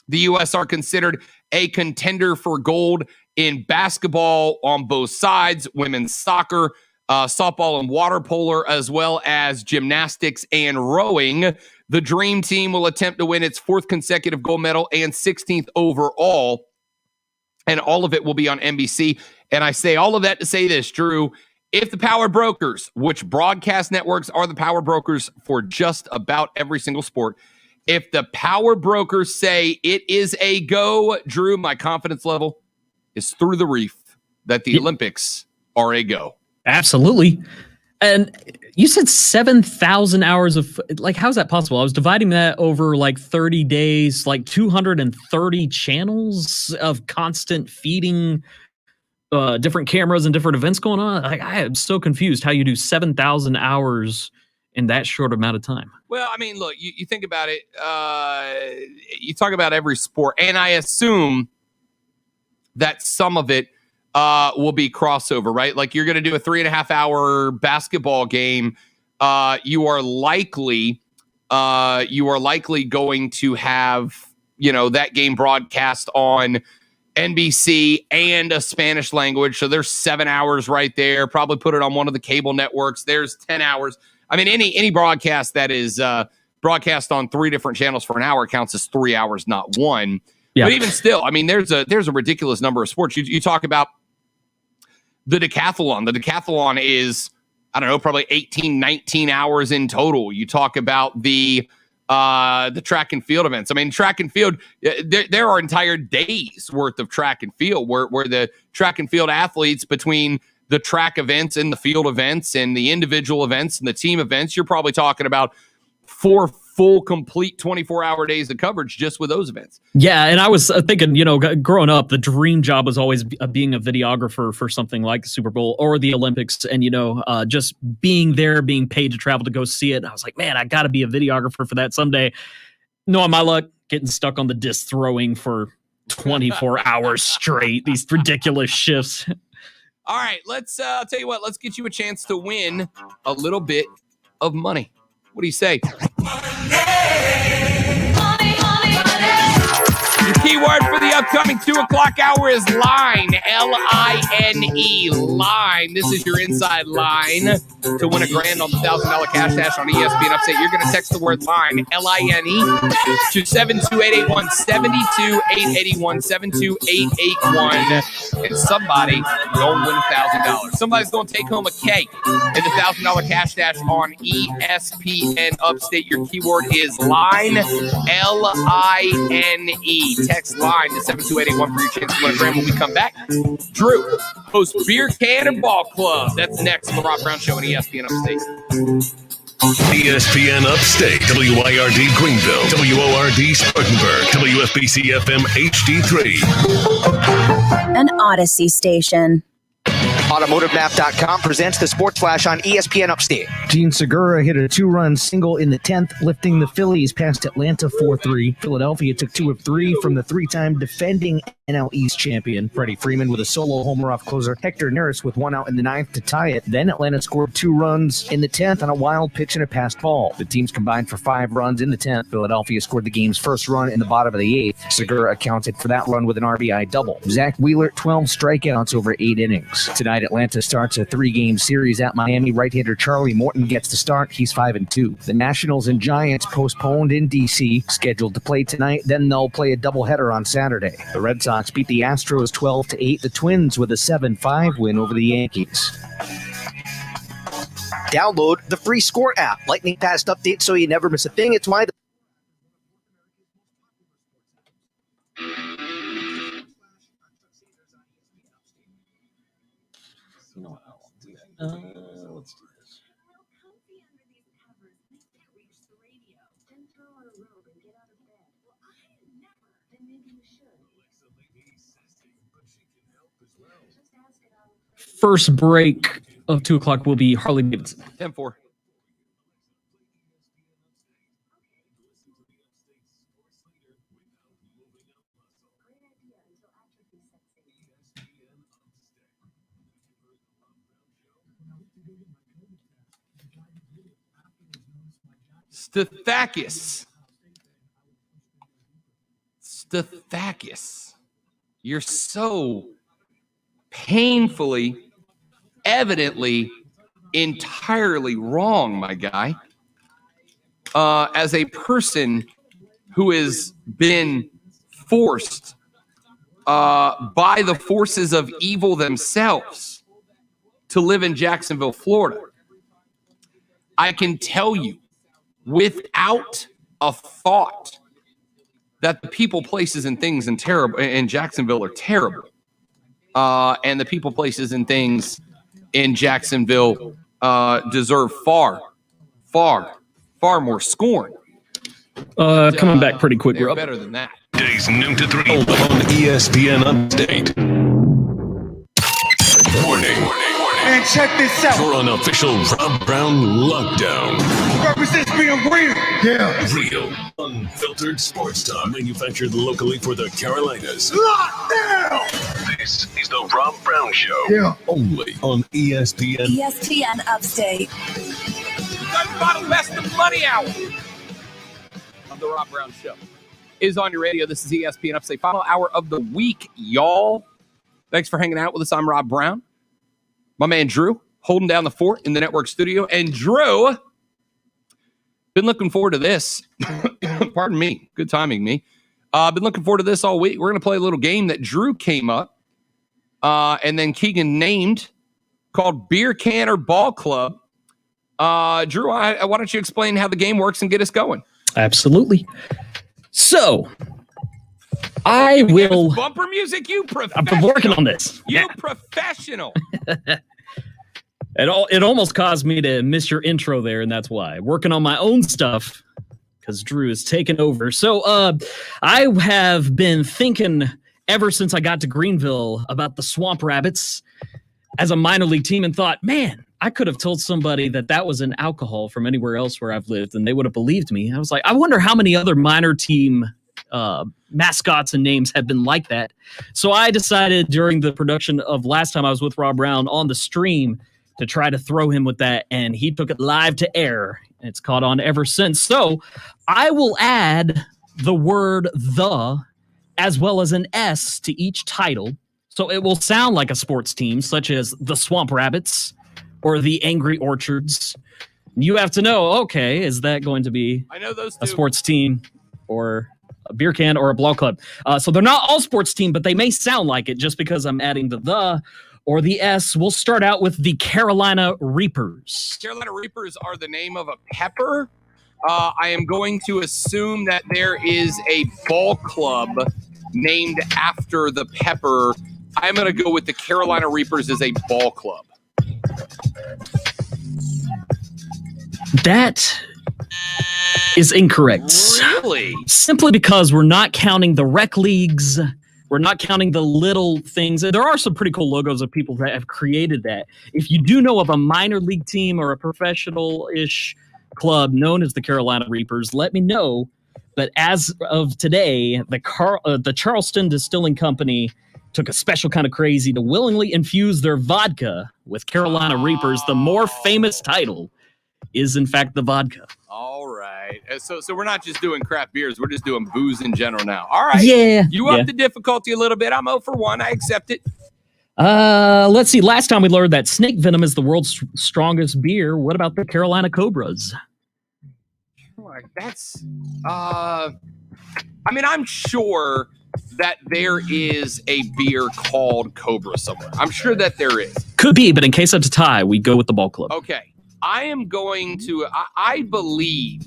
The U.S. are considered a contender for gold in basketball on both sides, women's soccer, softball and water polo, as well as gymnastics and rowing. The Dream Team will attempt to win its 4th consecutive gold medal and 16th overall, and all of it will be on NBC. And I say all of that to say this, Drew. If the power brokers, which broadcast networks are the power brokers for just about every single sport, if the power brokers say it is a go, Drew, my confidence level is through the roof that the Olympics are a go. Absolutely. And you said 7,000 hours of, like, how's that possible? I was dividing that over like 30 days, like 230 channels of constant feeding, different cameras and different events going on. Like, I am so confused how you do 7,000 hours in that short amount of time. Well, I mean, look, you think about it. You talk about every sport, and I assume that some of it will be crossover, right? Like, you're going to do a 3.5-hour basketball game. You are likely going to have, that game broadcast on NBC and a Spanish language. So there's 7 hours right there. Probably put it on one of the cable networks. There's 10 hours. I mean, any broadcast that is broadcast on 3 different channels for an hour counts as 3 hours, not 1. Yeah. But even still, I mean, there's a ridiculous number of sports. You talk about the decathlon. The decathlon is, I don't know, probably 18, 19 hours in total. You talk about the track and field events. I mean, track and field, there are entire days worth of track and field where the track and field athletes, between the track events and the field events and the individual events and the team events, you're probably talking about 4 full, complete 24-hour days of coverage just with those events. Yeah, and I was thinking, growing up, the dream job was always being a videographer for something like the Super Bowl or the Olympics, and, just being there, being paid to travel to go see it. And I was like, man, I got to be a videographer for that someday. Knowing my luck, getting stuck on the disc throwing for 24 hours straight, these ridiculous shifts. All right, let's tell you what, let's get you a chance to win a little bit of money. What do you say? The keyword for the upcoming 2 o'clock hour is line, L-I-N-E, line. This is your inside line to win a grand on the $1,000 cash dash on ESPN Upstate. You're going to text the word line, L-I-N-E, to 72881, 72881, 72881, and somebody going to win $1,000. Somebody's going to take home a cake in the $1,000 cash dash on ESPN Upstate. Your keyword is line, L-I-N-E. Text line to 72881 for your chance to win a grand when we come back. Drew hosts Beer Can and Ball Club. That's next on the Rob Brown Show on ESPN Upstate. ESPN Upstate, WIRD Greenville, WORD Spartanburg, WFBC FM HD3. An Odyssey station. AutomotiveMap.com presents the Sports Flash on ESPN Upstate. Gene Segura hit a 2-run single in the 10th, lifting the Phillies past Atlanta 4-3. Philadelphia took 2 of 3 from the 3-time defending NL East champion. Freddie Freeman with a solo homer off closer Hector Neris with 1 out in the 9th to tie it. Then Atlanta scored 2 runs in the 10th on a wild pitch and a passed ball. The teams combined for 5 runs in the 10th. Philadelphia scored the game's first run in the bottom of the 8th. Segura accounted for that run with an RBI double. Zach Wheeler, 12 strikeouts over 8 innings. Tonight, Atlanta starts a 3-game series at Miami. Right-hander Charlie Morton gets the start. He's 5-2. The Nationals and Giants postponed in D.C., scheduled to play tonight. Then they'll play a doubleheader on Saturday. The Red Sox beat the Astros 12-8. The Twins with a 7-5 win over the Yankees. Download the free Score app. Lightning fast updates so you never miss a thing. It's why Let's do this. First break of 2 o'clock will be Harley Davidson. 10-4. Stathakis. You're so painfully, evidently, entirely wrong, my guy. As a person who has been forced by the forces of evil themselves to live in Jacksonville, Florida, I can tell you without a thought that the people, places, and things in Jacksonville are terrible. And the people, places, and things in Jacksonville deserve far, far, far more scorn. Coming back pretty quick. They're better than that. Days noon to 3 on ESPN Upstate. Warning. Man, check this out. For an official Rob Brown lockdown. Represents being real. Yeah. Real, unfiltered sports talk manufactured locally for the Carolinas. Lockdown. This is the Rob Brown Show. Yeah. Only on ESPN. ESPN Upstate. Got bottle best of money hour of the Rob Brown Show is on your radio. This is ESPN Upstate, final hour of the week, y'all. Thanks for hanging out with us. I'm Rob Brown. My man Drew holding down the fort in the network studio. And Drew, been looking forward to this. Pardon me. Good timing, me. Been looking forward to this all week. We're going to play a little game that Drew came up and then Keegan named called Beer Can or Ball Club. Drew, why don't you explain how the game works and get us going? Absolutely. So, I will... Bumper music, you professional. I'm working on this. You professional. It almost caused me to miss your intro there, and that's why. Working on my own stuff, because Drew is taking over. So, I have been thinking ever since I got to Greenville about the Swamp Rabbits as a minor league team and thought, man, I could have told somebody that was an alcohol from anywhere else where I've lived, and they would have believed me. I was like, I wonder how many other minor team mascots and names have been like that. So I decided during the production of last time I was with Rob Brown on the stream to try to throw him with that, and he took it live to air, and it's caught on ever since. So I will add the word "the" as well as an S to each title, so it will sound like a sports team, such as the Swamp Rabbits or the Angry Orchards. You have to know, okay, is that going to be a sports team or a beer can or a ball club? So they're not all sports team, but they may sound like it just because I'm adding the or the S. We'll start out with the Carolina Reapers. Carolina Reapers are the name of a pepper. I am going to assume that there is a ball club named after the pepper. I'm going to go with the Carolina Reapers as a ball club. That is incorrect. Really? Simply because we're not counting the rec leagues. We're not counting the little things. There are some pretty cool logos of people that have created that. If you do know of a minor league team or a professional-ish club known as the Carolina Reapers, let me know. But as of today, the Charleston Distilling Company took a special kind of crazy to willingly infuse their vodka with Carolina Reapers. The more famous title is, in fact, the vodka. All right. So we're not just doing craft beers. We're just doing booze in general now. All right. Yeah. You upped the difficulty a little bit. I'm 0 for 1. I accept it. Let's see. Last time we learned that snake venom is the world's strongest beer. What about the Carolina Cobras? That's, I'm sure that there is a beer called Cobra somewhere. I'm sure that there is. Could be, but in case of a tie, we go with the ball club. Okay. I am going to, I believe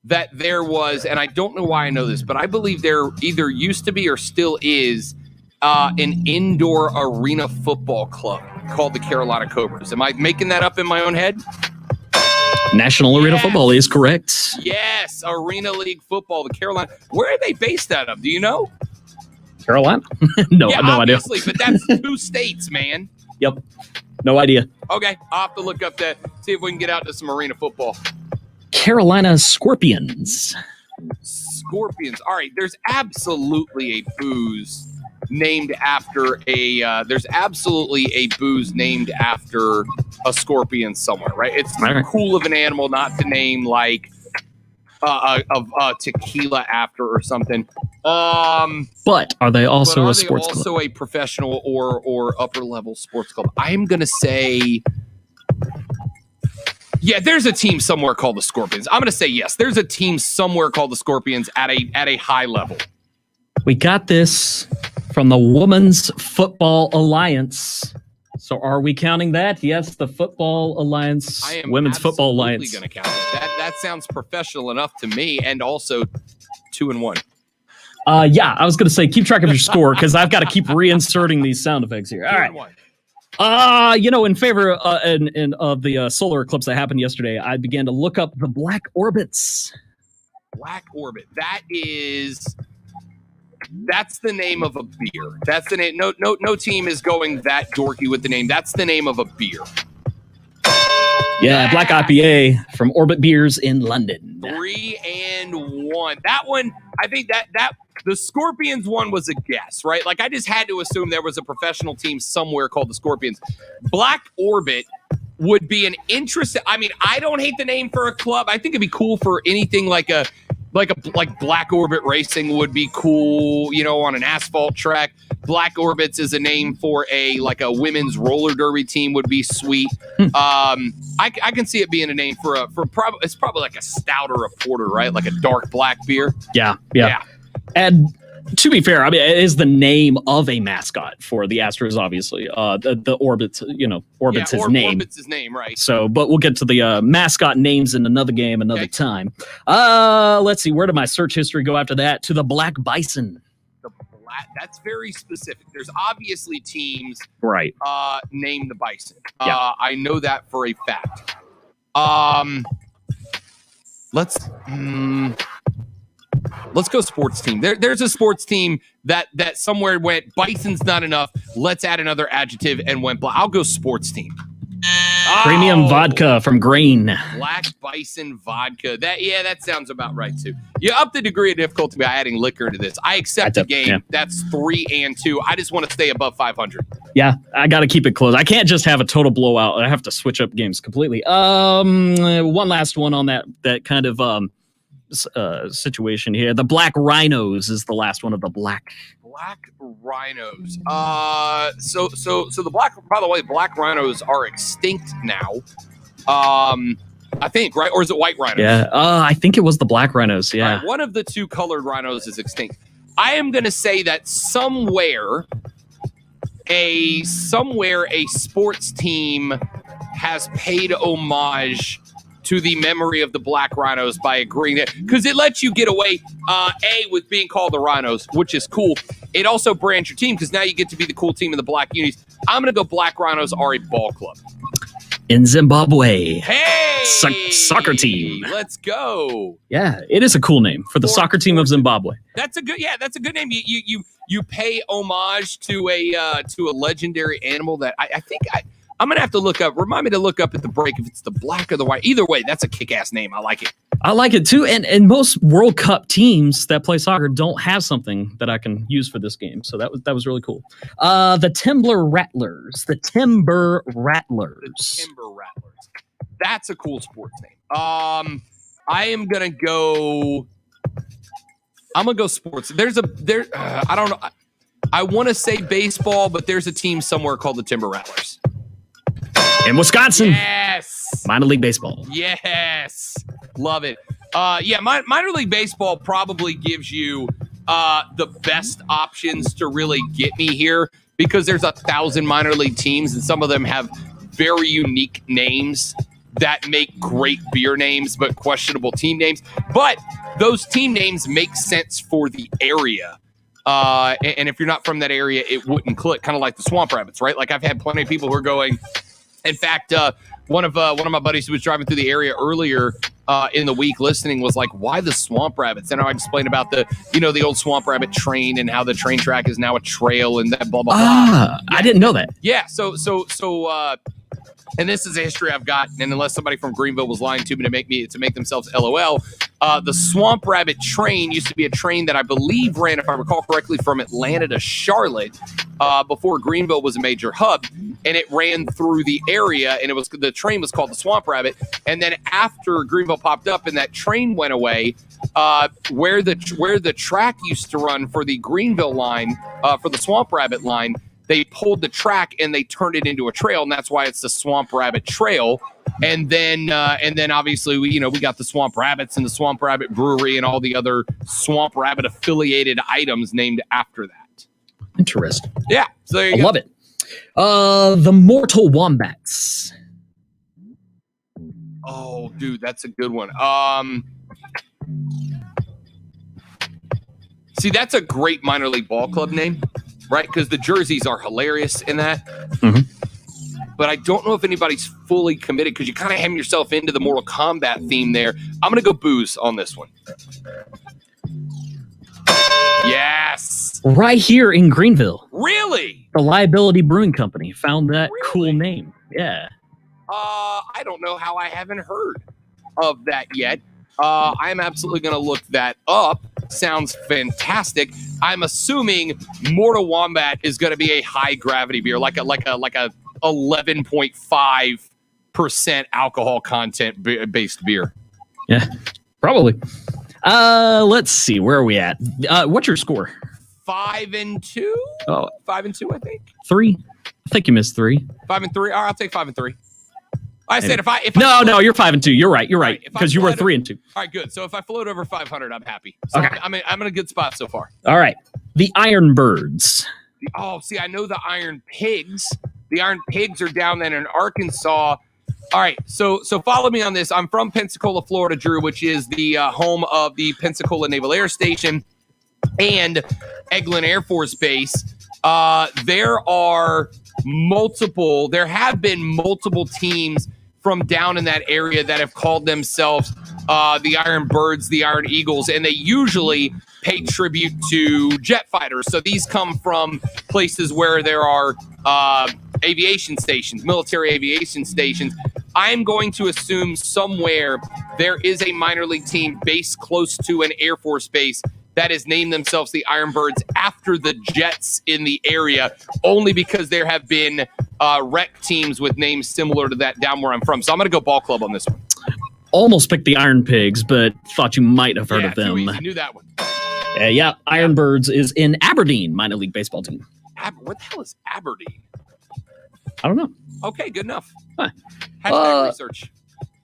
that there was, and I don't know why I know this, but I believe there either used to be or still is an indoor arena football club called the Carolina Cobras. Am I making that up in my own head? National Arena Football is correct. Yes, Arena League Football, the Carolina. Where are they based out of? Do you know? Carolina? No idea. Obviously, but that's 2 states, man. Yep. No idea. Okay, I'll have to look up that, see if we can get out to some arena football. Carolina Scorpions. Scorpions. All right, there's absolutely a booze named after a scorpion somewhere, right? It's cool of an animal not to name like tequila after or something. But are they also a sports club? Also a professional or upper level sports club? I'm gonna say, yeah, there's a team somewhere called the Scorpions. I'm gonna say yes. There's a team somewhere called the Scorpions at a high level. We got this from the Women's Football Alliance. So are we counting that? Yes, the Football Alliance, Women's Football Alliance. Going to count it. That sounds professional enough to me, and also 2-1. Yeah, I was going to say keep track of your score because I've got to keep reinserting these sound effects here. All right. In favor of the solar eclipse that happened yesterday, I began to look up the Black Orbits. Black Orbit. That's the name of a beer. That's the name. No team is going that dorky with the name. That's the name of a beer. Yeah, Black IPA from Orbit Beers in London. 3-1. That one, I think that the Scorpions one was a guess, right? Like I just had to assume there was a professional team somewhere called the Scorpions. Black Orbit would be an interesting. I mean, I don't hate the name for a club. I think it'd be cool for anything like Black Orbit Racing would be cool, on an asphalt track. Black Orbits is a name for a women's roller derby team would be sweet. I can see it being a name for it's probably like a stout or a porter, right? Like a dark black beer. Yeah. And to be fair, I mean, it is the name of a mascot for the Astros, obviously. The Orbits, Orbits his name. Orbits his name, right. So, but we'll get to the mascot names in another game, another time. Let's see, where did my search history go after that? To the Black Bison. That's very specific. There's obviously teams right named the Bison. I know that for a fact. Let's go sports team. There's a sports team that somewhere went Bison's not enough. Let's add another adjective and went black. I'll go sports team. Premium vodka from Grain. Black Bison vodka. That sounds about right too. You up the degree of difficulty by adding liquor to this. I accept the game. Yeah. That's 3-2. I just want to stay above 500. Yeah, I got to keep it close. I can't just have a total blowout. I have to switch up games completely. One last one on that kind of situation here. The Black Rhinos is the last one of the Black Rhinos. So the by the way, Black Rhinos are extinct now. I think, right? Or is it White Rhinos? Yeah. I think it was the Black Rhinos. Yeah. Right, one of the two colored rhinos is extinct. I am going to say that somewhere a sports team has paid homage to the memory of the Black Rhinos by agreeing that, because it lets you get away, with being called the Rhinos, which is cool. It also brands your team because now you get to be the cool team in the Black Unis. I'm going to go Black Rhinos are a ball club. In Zimbabwe. Hey! Soccer team. Let's go. Yeah, it is a cool name for the soccer team of Zimbabwe. That's a good name. You pay homage to a legendary animal that I think I'm going to have to look up. Remind me to look up at the break if it's the black or the white. Either way, that's a kick-ass name. I like it. I like it too. And most World Cup teams that play soccer don't have something that I can use for this game. So that was really cool. The Timber Rattlers. That's a cool sports name. I'm going to go sports. I don't know. I want to say baseball, but there's a team somewhere called the Timber Rattlers. In Wisconsin. Yes. Minor league baseball. Yes. Love it. Minor league baseball probably gives you the best options to really get me here because there's 1,000 minor league teams and some of them have very unique names that make great beer names but questionable team names. But those team names make sense for the area. And if you're not from that area, it wouldn't click, kind of like the Swamp Rabbits, right? Like I've had plenty of people who are going. In fact, one of my buddies who was driving through the area earlier in the week listening was like, why the Swamp Rabbits? And I explained about the old Swamp Rabbit train and how the train track is now a trail and that blah, blah, blah. I didn't know that. Yeah. So, and this is a history I've got, and unless somebody from Greenville was lying to me to make themselves LOL, the Swamp Rabbit train used to be a train that I believe ran, if I recall correctly, from Atlanta to Charlotte before Greenville was a major hub, and it ran through the area, and the train was called the Swamp Rabbit. And then after Greenville popped up and that train went away, where the track used to run for the Greenville line, for the Swamp Rabbit line, they pulled the track and they turned it into a trail, and that's why it's the Swamp Rabbit Trail. And then obviously we got the Swamp Rabbits and the Swamp Rabbit Brewery and all the other Swamp Rabbit affiliated items named after that. Interesting. Yeah, so there you go. Love it. The Mortal Wombats. Oh, dude, that's a good one. See, that's a great minor league ball club name. Right, because the jerseys are hilarious in that. Mm-hmm. But I don't know if anybody's fully committed because you kind of hem yourself into the Mortal Kombat theme there. I'm going to go booze on this one. Yes. Right here in Greenville. Really? The Liability Brewing Company found that cool name. Yeah. I don't know how I haven't heard of that yet. I'm absolutely going to look that up. Sounds fantastic. I'm assuming Mortal Wombat is going to be a high gravity beer, like a 11.5% alcohol content based beer. Yeah, probably. Let's see. Where are we at? What's your score? 5-2. Oh, 5-2, I think. 3. I think you missed 3. 5-3. All right, I'll take 5-3. I said if I No, you're 5-2. You're right. You're right. Because you were 3-2. All right, good. So if I float over 500, I'm happy. So okay. I'm in a good spot so far. All right. The Iron Birds. Oh, see, I know the Iron Pigs. The Iron Pigs are down there in Arkansas. All right, so follow me on this. I'm from Pensacola, Florida, Drew, which is the home of the Pensacola Naval Air Station and Eglin Air Force Base. There have been multiple teams from down in that area that have called themselves the Iron Birds, the Iron Eagles, and they usually pay tribute to jet fighters. So these come from places where there are aviation stations, military aviation stations. I'm going to assume somewhere there is a minor league team based close to an Air Force base that has named themselves the Iron Birds after the jets in the area, only because there have been rec teams with names similar to that down where I'm from. So I'm going to go ball club on this one. Almost picked the Iron Pigs, but thought you might have heard of them. Too easy. Knew that one. Yeah, Iron Birds is in Aberdeen, minor league baseball team. What the hell is Aberdeen? I don't know. Okay, good enough. Huh. Hashtag research.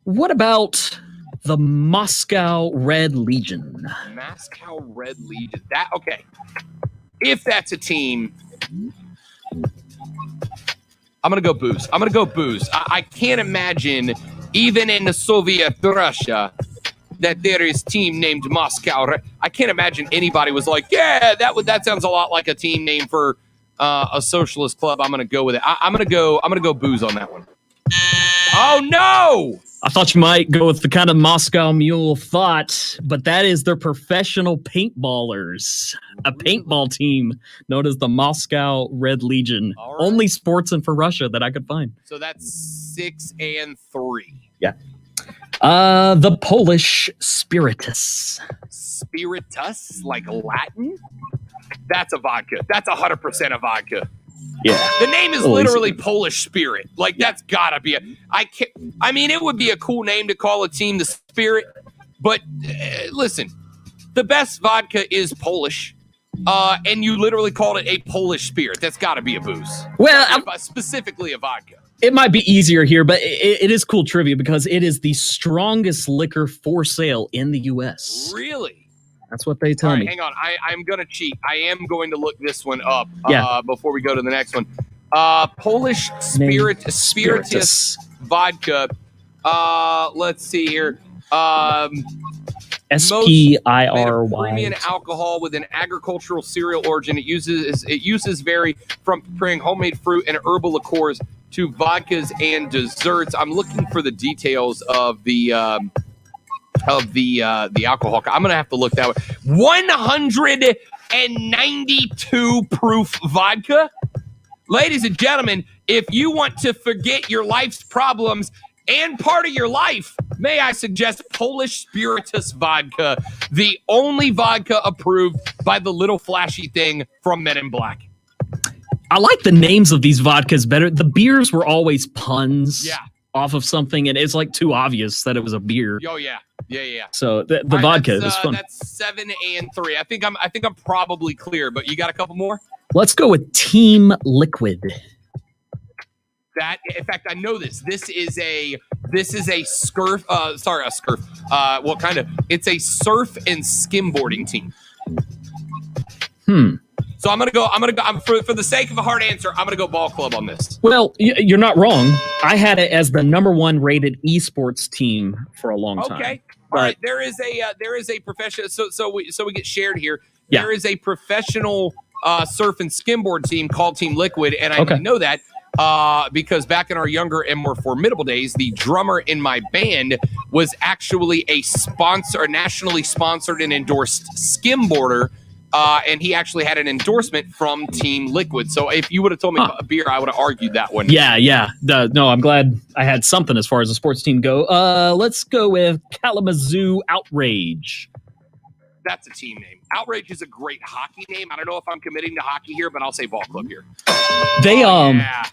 What about the Moscow Red Legion? Moscow Red Legion. Okay. If that's a team, I'm going to go booze. I can't imagine, even in the Soviet Russia, that there is a team named Moscow. I can't imagine anybody was like, yeah, that sounds a lot like a team name for a socialist club. I'm going to go with it. I'm going to go booze on that one. Oh, no! I thought you might go with the kind of Moscow Mule thought, but that is their professional paintballers. A paintball team known as the Moscow Red Legion. Right. Only sports and for Russia that I could find. So that's 6-3. Yeah. The Polish Spiritus. Spiritus? Like Latin? That's a vodka. That's 100% a vodka. Yeah. The name is literally Polish Spirit. Like, that's gotta be it would be a cool name to call a team the Spirit, but listen, the best vodka is Polish. and you literally called it a Polish spirit. That's got to be a booze. Well, specifically a vodka. It might be easier here, but it is cool trivia because it is the strongest liquor for sale in the U.S. Really? That's what they tell me. Hang on. I'm going to cheat. I am going to look this one up before we go to the next one. Polish spiritus vodka. Let's see here. SPIRY. Premium alcohol with an agricultural cereal origin. It uses vary from preparing homemade fruit and herbal liqueurs to vodkas and desserts. I'm looking for the details of the alcohol. I'm gonna have to look that way. 192 proof vodka. Ladies and gentlemen, if you want to forget your life's problems and part of your life, may I suggest Polish Spiritus Vodka, the only vodka approved by the little flashy thing from Men in Black. I like the names of these vodkas better. The beers were always puns off of something, and it's like too obvious that it was a beer. Oh yeah. So the vodka is fun. That's 7 and 3. I think I'm probably clear, but you got a couple more? Let's go with Team Liquid. In fact, I know this. This is a scurf. A scurf. Well, kind of. It's a surf and skimboarding team. So I'm gonna go. For the sake of a hard answer, I'm gonna go ball club on this. Well, you're not wrong. I had it as the number 1 rated esports team for a long time. Okay. All right. There is a professional. So we get shared here. Yeah. There is a professional surf and skimboard team called Team Liquid, and I know that. Because back in our younger and more formidable days, the drummer in my band was actually a nationally sponsored and endorsed skimboarder, and he actually had an endorsement from Team Liquid. So if you would have told me a beer, I would have argued that one. Yeah. No, I'm glad I had something as far as the sports team go. Let's go with Kalamazoo Outrage. That's a team name. Outrage is a great hockey name. I don't know if I'm committing to hockey here, but I'll say ball club here. They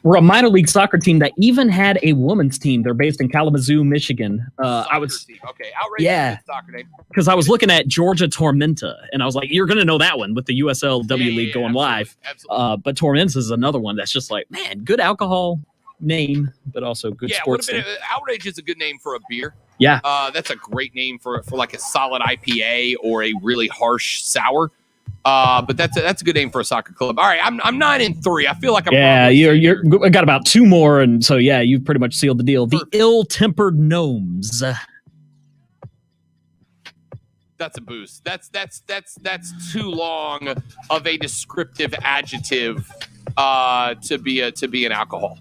were a minor league soccer team that even had a women's team. They're based in Kalamazoo, Michigan. Outrage is a soccer name. Because I was looking at Georgia Tormenta, and I was like, you're going to know that one with the USL W League going live. Absolutely. But Tormenta is another one that's just like, man, good alcohol name, but also good sports team. Outrage is a good name for a beer. Yeah. That's a great name for like a solid IPA or a really harsh sour. But that's a good name for a soccer club. All right, I'm 9 and 3. I feel like I'm you're got about 2 more, and so you've pretty much sealed the deal. The Ill-Tempered Gnomes. That's a boost. That's too long of a descriptive adjective to be an alcohol.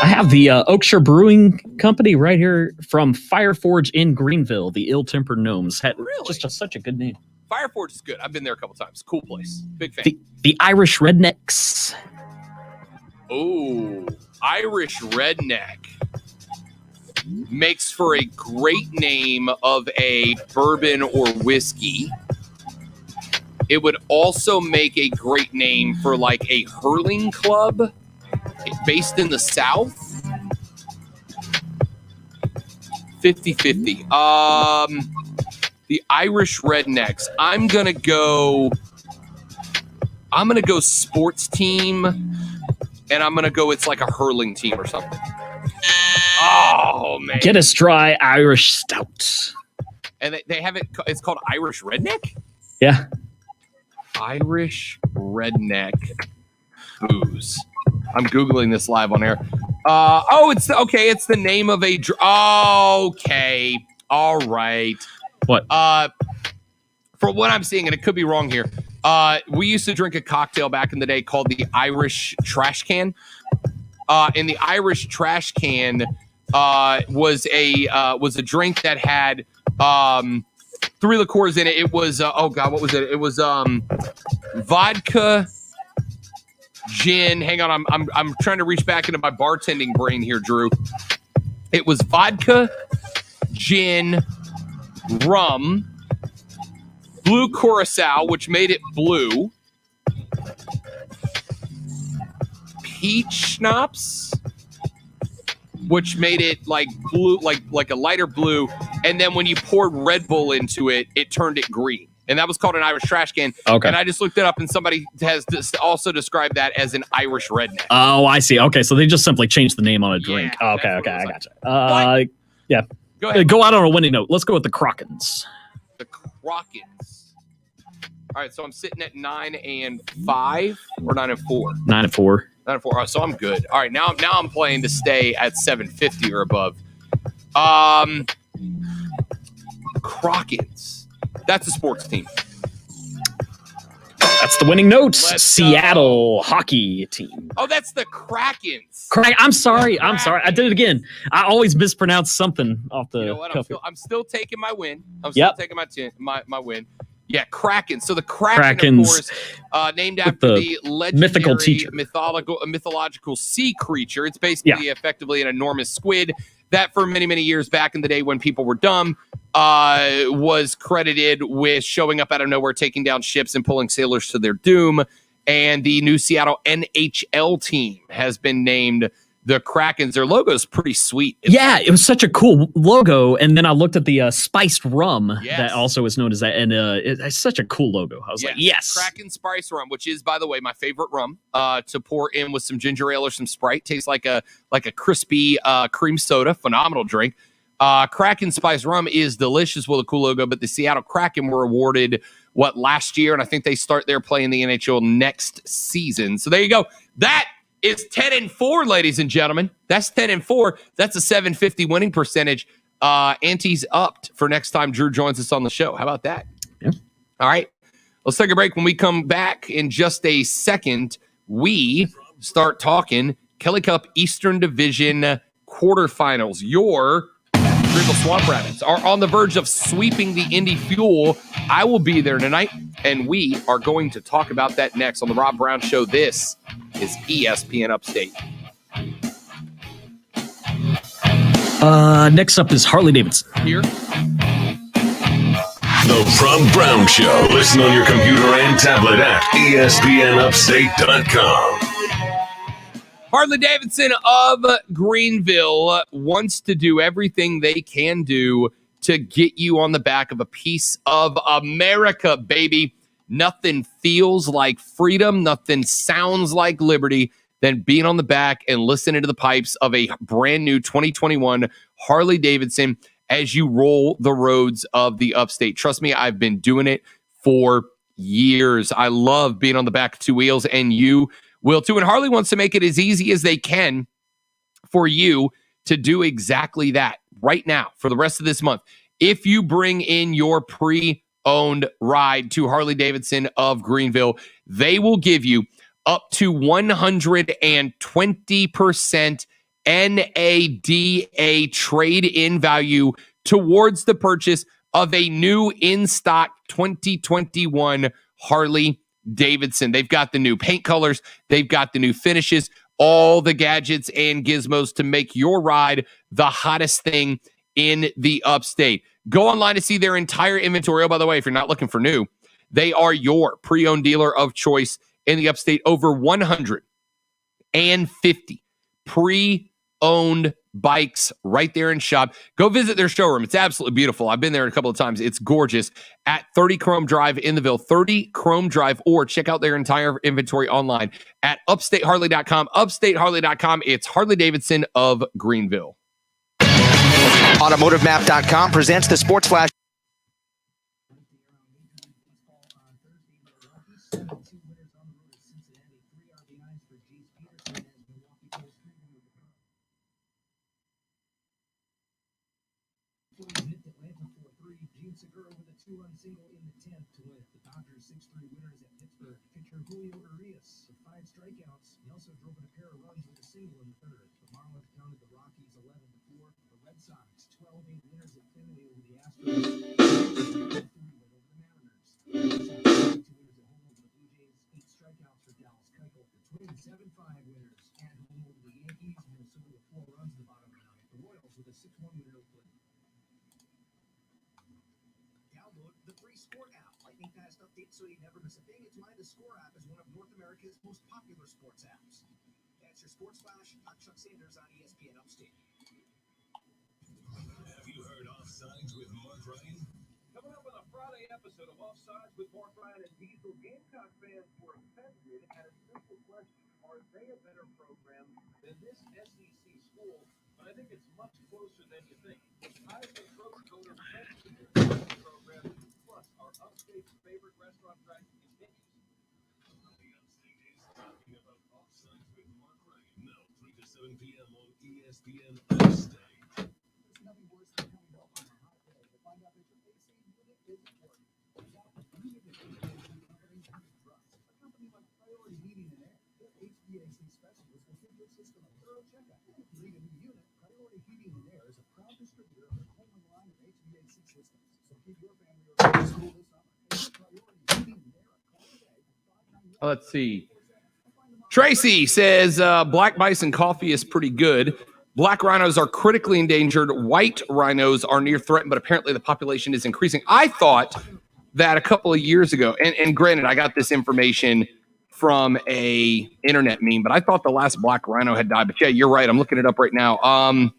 I have the Oakshire Brewing Company right here from Fireforge in Greenville. The Ill-Tempered Gnomes. Just such a good name. Fireforge is good. I've been there a couple times. Cool place. Big fan. The Irish Rednecks. Oh, Irish Redneck makes for a great name of a bourbon or whiskey. It would also make a great name for like a hurling club based in the South. 50-50. The Irish Rednecks. I'm gonna go sports team, and I'm gonna go it's like a hurling team or something. Oh man. Guinness Dry Irish Stout. And they have it, it's called Irish Redneck? Yeah. Irish Redneck booze. I'm Googling this live on air. It's the name of a okay. All right. What? For what I'm seeing, and it could be wrong here, we used to drink a cocktail back in the day called the Irish Trash Can. And the Irish Trash Can was a drink that had 3 liqueurs in it. It was what was it? It was vodka, gin. Hang on, I'm trying to reach back into my bartending brain here, Drew. It was vodka, gin, rum, blue curacao, which made it blue, peach schnapps, which made it like blue, like a lighter blue, and then when you poured Red Bull into it, it turned it green. and that was called an Irish trash can. Okay. And I just looked it up, and somebody has also described that as an Irish redneck. Oh, I see. Okay, so they just simply changed the name on a drink. Okay, I gotcha. Yeah. Go ahead. Go out on a winning note. Let's go with the Krakens. The Krakens. All right, so I'm sitting at 9-5 or 9-4. 9-4. 9-4. Oh, so I'm good. All right, now I'm playing to stay at 750 or above. Krakens. That's a sports team. That's the winning notes. Seattle hockey team. Oh, that's the Krakens. I'm sorry. I did it again. I always mispronounce something off the. You know what? I'm still taking my win. I'm Yep. still taking my win. Yeah, Kraken. So the Kraken, of course, named after the legendary mythical teacher. mythological sea creature. It's basically effectively an enormous squid that for many, many years back in the day when people were dumb, was credited with showing up out of nowhere, taking down ships and pulling sailors to their doom. And the new Seattle NHL team has been named the Krakens. Their logo is pretty sweet. It was such a cool logo. And then I looked at the spiced rum that also is known as that. And it's such a cool logo. I was like, yes. Kraken Spice Rum, which is, by the way, my favorite rum to pour in with some ginger ale or some Sprite. Tastes like a crispy cream soda. Phenomenal drink. Kraken Spice Rum is delicious with a cool logo, but the Seattle Kraken were awarded last year, and I think they start their play in the NHL next season. So there you go. That is 10-4, ladies and gentlemen. That's 10-4. That's a 750 winning percentage. Ante's upped for next time Drew joins us on the show. How about that? Yeah. All right. Let's take a break. When we come back in just a second, we start talking Kelly Cup Eastern Division quarterfinals. Your Greenville Swamp Rabbits are on the verge of sweeping the Indy Fuel. I will be there tonight, and we are going to talk about that next on the Rob Brown Show. This is ESPN Upstate. Next up is Harley Davidson. Here. The Rob Brown Show. Listen on your computer and tablet at ESPNUpstate.com. Harley Davidson of Greenville wants to do everything they can do to get you on the back of a piece of America, baby. Nothing feels like freedom. Nothing sounds like liberty than being on the back and listening to the pipes of a brand new 2021 Harley Davidson as you roll the roads of the upstate. Trust me, I've been doing it for years. I love being on the back of two wheels, and you will too. And Harley wants to make it as easy as they can for you to do exactly that right now for the rest of this month. If you bring in your pre-owned ride to Harley Davidson of Greenville, they will give you up to 120% NADA trade-in value towards the purchase of a new in-stock 2021 Harley Davidson. They've got the new paint colors. They've got the new finishes, all the gadgets and gizmos to make your ride the hottest thing in the upstate. Go online to see their entire inventory. Oh, by the way, if you're not looking for new, they are your pre-owned dealer of choice in the upstate. Over 150 pre-owned bikes right there in shop. Go visit their showroom. It's absolutely beautiful. I've been there a couple of times. It's gorgeous at 30 Chrome Drive in the Ville, 30 Chrome Drive, or check out their entire inventory online at upstateharley.com. Upstateharley.com. It's Harley Davidson of Greenville. AutomotiveMap.com presents the Sports Flash. So you never miss a thing. It's why the Score app is one of North America's most popular sports apps. That's your Sports Flash. I'm Chuck Sanders on ESPN Upstate. Have you heard Offsides with Mark Ryan? Coming up on a Friday episode of Offsides with Mark Ryan and Diesel. Gamecock fans were offended at a simple question. Are they a better program than this SEC school? But I think it's much closer than you think. Heisman Trophy holder mentioned the program, plus our upstate's favorite restaurant track continues. The Upstate is talking about Offsides with Mark Ryan. Now 3 to 7 p.m. on ESPN Upstate. There's nothing worse than coming home on a hot day to find out that your AC unit isn't working. Without the unit company you trust, a company like Priority Heating and Air, their HVAC specialist will give your system a thorough checkup. If you need a new unit, Priority Heating and Air is a proud distributor of the Coleman line of HVAC systems. So keep your family or friends cool this summer. Priority Heating and Air. Call today. Let's see. Tracy says black bison coffee is pretty good. Black rhinos are critically endangered. White rhinos are near threatened, but apparently the population is increasing. I thought that a couple of years ago, and granted, I got this information from a internet meme, but I thought the last black rhino had died. But yeah, you're right. I'm looking it up right now.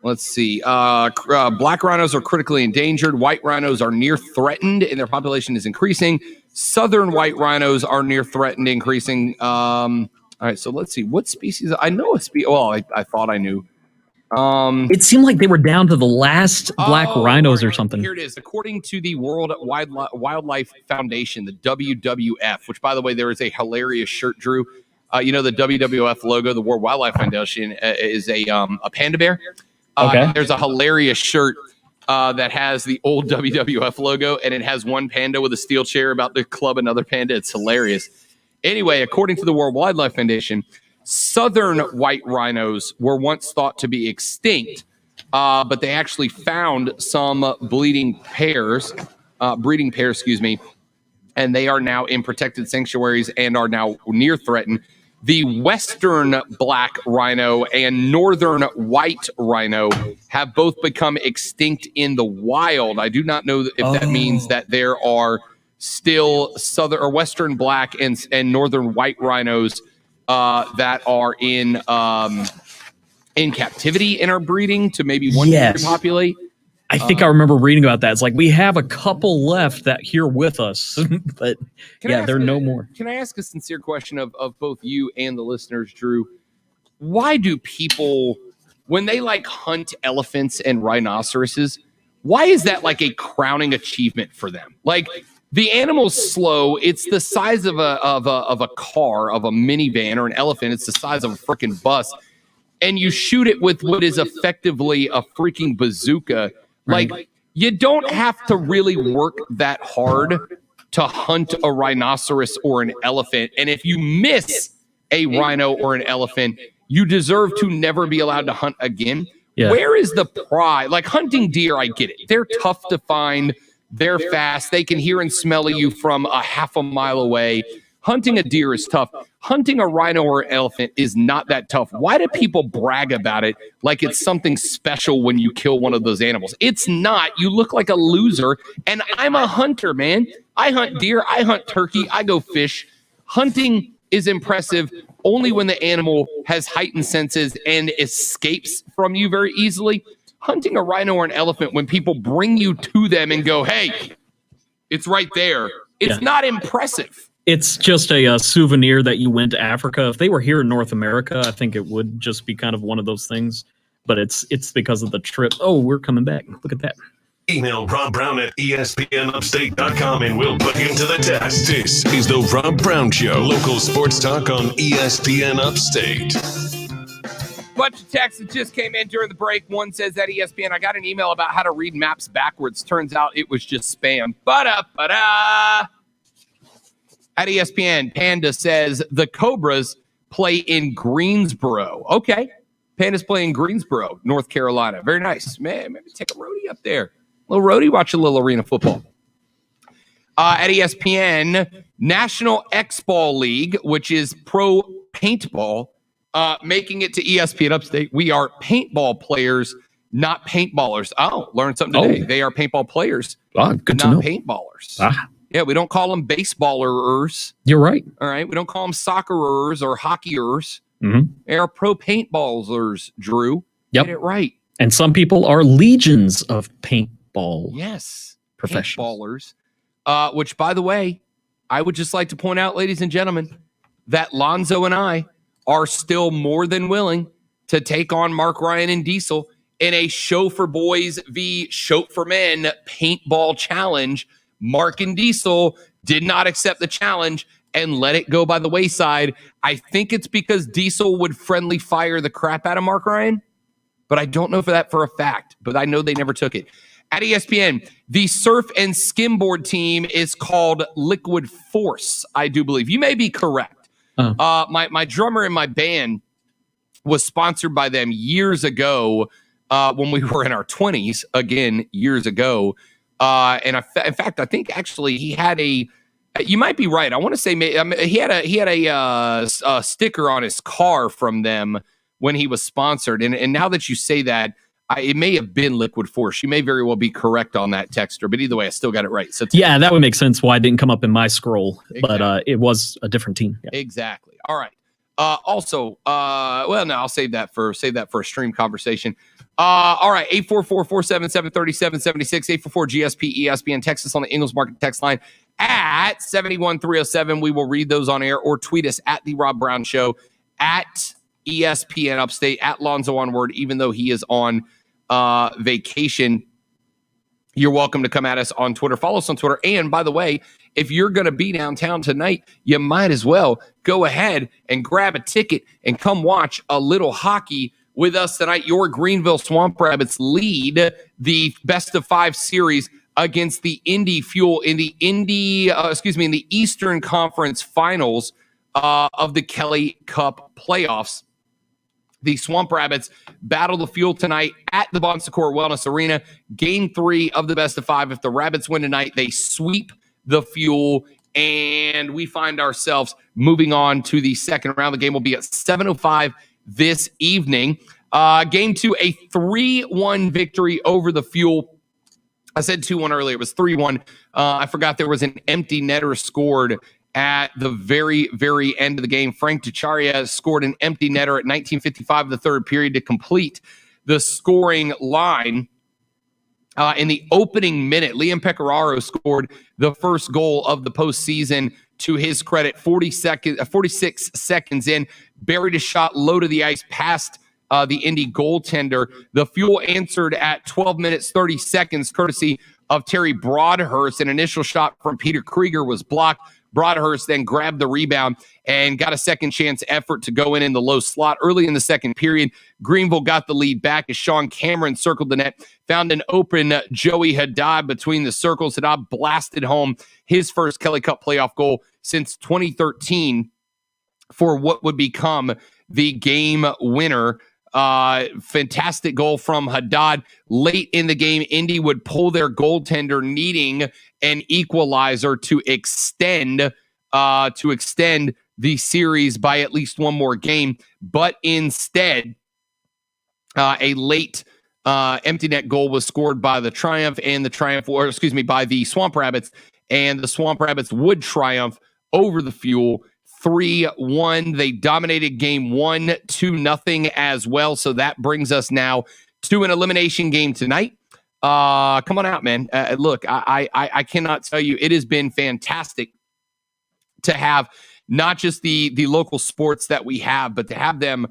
Let's see. Black rhinos are critically endangered. White rhinos are near threatened, and their population is increasing. Southern white rhinos are near threatened, increasing. All right, so let's see. What species? I know a species. Well, I thought I knew. It seemed like they were down to the last black rhinos or something. Here it is. According to the World Wildlife Foundation, the WWF, which, by the way, there is a hilarious shirt, Drew. The WWF logo, the World Wildlife Foundation, is a panda bear. Okay. There's a hilarious shirt that has the old WWF logo, and it has one panda with a steel chair about to club another panda. It's hilarious. Anyway, according to the World Wildlife Foundation, southern white rhinos were once thought to be extinct, but they actually found some breeding pairs, and they are now in protected sanctuaries and are now near threatened. The western black rhino and northern white rhino have both become extinct in the wild. I do not know if that means that there are still southern or western black and northern white rhinos that are in captivity and are breeding to maybe one day repopulate. I think I remember reading about that. It's like we have a couple left that here with us, but there are no more. Can I ask a sincere question of both you and the listeners, Drew? Why do people, when they hunt elephants and rhinoceroses, why is that like a crowning achievement for them? Like, the animal's slow. It's the size of a car, of a minivan, or an elephant. It's the size of a freaking bus. And you shoot it with what is effectively a freaking bazooka. Right. Like, you don't have to really work that hard to hunt a rhinoceros or an elephant. And if you miss a rhino or an elephant, you deserve to never be allowed to hunt again. Yeah. Where is the pride? Like, hunting deer, I get it. They're tough to find. They're fast. They can hear and smell you from a half a mile away. Hunting a deer is tough. Hunting a rhino or elephant is not that tough. Why do people brag about it like it's something special when you kill one of those animals? It's not. You look like a loser. And I'm a hunter, man. I hunt deer. I hunt turkey. I go fish. Hunting is impressive only when the animal has heightened senses and escapes from you very easily. Hunting a rhino or an elephant, when people bring you to them and go, hey, it's right there, it's not impressive. It's just a souvenir that you went to Africa. If they were here in North America, I think it would just be kind of one of those things. But it's because of the trip. Oh, we're coming back. Look at that. Email Rob Brown at ESPNUpstate.com and we'll put him to the test. This is the Rob Brown Show, local sports talk on ESPN Upstate. Bunch of texts that just came in during the break. One says at ESPN, I got an email about how to read maps backwards. Turns out it was just spam. Ba-da-ba-da. At ESPN, Panda says the Cobras play in Greensboro. Okay. Pandas play in Greensboro, North Carolina. Very nice. Man, maybe take a roadie up there. A little roadie, watch a little arena football. At ESPN, National X-Ball League, which is pro paintball, making it to ESPN Upstate. We are paintball players, not paintballers. Oh, learned something today. They are paintball players, good to know. not paintballers. Yeah, we don't call them baseballers. You're right. All right, we don't call them soccerers or hockeyers. Mm-hmm. They are pro paintballers, Drew. Yep. Get it right. And some people are legions of paintball. Yes. paintballers, which, by the way, I would just like to point out, ladies and gentlemen, that Lonzo and I are still more than willing to take on Mark Ryan and Diesel in a show for boys v. show for men paintball challenge. Mark and Diesel did not accept the challenge and let it go by the wayside. I think it's because Diesel would friendly fire the crap out of Mark Ryan, but I don't know for that for a fact, but I know they never took it. At ESPN, the surf and skimboard team is called Liquid Force, I do believe. You may be correct. My drummer in my band was sponsored by them years ago when we were in our 20s, again, years ago. And in fact, I think actually he had you might be right. I want to say he had a sticker on his car from them when he was sponsored. And now that you say that, it may have been Liquid Force. You may very well be correct on that, Texter. But either way, I still got it right. So yeah, that would make sense why it didn't come up in my scroll. Exactly. But it was a different team. Yeah. Exactly. All right. Also, well, no, I'll save that for a stream conversation. All right, 844-477-3776, 844-GSP-ESPN. Text us on the Ingles Market text line at 71307. We will read those on air, or tweet us at The Rob Brown Show, at ESPN Upstate, at Lonzo Onward, even though he is on vacation. You're welcome to come at us on Twitter. Follow us on Twitter. And by the way, if you're going to be downtown tonight, you might as well go ahead and grab a ticket and come watch a little hockey with us tonight. Your Greenville Swamp Rabbits lead the best of 5 series against the Indy Fuel in the in the Eastern Conference Finals of the Kelly Cup playoffs. The Swamp Rabbits battle the Fuel tonight at the Bon Secours Wellness Arena. Game 3 of the best of 5. If the Rabbits win tonight, they sweep the Fuel, and we find ourselves moving on to the second round. The game will be at 7:05 this evening. Game 2, a 3-1 victory over the Fuel. I said 2-1 earlier. It was 3-1. I forgot there was an empty netter scored at the very, very end of the game. Frank DeCharia scored an empty netter at 19:55 of the third period to complete the scoring line. In the opening minute, Liam Pecoraro scored the first goal of the postseason. To his credit, 46 seconds in, buried a shot low to the ice past the Indy goaltender. The Fuel answered at 12 minutes, 30 seconds, courtesy of Terry Broadhurst. An initial shot from Peter Krieger was blocked. Broadhurst then grabbed the rebound and got a second chance effort to go in the low slot. Early in the second period, Greenville got the lead back as Sean Cameron circled the net, found an open Joey Haddad between the circles. Haddad blasted home his first Kelly Cup playoff goal since 2013 for what would become the game winner. Fantastic goal from Haddad. Late in the game, Indy would pull their goaltender, needing an equalizer to extend the series by at least one more game. But instead, a late empty net goal was scored by the by the Swamp Rabbits, and the Swamp Rabbits would triumph over the Fuel 3-1. They dominated game 1 2-0 as well. So that brings us now to an elimination game tonight. Come on out, man. Look, I cannot tell you, it has been fantastic to have not just the local sports that we have, but to have them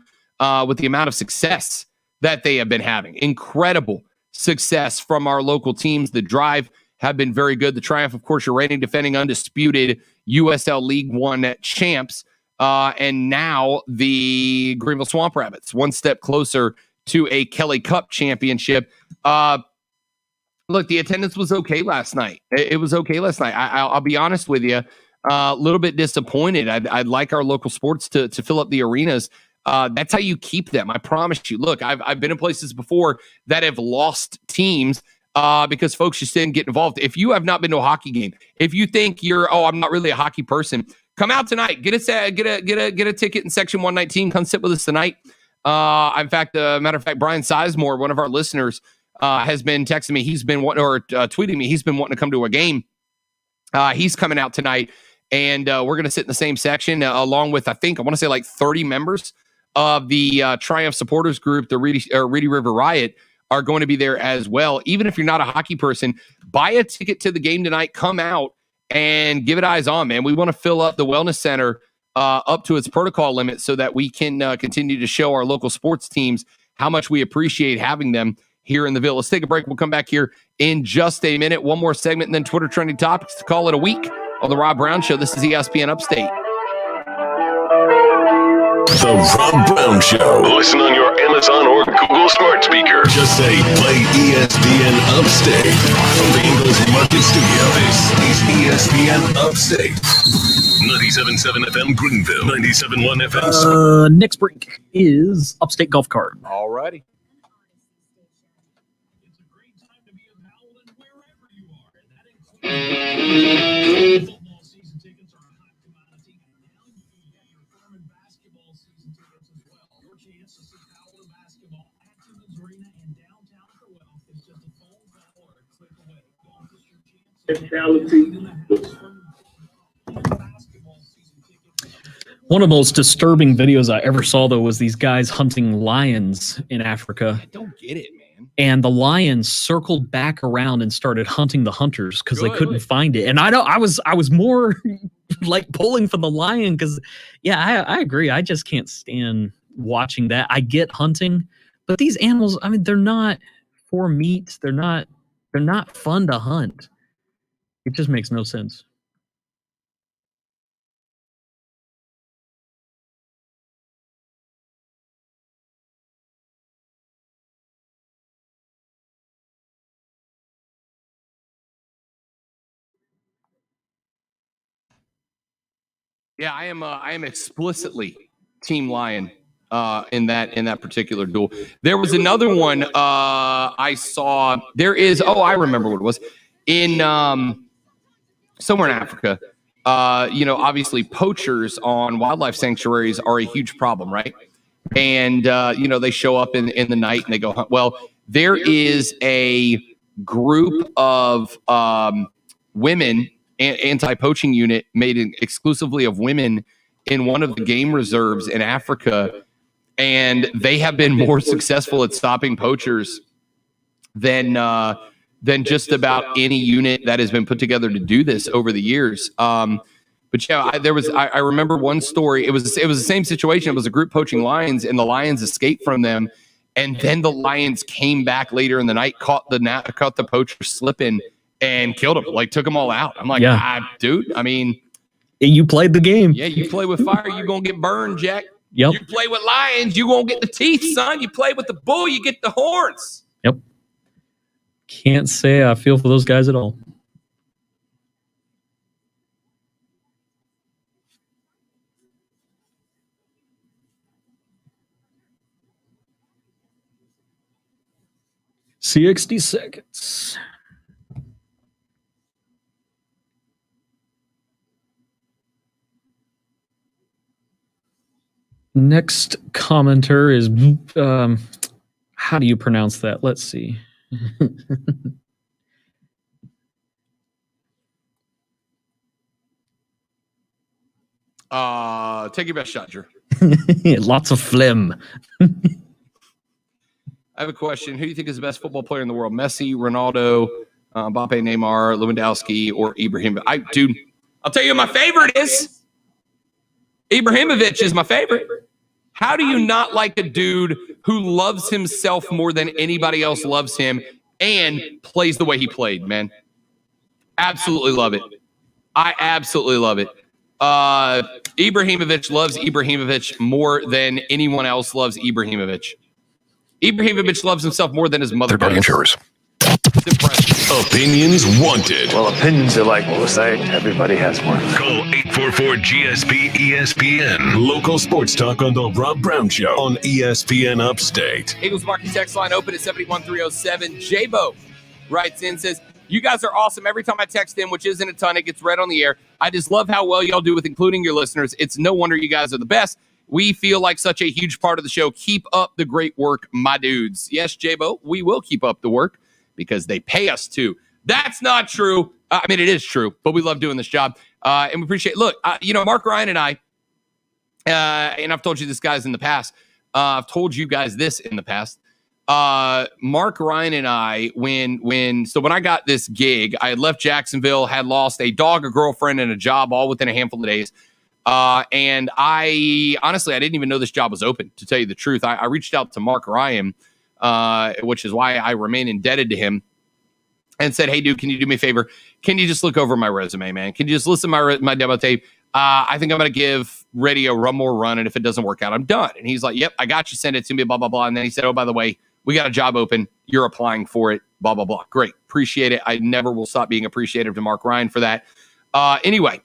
with the amount of success that they have been having. Incredible success from our local teams. The Drive have been very good. The Triumph, of course, your reigning, defending, undisputed USL League One champs. And now the Greenville Swamp Rabbits, one step closer to a Kelly Cup championship. Look, the attendance was okay last night. It was okay last night. I'll be honest with you, a little bit disappointed. I'd like our local sports to fill up the arenas. That's how you keep them. I promise you. Look, I've been in places before that have lost teams because folks just didn't get involved. If you have not been to a hockey game, if you think I'm not really a hockey person, come out tonight. Get a ticket in section 119. Come sit with us tonight. In fact, matter of fact, Brian Sizemore, one of our listeners, has been texting me. He's been wanting, or tweeting me. He's been wanting to come to a game. He's coming out tonight, and we're going to sit in the same section along with, I want to say like 30 members of the Triumph supporters group, the Reedy River Riot. are going to be there as well. Even if you're not a hockey person, buy a ticket to the game tonight. Come out and give it eyes on, man. We want to fill up the Wellness Center up to its protocol limit so that we can continue to show our local sports teams how much we appreciate having them here in the Ville. Let's take a break. We'll come back here in just a minute. One more segment and then Twitter trending topics to call it a week on the Rob Brown Show. This is ESPN Upstate. The Rob Brown Show. Listen on your Amazon or Google smart speaker. Just say, play ESPN Upstate. From the Ingles Market Studio, this is ESPN Upstate. 97.7 FM Greenville, 97.1 FM. Next break is Upstate Golf Cart. All righty. Football season tickets are a hot commodity, and now you can get your Furman basketball season tickets as well. Your chance to see Howland basketball at Timmons Arena in downtown Crowell is just a phone call or a click away. Don't miss your chance. One of the most disturbing videos I ever saw, though, was these guys hunting lions in Africa. I don't get it, man. And the lions circled back around and started hunting the hunters because they couldn't find it. And I was more like pulling for the lion because, yeah, I agree. I just can't stand watching that. I get hunting, but these animals, I mean, they're not for meat. They're not fun to hunt. It just makes no sense. Yeah, I am explicitly Team Lion in that particular duel. There was another one I saw. I remember what it was. In somewhere in Africa, obviously poachers on wildlife sanctuaries are a huge problem, right? And they show up in the night and they go hunt. Well, there is a group of women, anti-poaching unit made exclusively of women in one of the game reserves in Africa, and they have been more successful at stopping poachers than just about any unit that has been put together to do this over the years. But yeah, I remember one story. It was the same situation. It was a group poaching lions, and the lions escaped from them, and then the lions came back later in the night, caught the poacher slipping, and killed him. Like, took them all out. I'm like, dude. I mean, you played the game. Yeah, you play with fire, you're gonna get burned, Jack. Yep. You play with lions, you gonna get the teeth, son. You play with the bull, you get the horns. Yep. Can't say I feel for those guys at all. $60 seconds. Next commenter is, how do you pronounce that? Let's see. Take your best shot, Drew. Lots of phlegm. I have a question. Who do you think is the best football player in the world? Messi, Ronaldo, Mbappe, Neymar, Lewandowski, or Ibrahim? Dude, I'll tell you who my favorite is. Ibrahimovic is my favorite. How do you not like a dude who loves himself more than anybody else loves him and plays the way he played, man? Absolutely love it. I absolutely love it. Ibrahimovic loves Ibrahimovic more than anyone else loves Ibrahimovic. Ibrahimovic loves himself more than his mother does. Insurers. Opinions wanted. Well, opinions are like what we say. Everybody has one. Call 844-GSP-ESPN. Local sports talk on the Rob Brown Show on ESPN Upstate. Eagles Market text line open at 71307. J-Bo writes in, says, you guys are awesome. Every time I text in, which isn't a ton, it gets read on the air. I just love how well y'all do with including your listeners. It's no wonder you guys are the best. We feel like such a huge part of the show. Keep up the great work, my dudes. Yes, J-Bo, we will keep up the work because they pay us to. That's not true. I mean, it is true, but we love doing this job. And we appreciate, look, Mark Ryan and I, and I've told you this, guys, in the past. I've told you guys this in the past. Mark Ryan and I, when I got this gig, I had left Jacksonville, had lost a dog, a girlfriend, and a job all within a handful of days. And I didn't even know this job was open, to tell you the truth. I reached out to Mark Ryan, which is why I remain indebted to him, and said, hey, dude, can you do me a favor? Can you just look over my resume, man? Can you just listen to my demo tape? I think I'm going to give radio one more run, and if it doesn't work out, I'm done. And he's like, yep, I got you. Send it to me, blah, blah, blah. And then he said, oh, by the way, we got a job open. You're applying for it, blah, blah, blah. Great. Appreciate it. I never will stop being appreciative to Mark Ryan for that. Anyway,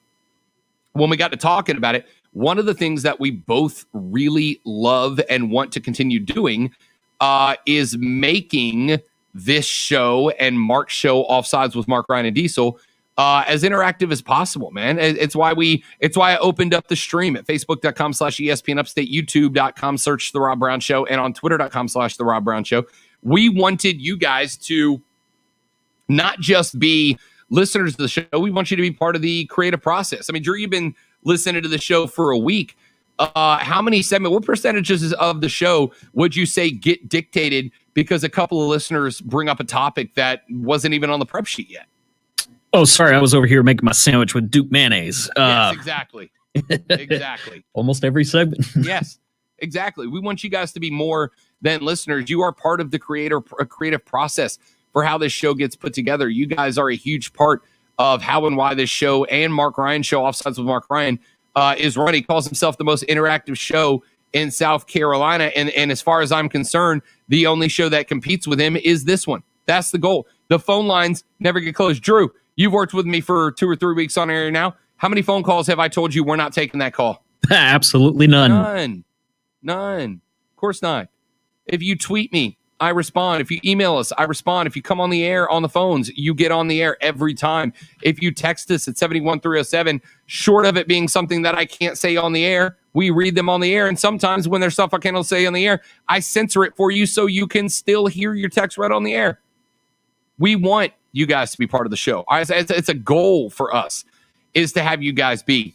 when we got to talking about it, one of the things that we both really love and want to continue doing is making this show and Mark's show, Offsides with Mark Ryan and Diesel, as interactive as possible, man. It's why I opened up the stream at facebook.com/ESPN Upstate, youtube.com, search The Rob Brown Show, and on twitter.com/The Rob Brown Show. We wanted you guys to not just be listeners to the show. We want you to be part of the creative process. I mean, Drew, you've been listening to the show for a week. What percentages of the show would you say get dictated because a couple of listeners bring up a topic that wasn't even on the prep sheet yet? Oh, sorry. I was over here making my sandwich with Duke mayonnaise. Yes, exactly. Exactly. Almost every segment. Yes, exactly. We want you guys to be more than listeners. You are part of the creative process for how this show gets put together. You guys are a huge part of how and why this show and Mark Ryan show, Offsides with Mark Ryan, is run. He calls himself the most interactive show in South Carolina. And as far as I'm concerned, the only show that competes with him is this one. That's the goal. The phone lines never get closed. Drew, you've worked with me for 2 or 3 weeks on air now. How many phone calls have I told you we're not taking that call? Absolutely none. None. Of course not. If you tweet me, I respond. If you email us, I respond. If you come on the air on the phones, you get on the air every time. If you text us at 71307, short of it being something that I can't say on the air, we read them on the air. And sometimes when there's stuff I can't say on the air, I censor it for you so you can still hear your text read on the air. We want you guys to be part of the show. It's a goal for us, is to have you guys be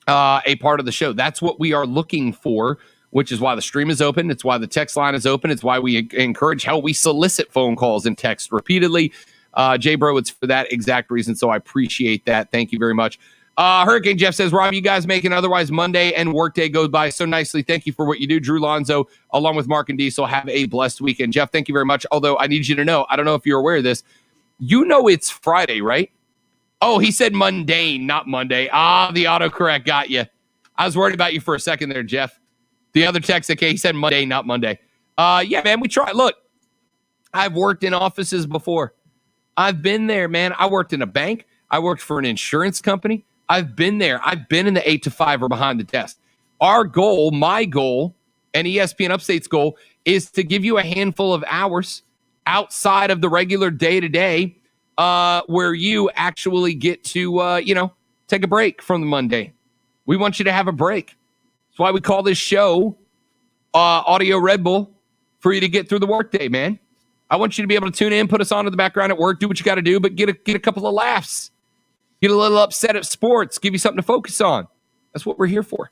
a part of the show. That's what we are looking for, which is why the stream is open. It's why the text line is open. It's why we encourage, we solicit phone calls and text repeatedly. Jay Bro, it's for that exact reason, so I appreciate that. Thank you very much. Hurricane Jeff says, Rob, you guys make an otherwise Monday and workday go by so nicely. Thank you for what you do. Drew Lonzo, along with Mark and Diesel, have a blessed weekend. Jeff, thank you very much. Although I need you to know, I don't know if you're aware of this. You know it's Friday, right? Oh, he said mundane, not Monday. The autocorrect got you. I was worried about you for a second there, Jeff. The other text, okay, he said Monday, not Monday. Yeah, man, we try. Look, I've worked in offices before. I've been there, man. I worked in a bank. I worked for an insurance company. I've been there. I've been in the 8 to 5 or behind the desk. Our goal, my goal, and ESPN Upstate's goal is to give you a handful of hours outside of the regular day-to-day where you actually get to, take a break from the Monday. We want you to have a break. That's why we call this show Audio Red Bull, for you to get through the workday, man. I want you to be able to tune in, put us on in the background at work, do what you got to do, but get a couple of laughs. Get a little upset at sports, give you something to focus on. That's what we're here for.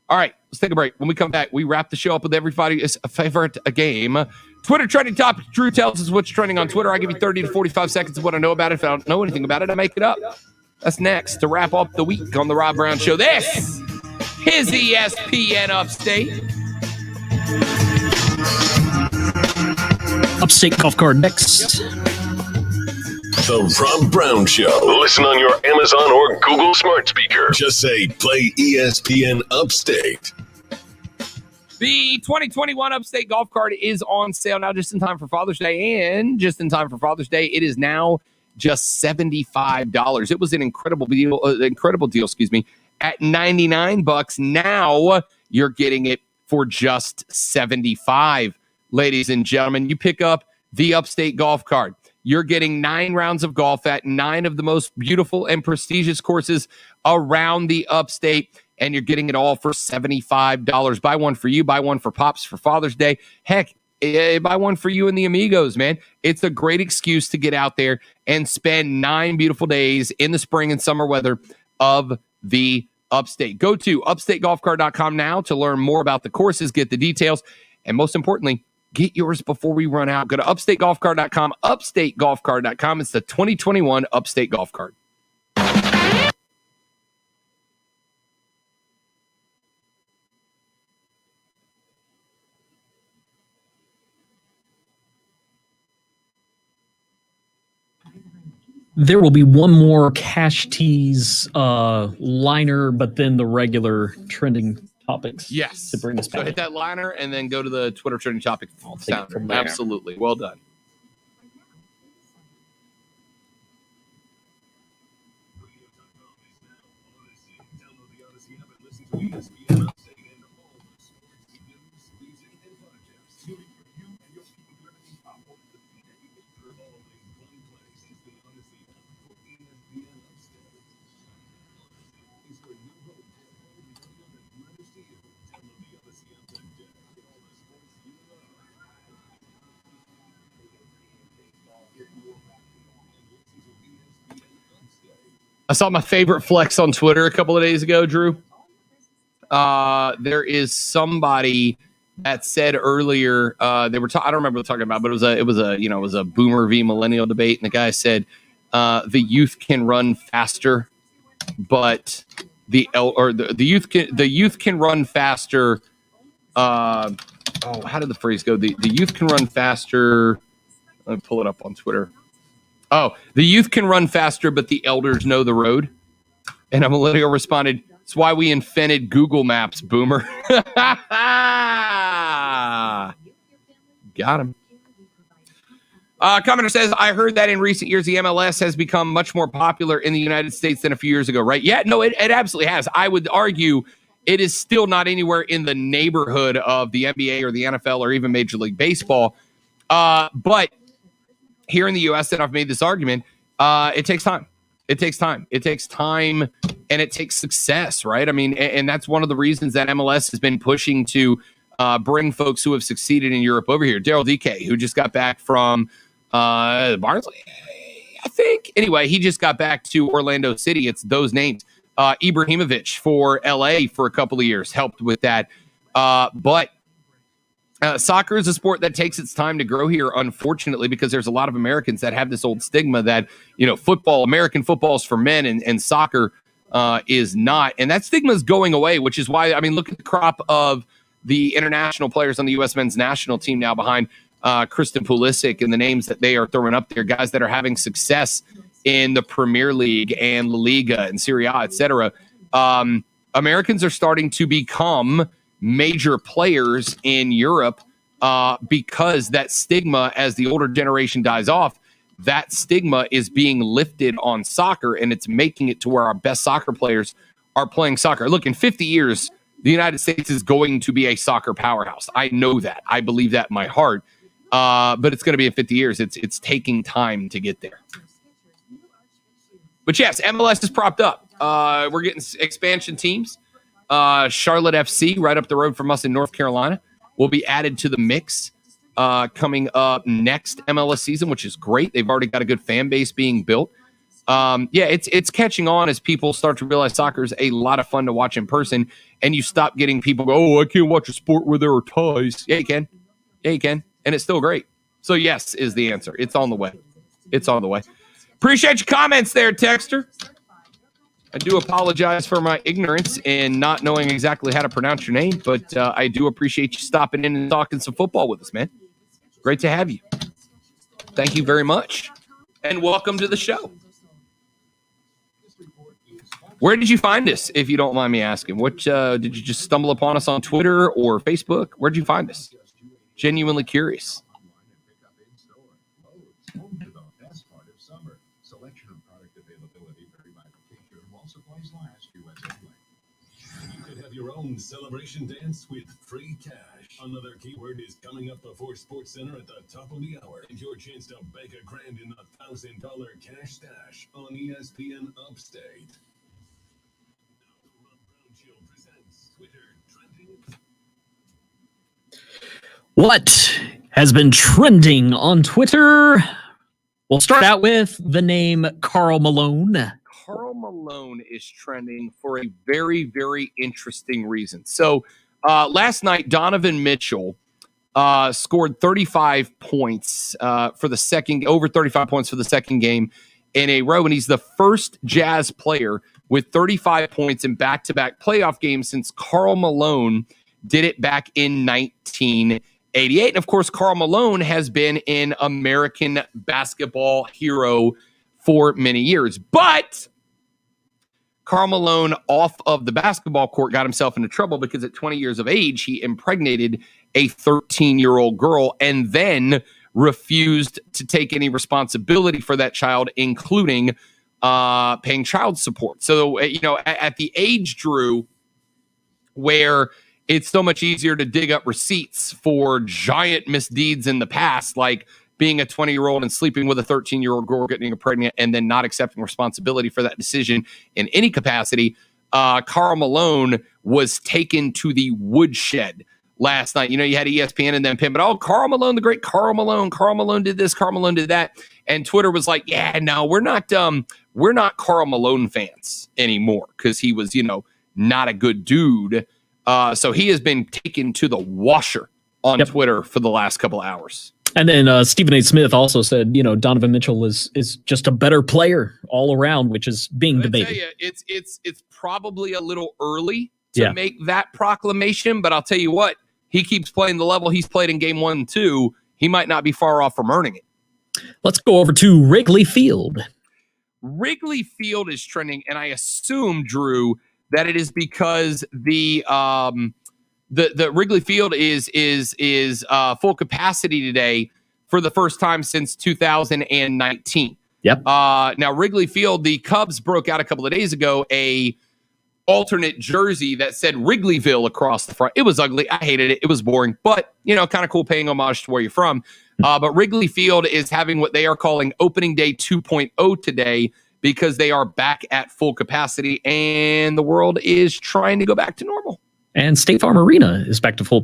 All right, let's take a break. When we come back, we wrap the show up with everybody's favorite game. Twitter trending topic. Drew tells us what's trending on Twitter. I give you 30 to 45 seconds of what I know about it. If I don't know anything about it, I make it up. That's next to wrap up the week on The Rob Brown Show. This is ESPN Upstate. Upstate Golf Card next. The Rob Brown Show. Listen on your Amazon or Google smart speaker. Just say, play ESPN Upstate. The 2021 Upstate Golf Card is on sale now, just in time for Father's Day. And just in time for Father's Day, it is now just $75. It was an incredible deal, at $99. Now you're getting it for just $75. Ladies and gentlemen, you pick up the Upstate Golf Card. You're getting 9 rounds of golf at 9 of the most beautiful and prestigious courses around the Upstate, and you're getting it all for $75. Buy one for you, buy one for Pops for Father's Day. Heck, buy one for you and the amigos, man. It's a great excuse to get out there and spend 9 beautiful days in the spring and summer weather of the Upstate. Go to upstategolfcard.com now to learn more about the courses, get the details, and most importantly, Get yours before we run out. Go to upstategolfcard.com, upstategolfcard.com. It's the 2021 Upstate Golf Card. There will be one more cash tease liner, but then the regular trending topics. Yes. To bring us back. So hit that liner and then go to the Twitter trending topic. From there. Absolutely. Well done. I saw my favorite flex on Twitter a couple of days ago, Drew. There is somebody that said earlier they were. I don't remember what they're talking about, but it was a boomer v millennial debate, and the guy said the youth can run faster, but the youth can run faster. How did the phrase go? The youth can run faster. Let me pull it up on Twitter. Oh, the youth can run faster, but the elders know the road. And a millennial responded, "It's why we invented Google Maps, boomer." Got him. Commenter says, I heard that in recent years, the MLS has become much more popular in the United States than a few years ago, right? Yeah, no, it absolutely has. I would argue it is still not anywhere in the neighborhood of the NBA or the NFL or even Major League Baseball. But here in the U.S., and I've made this argument, it takes time. It takes time. It takes time, and it takes success, right? I mean, and that's one of the reasons that MLS has been pushing to bring folks who have succeeded in Europe over here. Daryl DK, who just got back from Barnsley, I think. Anyway, he just got back to Orlando City. It's those names. Ibrahimovic for LA for a couple of years helped with that. But soccer is a sport that takes its time to grow here, unfortunately, because there's a lot of Americans that have this old stigma that, American football is for men and soccer is not. And that stigma is going away, which is why, look at the crop of the international players on the U.S. men's national team now behind Kristen Pulisic and the names that they are throwing up there, guys that are having success in the Premier League and La Liga and Serie A, et cetera. Americans are starting to become major players in Europe because that stigma, as the older generation dies off, that stigma is being lifted on soccer, and it's making it to where our best soccer players are playing soccer. Look, in 50 years, the United States is going to be a soccer powerhouse. I know that. I believe that in my heart. But it's going to be in 50 years. It's taking time to get there. But yes, MLS is propped up. We're getting expansion teams. Charlotte FC, right up the road from us in North Carolina, will be added to the mix coming up next MLS season, which is great. They've already got a good fan base being built. It's catching on as people start to realize soccer is a lot of fun to watch in person, and you stop getting people go, "Oh, I can't watch a sport where there are ties." Yeah, you can. Yeah, you can. And it's still great. So yes is the answer. It's on the way. It's on the way. Appreciate your comments there, Texter. I do apologize for my ignorance in not knowing exactly how to pronounce your name, but I do appreciate you stopping in and talking some football with us, man. Great to have you. Thank you very much. And welcome to the show. Where did you find us, if you don't mind me asking? What did you just stumble upon us on Twitter or Facebook? Where did you find us? Genuinely curious. You could have your own celebration dance with free cash. Another keyword is coming up before SportsCenter at the top of the hour. And your chance to bank $1,000 in the $1,000 cash stash on ESPN Upstate. What has been trending on Twitter? We'll start out with the name Karl Malone. Karl Malone is trending for a very, very interesting reason. So last night, Donovan Mitchell scored 35 points over 35 points for the second game in a row, and he's the first Jazz player with 35 points in back-to-back playoff games since Karl Malone did it back in 1988. And of course, Karl Malone has been an American basketball hero for many years. But Karl Malone off of the basketball court got himself into trouble because at 20 years of age, he impregnated a 13-year-old girl and then refused to take any responsibility for that child, including paying child support. So, at the age, Drew, where it's so much easier to dig up receipts for giant misdeeds in the past, like being a 20-year-old and sleeping with a 13-year-old girl, getting her pregnant, and then not accepting responsibility for that decision in any capacity, Karl Malone was taken to the woodshed last night. You had ESPN and then Pim, but Karl Malone, the great Karl Malone did this, Karl Malone did that. And Twitter was like, yeah, no, we're not Karl Malone fans anymore because he was, not a good dude. So he has been taken to the washer on Twitter for the last couple of hours. And then Stephen A. Smith also said, Donovan Mitchell is just a better player all around, which is being debated. I tell you, it's probably a little early to make that proclamation, but I'll tell you what, he keeps playing the level he's played in game 1 and 2. He might not be far off from earning it. Let's go over to Wrigley Field. Wrigley Field is trending, and I assume, Drew, that it is because the Wrigley Field is full capacity today for the first time since 2019. Yep. Now Wrigley Field, the Cubs broke out a couple of days ago a alternate jersey that said Wrigleyville across the front. It was ugly. I hated it. It was boring, but kind of cool, paying homage to where you're from. But Wrigley Field is having what they are calling Opening Day 2.0 today because they are back at full capacity and the world is trying to go back to normal. And State Farm Arena is back to full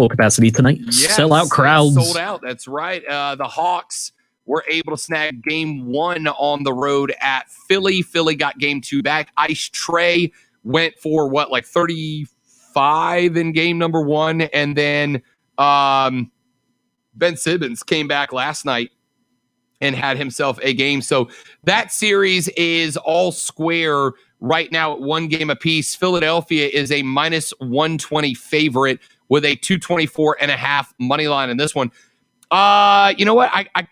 capacity tonight. Yes, Sellout crowds. Sold out. That's right. The Hawks were able to snag game 1 on the road at Philly. Philly got game 2 back. Ice Trey went for 35 in game number 1. And then Ben Simmons came back last night and had himself a game. So that series is all square right now at 1 game apiece. Philadelphia is a -120 favorite with a 224.5 money line in this one. You know what? I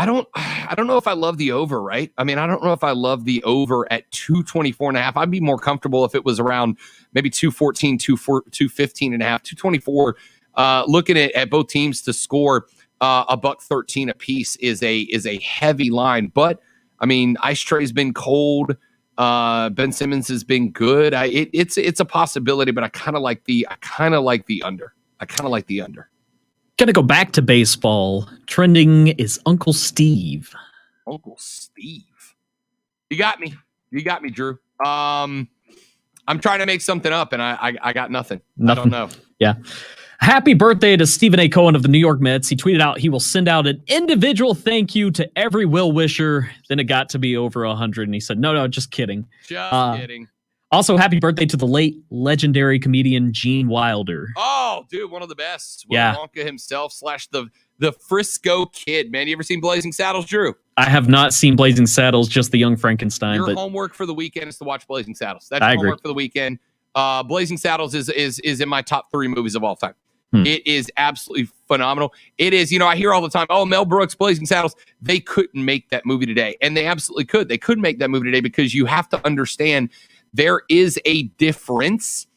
don't know if I love the over, right? I mean, I don't know if I love the over at 224.5. I'd be more comfortable if it was around maybe 214, 215.5, 224. Looking at both teams to score $1.13 a piece is a heavy line, but I mean, Ice Trey's been cold. Ben Simmons has been good. It's a possibility, but I kind of like the under. Gonna go back to baseball. Trending is Uncle Steve. Uncle Steve. You got me, Drew. I'm trying to make something up, and I got nothing. I don't know. Yeah. Happy birthday to Stephen A. Cohen of the New York Mets. He tweeted out he will send out an individual thank you to every will-wisher. Then it got to be over 100, and he said, no, just kidding. Just kidding. Also, happy birthday to the late legendary comedian Gene Wilder. Oh, dude, one of the best. Willy Wonka himself / the Frisco Kid. Man, you ever seen Blazing Saddles, Drew? I have not seen Blazing Saddles, just the Young Frankenstein. Your homework for the weekend is to watch Blazing Saddles. That's your homework for the weekend. Blazing Saddles is in my top 3 movies of all time. It is absolutely phenomenal. It is, I hear all the time, Mel Brooks, Blazing Saddles. They couldn't make that movie today. And they absolutely could. They could make that movie today because you have to understand there is a difference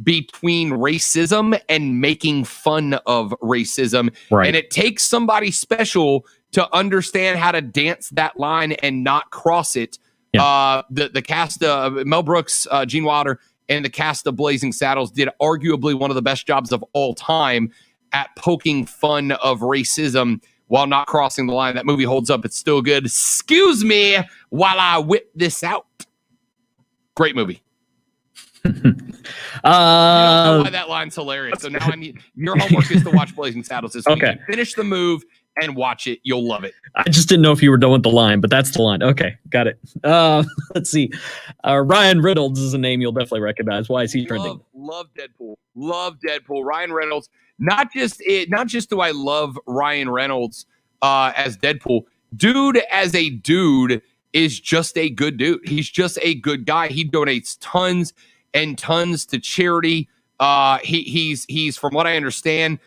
between racism and making fun of racism. Right. And it takes somebody special to understand how to dance that line and not cross it. Yeah. The cast of Mel Brooks, Gene Wilder, and the cast of Blazing Saddles did arguably one of the best jobs of all time at poking fun of racism while not crossing the line. That movie holds up. It's still good. Excuse me while I whip this out. Great movie. You don't know why that line's hilarious. So now your homework is to watch Blazing Saddles this week. Okay. Finish the move and watch it. You'll love it. I just didn't know if you were done with the line, but that's the line. Okay, got it. Let's see. Ryan Reynolds is a name you'll definitely recognize. Why is he trending? Love Deadpool. Love Deadpool. Ryan Reynolds. Not just do I love Ryan Reynolds as Deadpool. Dude as a dude is just a good dude. He's just a good guy. He donates tons and tons to charity. He's from what I understand,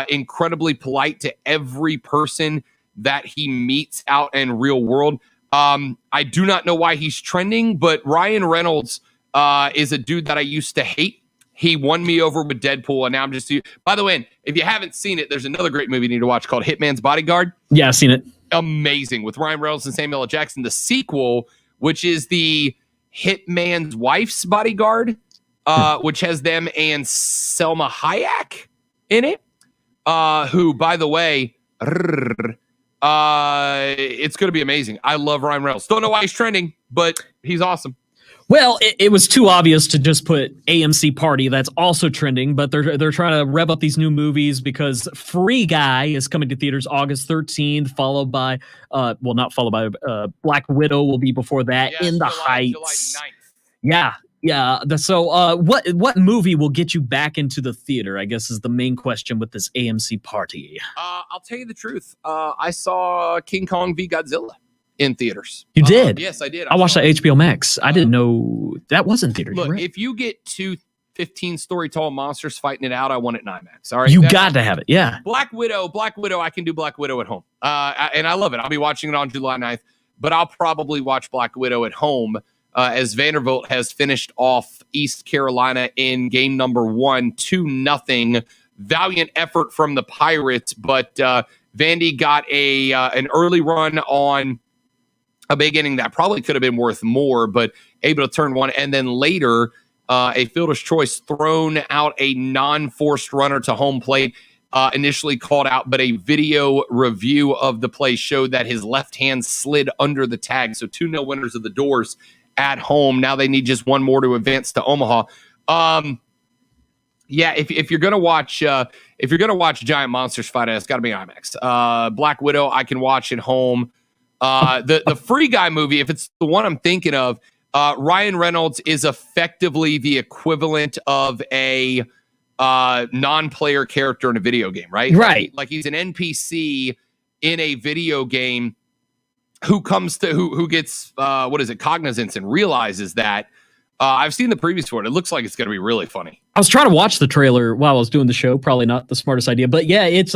incredibly polite to every person that he meets out in real world. I do not know why he's trending, but Ryan Reynolds is a dude that I used to hate. He won me over with Deadpool, and now I'm just... By the way, if you haven't seen it, there's another great movie you need to watch called Hitman's Bodyguard. Yeah, I've seen it. Amazing, with Ryan Reynolds and Samuel L. Jackson. The sequel, which is the Hitman's Wife's Bodyguard, which has them and Selma Hayek in it, who, by the way, it's going to be amazing. I love Ryan Reynolds. Don't know why he's trending, but he's awesome. Well, it was too obvious to just put AMC Party. That's also trending, but they're trying to rev up these new movies because Free Guy is coming to theaters August 13th, followed by, not followed by, Black Widow will be before that, In the Heights. July 9th. Yeah. So what movie will get you back into the theater, I guess, is the main question with this AMC Party. I'll tell you the truth. I saw King Kong v. Godzilla in theaters. You did? Yes, I did. I watched that HBO Max. I didn't know that was in theaters. Look, right? If you get two 15-story tall monsters fighting it out, I want it in IMAX. All right, you got to have it. Yeah. Black Widow. I can do Black Widow at home, and I love it. I'll be watching it on July 9th, but I'll probably watch Black Widow at home as Vanderbilt has finished off East Carolina in game number 1, 2-0. Valiant effort from the Pirates, but Vandy got an early run on a big inning that probably could have been worth more, but able to turn one. And then later, a fielder's choice thrown out a non-forced runner to home plate, initially called out, but a video review of the play showed that his left hand slid under the tag. So 2-0 winners of the Doors at home. Now they need just one more to advance to Omaha. If you're gonna watch giant monsters fight, it's got to be IMAX. Black Widow, I can watch at home. The Free Guy movie, if it's the one I'm thinking of, Ryan Reynolds is effectively the equivalent of a non-player character in a video game, right? Right. Like he's an NPC in a video game who gets cognizance and realizes that. I've seen the previews for it. It looks like it's going to be really funny. I was trying to watch the trailer while I was doing the show. Probably not the smartest idea, but yeah, it's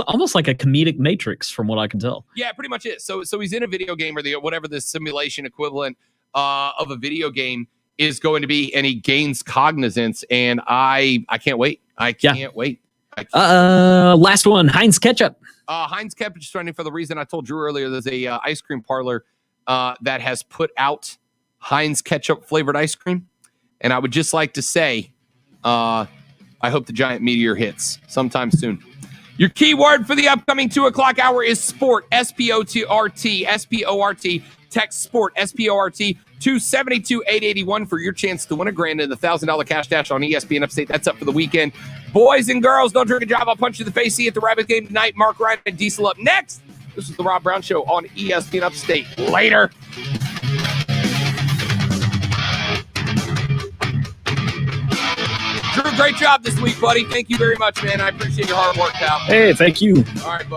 almost like a comedic Matrix from what I can tell. Yeah, pretty much it. So he's in a video game or whatever the simulation equivalent of a video game is going to be, and he gains cognizance, and I can't wait. I can't wait. Last one, Heinz Ketchup. Heinz Ketchup is trending for the reason I told Drew earlier. There's a ice cream parlor that has put out Heinz Ketchup flavored ice cream, and I would just like to say, I hope the giant meteor hits sometime soon. Your keyword for the upcoming 2:00 hour is sport. SPORT. SPORT. Text sport. SPORT to 72881 for your chance to win $1,000 and the $1,000 cash dash on ESPN Upstate. That's up for the weekend. Boys and girls, don't drink and drive. I'll punch you in the face. See you at the Rabbit game tonight. Mark Ryan and Diesel up next. This is the Rob Brown Show on ESPN Upstate. Later. Drew, great job this week, buddy. Thank you very much, man. I appreciate your hard work, pal. Hey, thank you. All right, buddy.